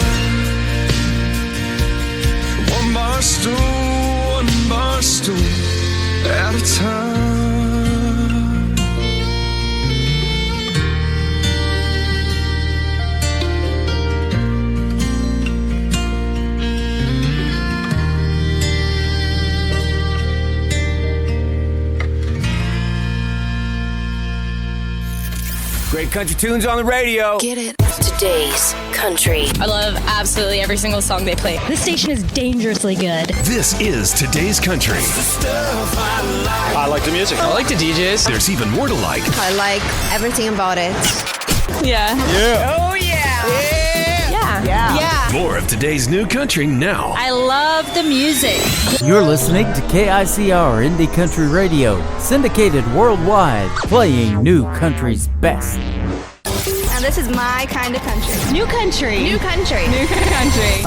country tunes on the radio. Get it. Today's country. I love absolutely every single song they play. This station is dangerously good. This is Today's Country. I like the music. I like the DJs. There's even more to like. I like everything about it. Yeah. Yeah. Oh, yeah. Yeah. More of today's new country now. I love the music. You're listening to KICR Indie Country Radio, syndicated worldwide, playing new country's best. Now this is my kind of country. New country. New country. New country.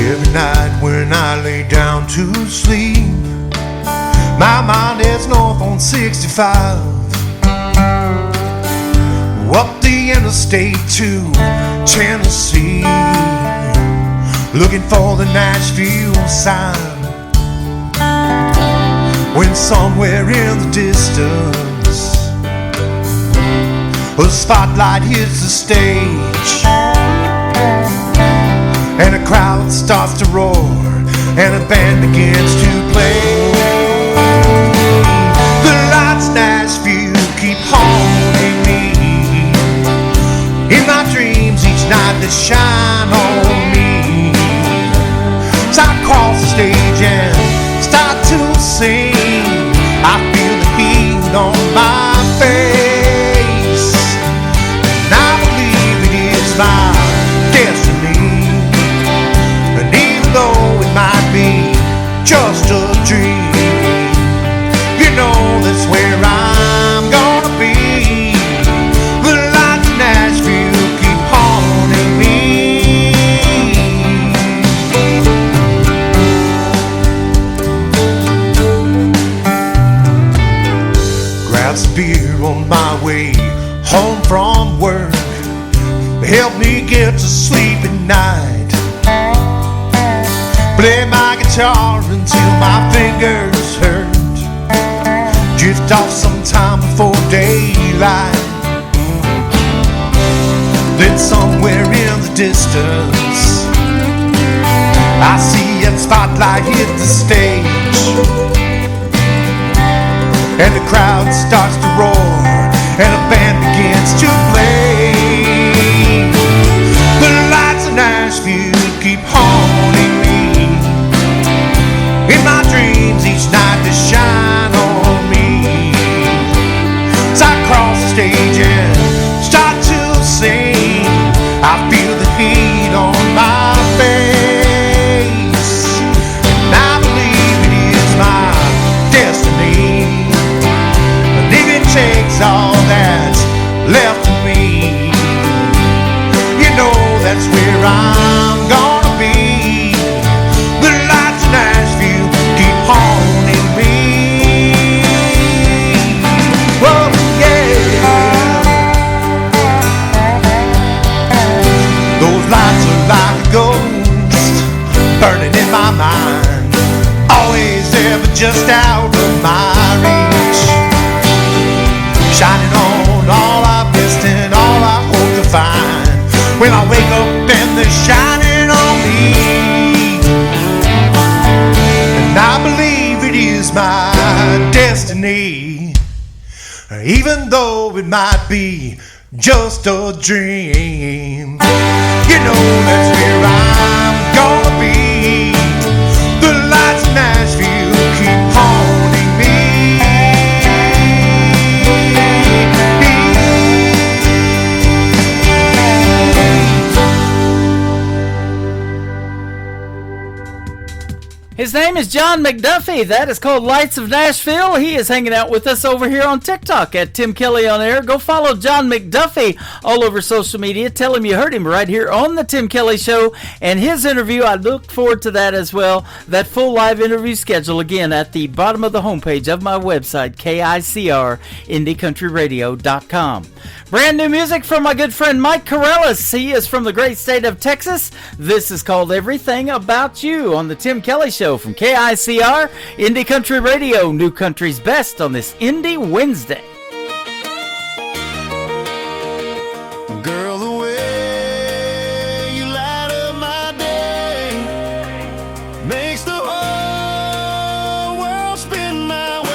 Every night when I lay down to sleep, my mind is north on 65, up the interstate to Tennessee, looking for the Nashville sign. When somewhere in the distance a spotlight hits the stage, and a crowd starts to roar, and a band begins to play. The lights Nashville keep haunting me. In my dreams each night they shine on me. So I cross the stage and start to sing. I feel the heat on my face, and I believe it is my destiny. And even though it might be just a dream, you know that's where I'm gonna be. The lights in Nashville keep haunting me. Grab some beer on my way home from work, help me get to sleep at night. Play my guitar until my fingers hurt, drift off sometime before daylight. Then somewhere in the distance I see a spotlight hit the stage, and the crowd starts to roar, and a band begins to play. The lights of Nashville keep haunting me. In my dreams each night they shine on me. So I cross the stage and start to sing. I feel the heat on my face, and I believe it is my destiny. And if it takes all that's left of me, you know that's where I'm gonna be. The lights in Nashville keep haunting me. Oh yeah. Those lights are like a ghost burning in my mind, always there but just out of my reach, shining on all I've missed and all I hope to find. When I wake up and they're shining on me, and I believe it is my destiny, even though it might be just a dream. You know that's where I'm gonna be. The lights in Nashville keep haunting me. His name is John McDuffie. That is called Lights of Nashville. He is hanging out with us over here on TikTok at Tim Kelly on Air. Go follow John McDuffie all over social media. Tell him you heard him right here on the Tim Kelly Show. And his interview, I look forward to that as well. That full live interview schedule, again, at the bottom of the homepage of my website, KICR, IndieCountryRadio.com. Brand new music from my good friend Mike Corellis. He is from the great state of Texas. This is called Everything About You on the Tim Kelly Show from KICR, Indie Country Radio, New Country's Best on this Indie Wednesday. Girl, the way you light up my makes the whole world spin my way.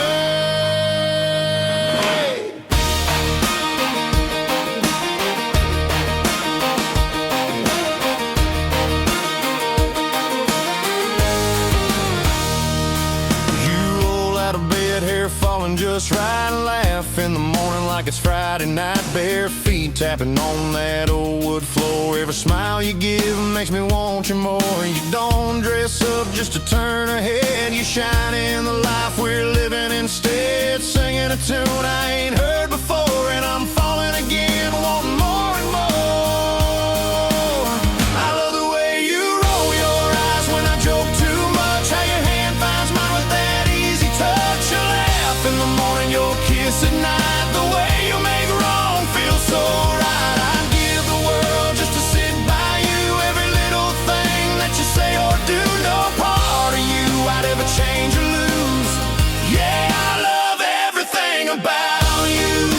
You roll out of bed, hair falling just right, and laugh in the morning like it's Friday night. Bare feet tapping on that old wood floor. Every smile you give makes me want you more. You don't dress up just to turn a head. You shine in the life we're living instead. Singing a tune I ain't heard before, and I'm falling again, wanting more and more. I love the way you roll your eyes when I joke too much. How your hand finds mine with that easy touch. You laugh in the morning, your kiss at night. The way you make wrong feel so right. I'd give the world just to sit by you. Every little thing that you say or do, no part of you I'd ever change or lose. Yeah, I love everything about you.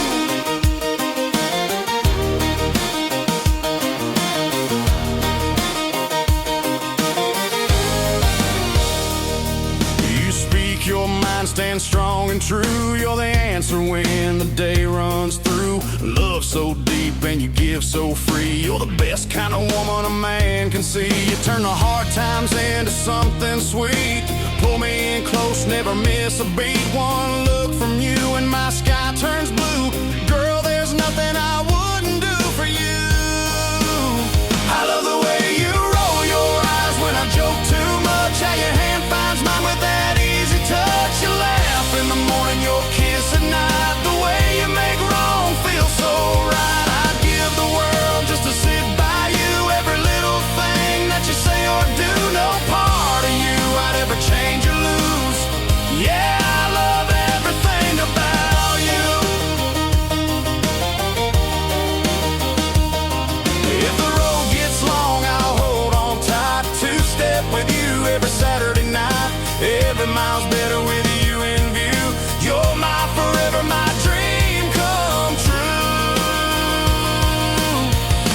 You speak your mind, stand strong and true. You're the answer when the day runs through. Love so deep and you give so free. You're the best kind of woman a man can see. You turn the hard times into something sweet. Pull me in close, never miss a beat. One look from you and my sky turns blue. Girl, there's nothing I wouldn't do for you. I love the way you roll your eyes when I joke too much. How your hand finds mine with that easy touch. You laugh in the morning, your kiss at night. The way you make wrong feel so right. I'd give the world just to sit by you. Every little thing that you say or do, no part of you I'd ever change or lose. Yeah, I love everything about you. If the road gets long, I'll hold on tight. Two-step with you every Saturday night. Every mile's better with you in view. You're my forever, my dream come true.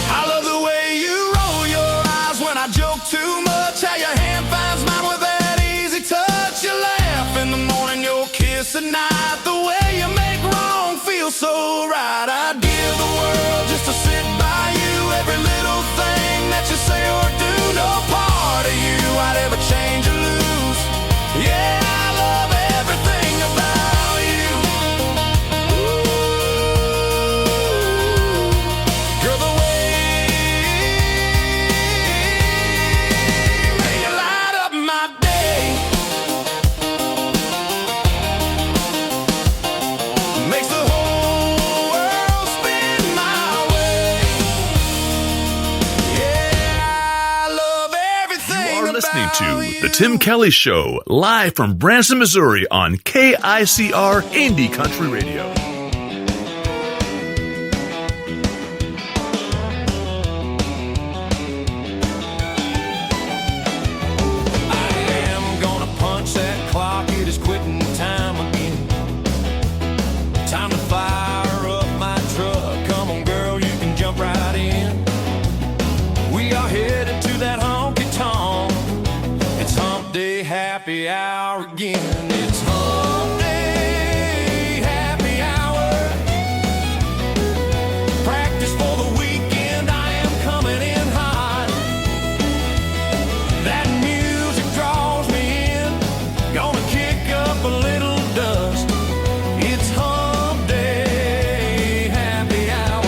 I love the way you roll your eyes when I joke too much. How your hand finds mine with that easy touch. You laugh in the morning, your kiss at night. The way you make wrong feel so right. I'd give the world just to sit by you. Every little thing that you say or do, no part of you I'd ever change or lose. Yeah, I love everything about you. Ooh, girl, the way you light up my day makes the whole world spin my way. Yeah, I love everything You are listening about to The Tim Kelly Show, live from Branson, Missouri on KICR Indie Country Radio. I'm gonna punch that clock, it is quitting time again. Time to fire up my truck. Come on, girl, you can jump right in. We are headed to that honky tonk. It's hump day happy hour again. It's hump day happy hour. Practice for the weekend, I am coming in hot. That music draws me in. Gonna kick up a little dust. It's hump day happy hour.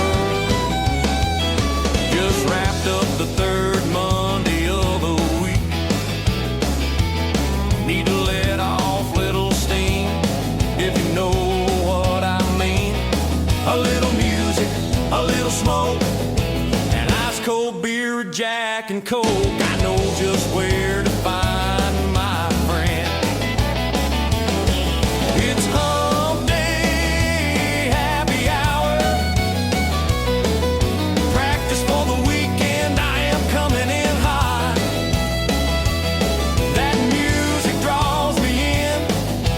Just wrapped up the third Monday of the week. Need to let off little steam, if you know what I mean. A little music, a little smoke, and ice cold beer, Jack and Coke. I know just where to find my friend. It's hump day happy hour. Practice for the weekend, I am coming in hot. That music draws me in.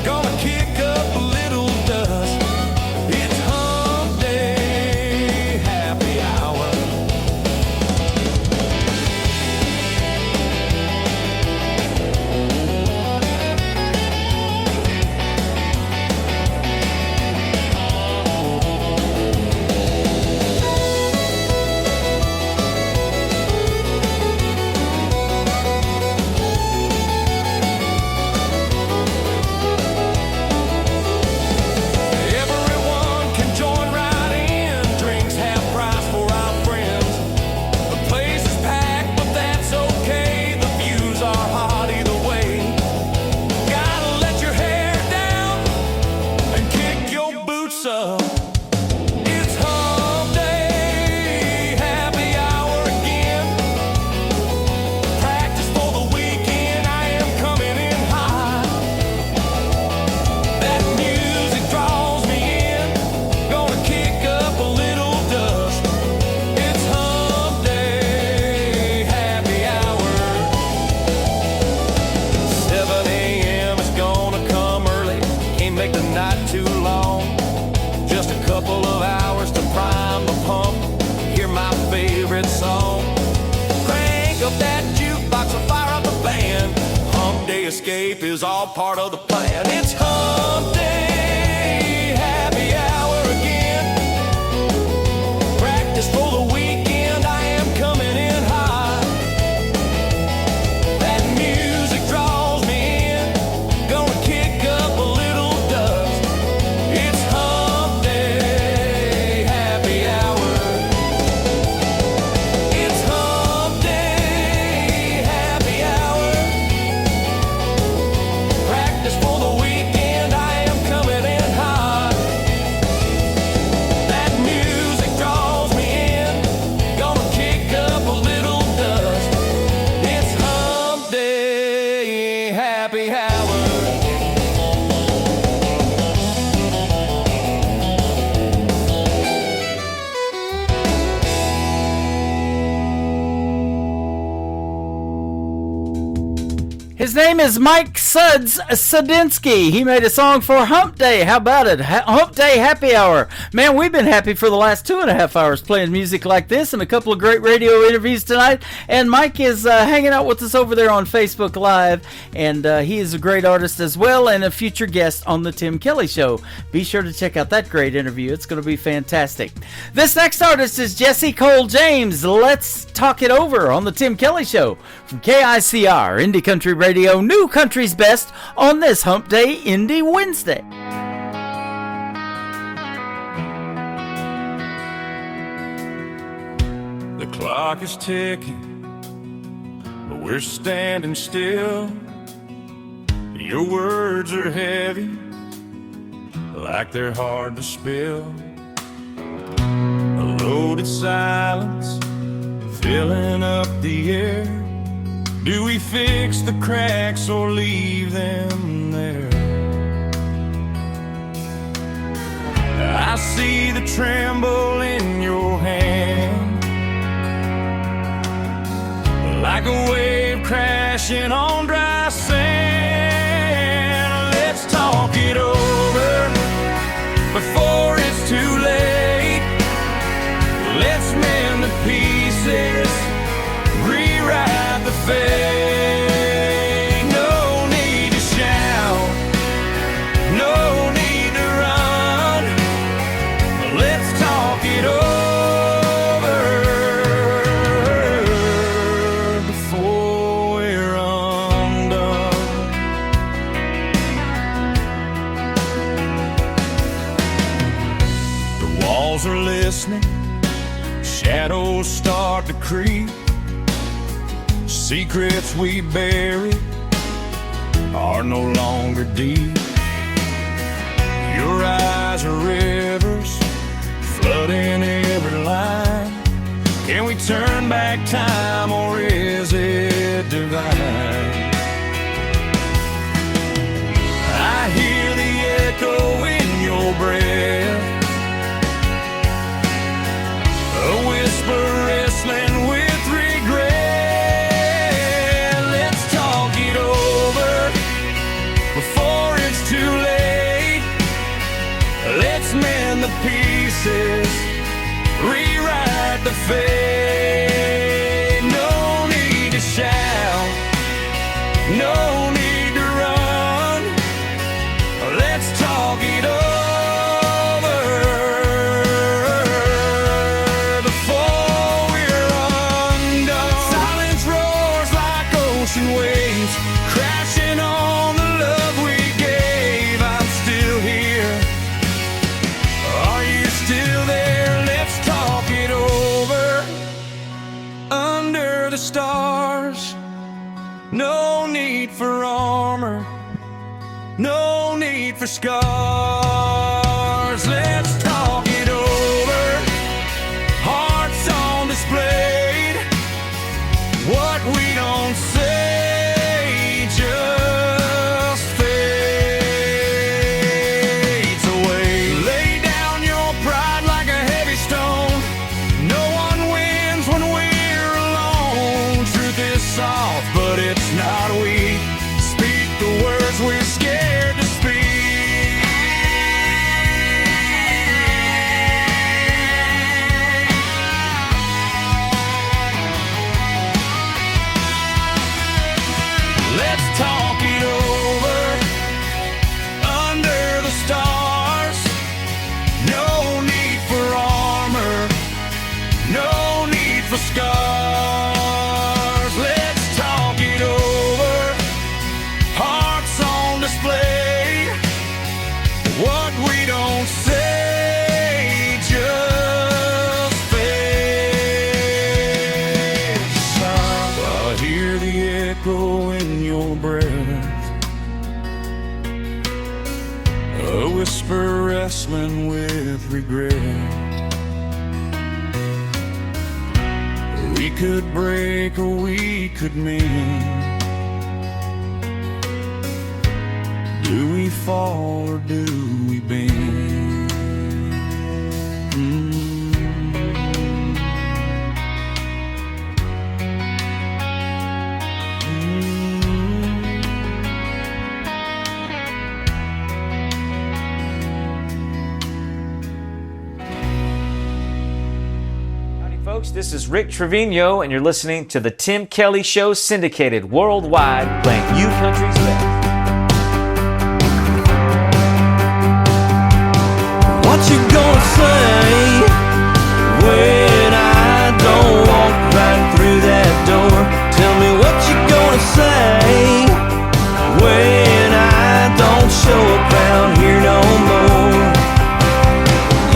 Gonna kick up a little dust. It's hump day happy hour. escape is all part of the plan. It's hump day, happy hour again. Practice for the weekend, I am coming in hot. That music draws me in, gonna kick up a little dust. It's hump day, happy hour. It's hump day, happy hour. Practice for the weekend, I am coming in hot. That music draws me in, gonna kick up a little dust. It's hump day, happy hour. His name is Mike Suds Sadinsky. He made a song for Hump Day. How about it? Hump Day Happy Hour. Man, we've been happy for the last 2.5 hours playing music like this and a couple of great radio interviews tonight. And Mike is hanging out with us over there on Facebook Live. And he is a great artist as well and a future guest on The Tim Kelly Show. Be sure to check out that great interview. It's going to be fantastic. This next artist is Jesse Cole James. Let's talk it over on The Tim Kelly Show from KICR, Indie Country Radio, New Country's Best on this Hump Day Indie Wednesday. The clock is ticking, but we're standing still. Your words are heavy, like they're hard to spill. A loaded silence filling up the air. Do we fix the cracks or leave them there? I see the tremble in your hand, like a wave crashing on dry sand. Let's talk it over before it's too late. Let's mend the pieces, rewrite the fate. No need to shout, no need to run. Let's talk it over before we're undone. The walls are listening, shadows start to creep. Secrets we buried are no longer deep. Your eyes are rivers flooding every line. Can we turn back time or is it divine? I hear the echo in your breath, a whisper wrestling with regret. Before it's too late, let's mend the pieces, rewrite the fate. No need to shout, no need to run. Let's talk it over before we're undone. Silence roars like ocean waves, crashing on the love we gave. I'm still here. Are you still there? Let's talk it over under the stars. No need for armor, no need for scars. Let's talk it over, hearts on display. What we don't say just fades away. Lay down your pride like a heavy stone. No one wins when we're alone. Truth is soft, but it's not weak. Speak the words we're scared to speak. breath, a whisper wrestling with regret. We could break or we could mend. Do we fall or do we bend? Folks, this is Rick Trevino, and you're listening to the Tim Kelly Show, syndicated worldwide, playing you country's best. What you gonna say when I don't walk right through that door? Tell me what you gonna say when I don't show up around here no more.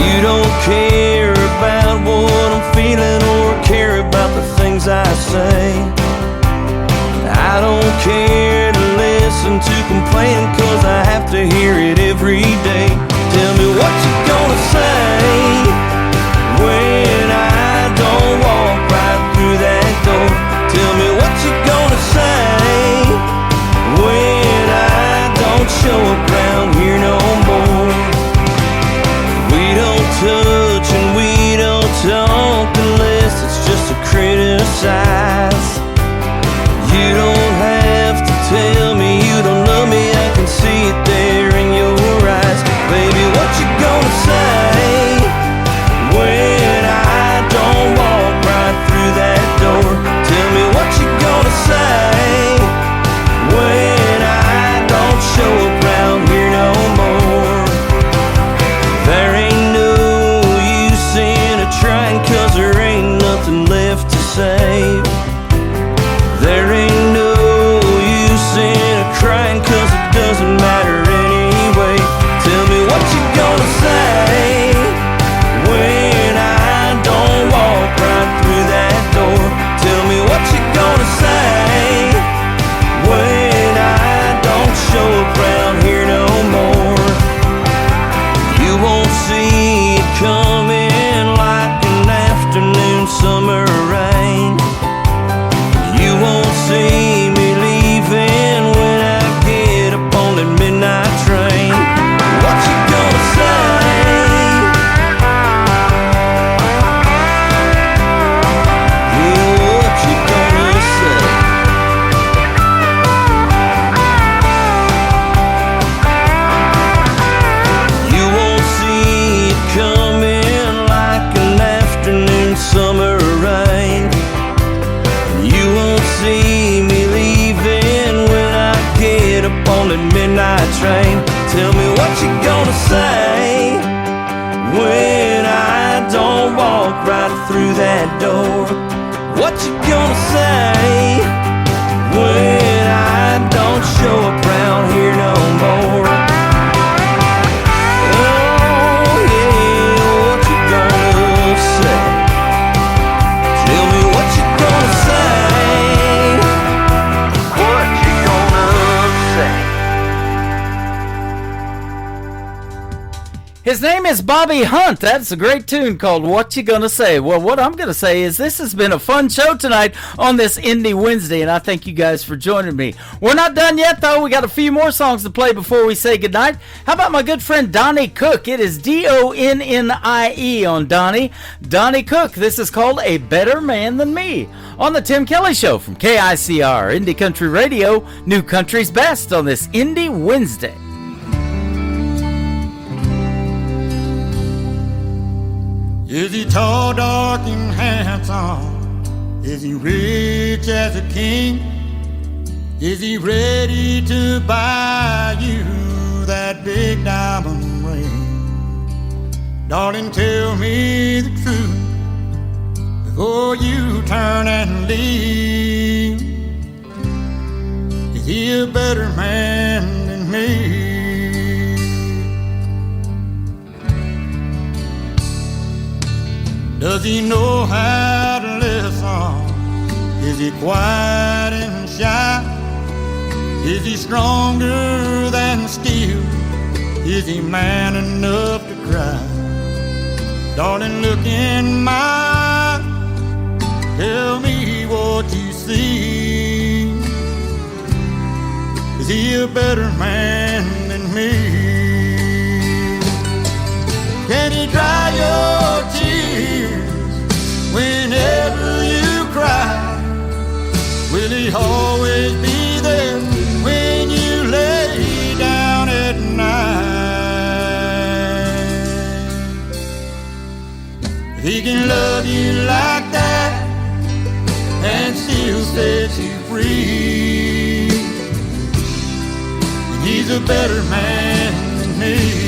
You don't care about what I'm feeling or care about the things I say. I don't care to listen to complaining, 'cause I have to hear it every day. Tell me what you gonna say when I don't walk right through that door. Tell me what you gonna say when I don't show up around here no more. We don't touch and we don't talk unless it's just to criticize. You don't have to tell me you don't love me, I can see it there in your eyes. Baby, what you gonna say when I don't walk right through that door? Tell me what you gonna say when I don't show up around here no more. There ain't no use in a trying, 'cause there ain't nothing left to save. There ain't no use in a crying, 'cause it doesn't matter anyway. Tell me what you gonna say when I don't walk right through that door. Tell me what you gonna say when I don't show up around here no more. You won't see it coming like an afternoon summer rain. You won't see me leaving when I get up on that midnight train. What you gonna say? Yeah, what you gonna say? You won't see it coming like an afternoon summer rain. You won't see me leaving when I get up on that midnight train. Tell me what you gonna say when I don't walk right through that door. What you gonna say when I don't show up around here no more? Oh yeah, what you gonna say? Tell me what you gonna say. What you gonna say? His name is Bobby Hunt. That's a great tune called What You Gonna Say. Well, what I'm going to say is this has been a fun show tonight on this Indie Wednesday, and I thank you guys for joining me. We're not done yet, though. We got a few more songs to play before we say goodnight. How about my good friend Donnie Cook? It is D-O-N-N-I-E on Donnie. Donnie Cook. This is called A Better Man Than Me on the Tim Kelly Show from KICR, Indie Country Radio, New Country's Best on this Indie Wednesday. Is he tall, dark, and handsome? Is he rich as a king? Is he ready to buy you that big diamond ring? Darling, tell me the truth before you turn and leave. Is he a better man than me? Does he know how to listen? Is he quiet and shy? Is he stronger than steel? Is he man enough to cry? Darling, look in my eyes. Tell me what you see. Is he a better man than me? Can he dry your tears whenever you cry? Will he always be there when you lay down at night? If he can love you like that and still set you free, then he's a better man than me.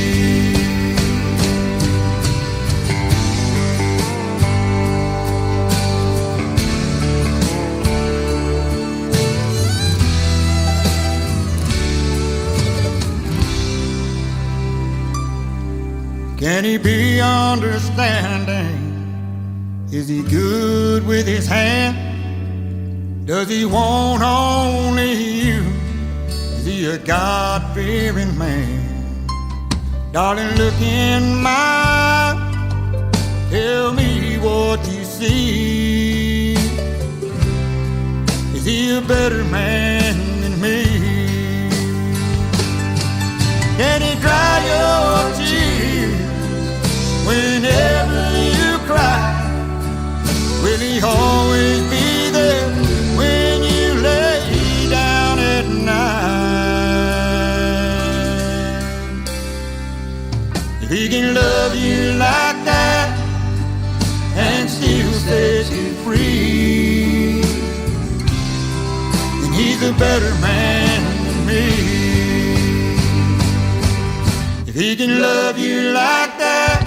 Can he be understanding? Is he good with his hand? Does he want only you? Is he a God-fearing man? Darling, look in my eyes. Tell me what you see. Is he a better man than me? Can he dry your tears whenever you cry? Will he always be there when you lay down at night? If he can love you like that and still set you free, then he's a better man than me. If he can love you like that,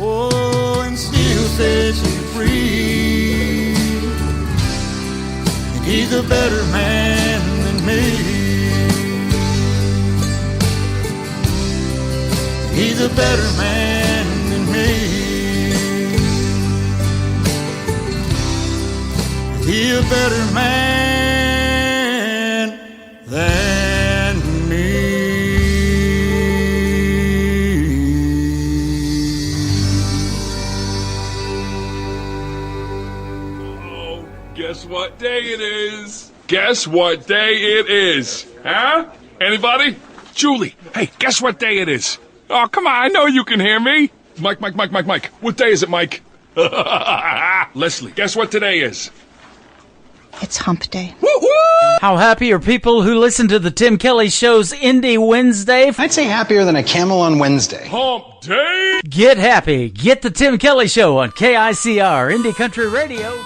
oh, and still set you free, and he's a better man than me. He's a better man than me. He's a better man than me. Guess what day it is? Guess what day it is? Huh? Anybody? Julie, hey, guess what day it is? Oh, come on, I know you can hear me. Mike. What day is it, Mike? Leslie, guess what today is? It's hump day. How happy are people who listen to the Tim Kelly Show's Indie Wednesday? I'd say happier than a camel on Wednesday. Hump day? Get happy. Get the Tim Kelly Show on KICR, Indie Country Radio.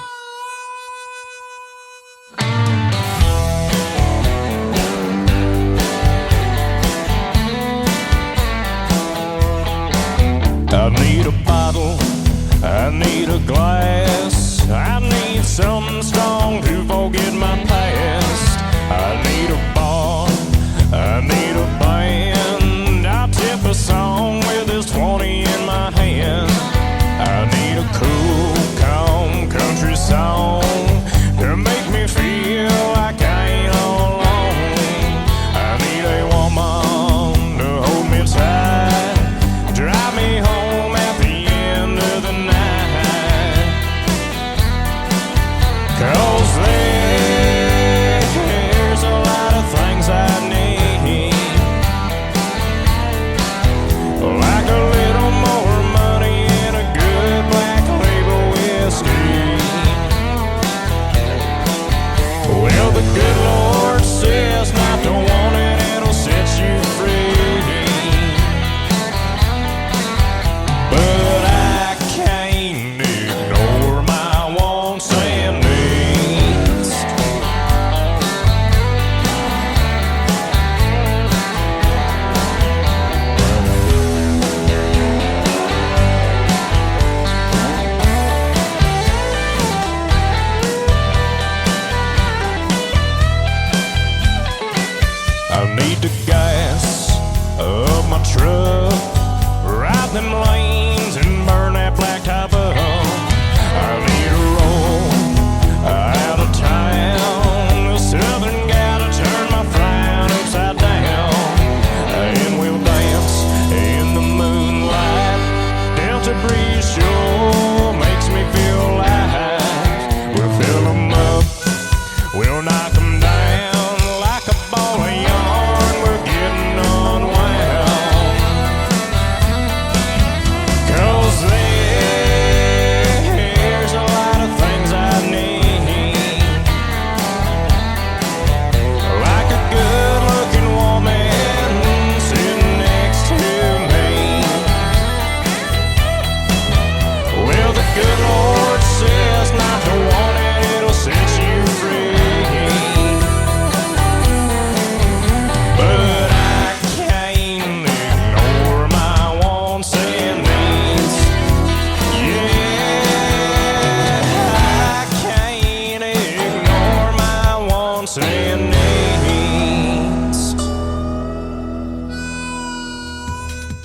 I need a bottle, I need a glass, I need something strong to forget my past. I need a bar, I need a band, I'll tip a song with this 20 in my hand. I need a cool, calm country song to make me feel like I ain't all alone. I need a woman to hold me tight, drive me home at the end of the night. 'Cause there's a lot of things I need, like a little more money and a good black label whiskey. Well, the good Lord says not to want it, it'll set you free. But I can't ignore my wants and needs. I need the gas of my truck, ride them lanes and burn that black top up. I need a roll out of town, a southern gal to turn my frown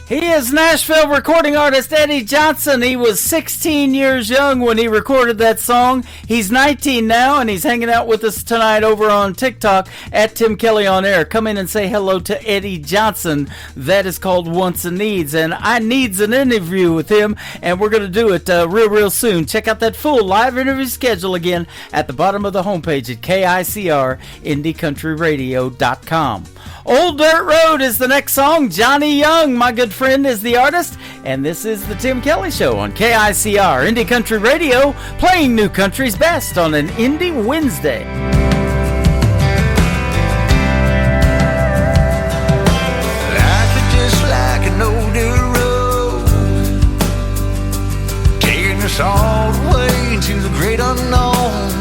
He is Nashville recording artist Eddie Johnson. He was 16 years young when he recorded that song. He's 19 now, and he's hanging out with us tonight over on TikTok at Tim Kelly On Air. Come in and say hello to Eddie Johnson. That is called Wants and Needs, and I needs an interview with him, and we're going to do it real soon. Check out that full live interview schedule again at the bottom of the homepage at KICR, IndieCountryRadio.com. Old Dirt Road is the next song. Johnny Young, my good friend, is the artist. And this is the Tim Kelly Show on KICR, Indie Country Radio, playing new country's best on an Indie Wednesday. Life is just like an old dirt road, taking us all the way into the great unknown.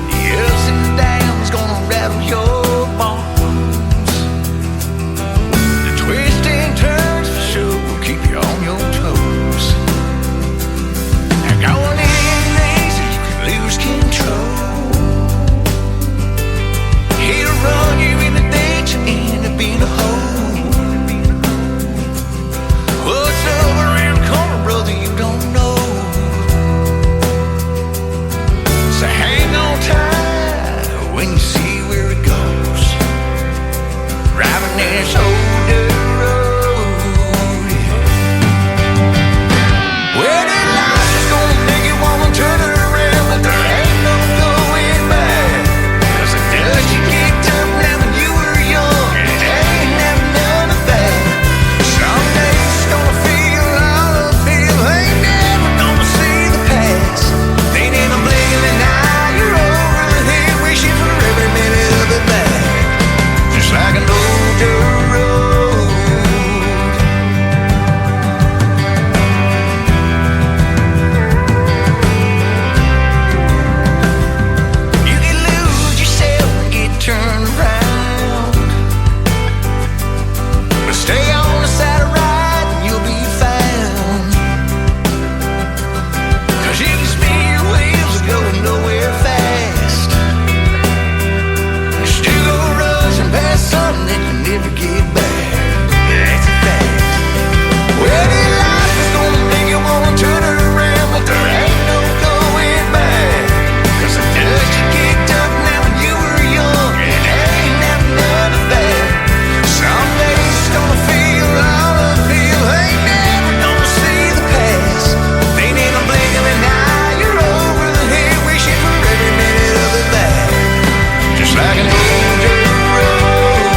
The ups and downs gonna rattle your bones. The twists and turns for sure will keep you on your toes. And going anything so you can lose control. He'll run you in the ditch and end up in a hole. What's over around the corner, brother, you don't know. So hang on tight when you see where it goes. Driving this old dirt road, yeah. Well, that life is gonna make you wanna turn it around, but there ain't no going back. 'Cause the dust you kicked up now when you were young, and it ain't never none of that. Someday it's gonna feel all uphill, ain't never gonna see the past. Ain't in a blink of an eye, you're over the hill, wishing for every minute of it back. Just like an old dirt road. You can lose yourself and get turned around, but stay on the side of right and you'll be found. 'Cause if you spin your wheels, you're going nowhere fast. You still go rushing past something that you never get back. That's a fact. Well, this life is gonna make you wanna turn it around, but there ain't no going back. 'Cause the dust you kicked up now when you were young, and it ain't never none of that. Someday it's gonna feel all uphill, ain't never gonna see the past. Ain't in a blink of an eye, you're over the hill, wishing for every minute of it back. Just like an old dirt road.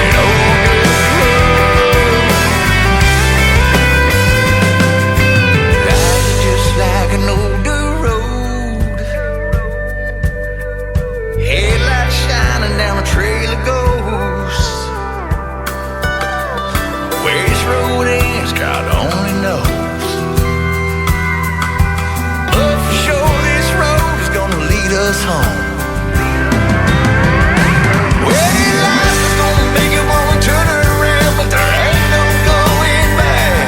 An old dirt road. Life is just like an old dirt road. Headlights shining down a trail of ghosts. Where this road ends, God only knows. But for sure, this road is gonna lead us home. Well, this life is gonna make you wanna turn it around, but there ain't no going back.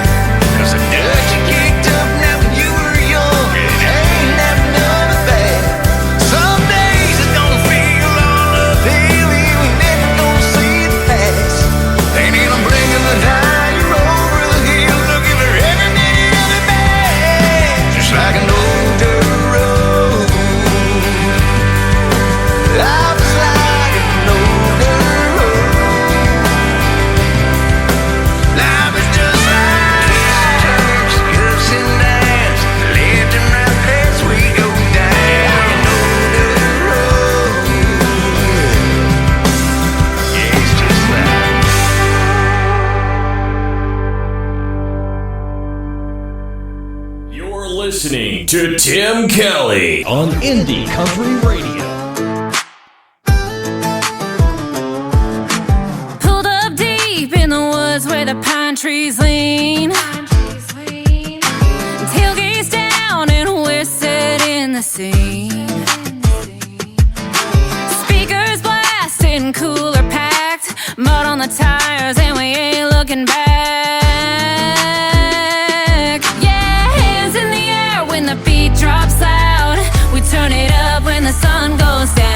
'Cause the dust you kicked up now when you were young, and it ain't never none of that. Some days it's gonna feel all uphill, you ain't never gonna see the past. Ain't in a blink of an eye, you're over the hill, looking for every minute of it back. Just like an old dirt road. Life is like an old dirt road. Life is just like turns, ups and downs, left and right as we go down an old dirt road. Yeah, it's just like. You're listening to Tim Kelly on Indie Country Radio. Pulled up deep in the woods where the pine trees lean. Tailgates down and we're set in the scene. Speakers blasting, cooler packed, mud on the tires and we ain't looking back. Yeah, hands in the air when the beat drops loud. We turn it up when the sun goes down.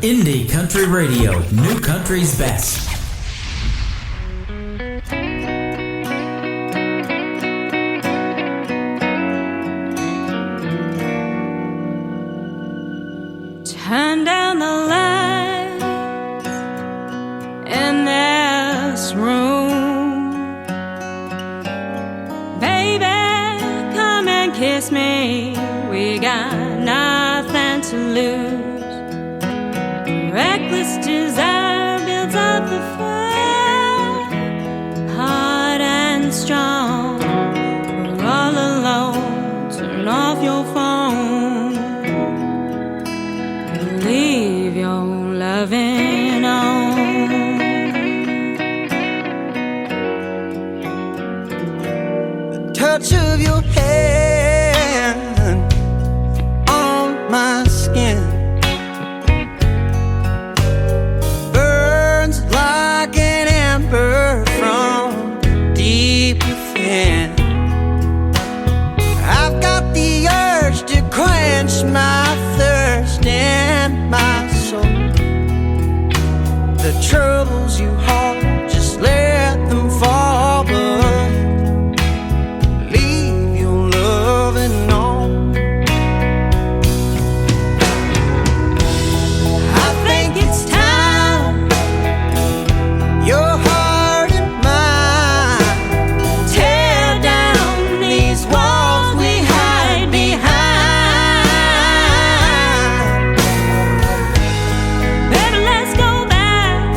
Indie Country Radio, New Country's best. Turn down the lights in this room. Baby, come and kiss me. We got nothing to lose. Reckless desire builds up the fire, hard and strong. We're all alone. Turn off your phone. Leave your loving on. The touch of your hand on my skin burns like an ember from deep within. I've got the urge to quench my thirst in my soul. The troubles you hold, just let them fall, but leave your loving on. I think it's time your heart and mine tear down these walls we hide behind. Baby, let's go back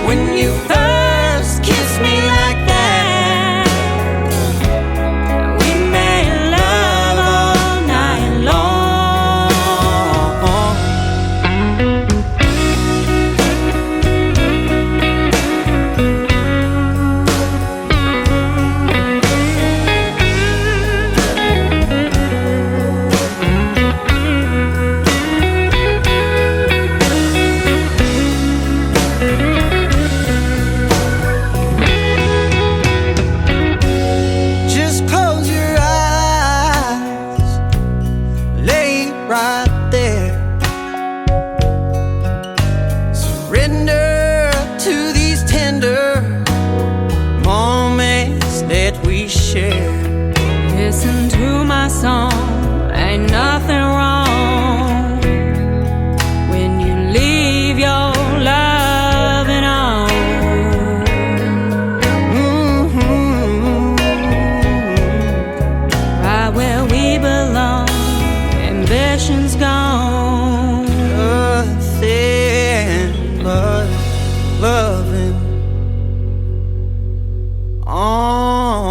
When you first kissed me like that, we made love all night long. just close your eyes, lay right there. Surrender to these tender moments that we share. Listen to my song, ain't nothing wrong when you leave your loving on. Right where we belong, ambition's gone. Nothing but loving on.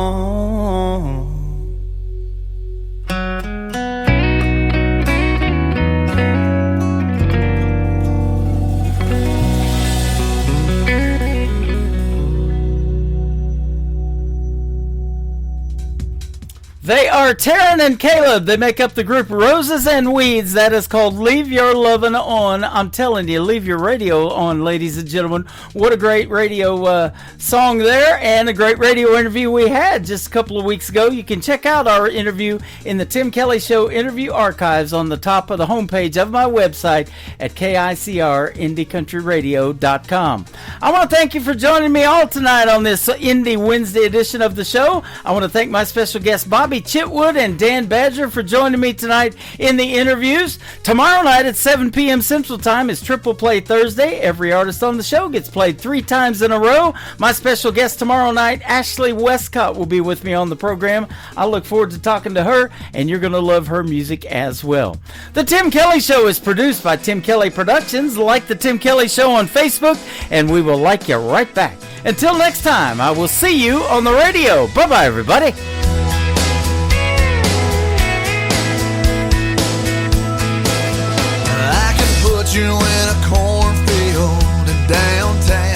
They are Taryn and Caleb. They make up the group Roses and Weeds. That is called Leave Your Lovin' On. I'm telling you, leave your radio on, ladies and gentlemen. What a great radio song there, and a great radio interview we had just a couple of weeks ago. You can check out our interview in the Tim Kelly Show interview archives on the top of the homepage of my website at KICRIndieCountryRadio.com. I want to thank you for joining me all tonight on this Indie Wednesday edition of the show. I want to thank my special guests, Bobby Chitwood and Dan Badger, for joining me tonight in the interviews. Tomorrow night at 7 p.m. Central Time is Triple Play Thursday. Every artist on the show gets played 3 times in a row. My special guest tomorrow night, Ashley Westcott, will be with me on the program. I look forward to talking to her, and you're going to love her music as well. The Tim Kelly Show is produced by Tim Kelly Productions. Like the Tim Kelly Show on Facebook, and we will like you right back. Until next time, I will see you on the radio. Bye-bye, everybody. I can put you in a cornfield in downtown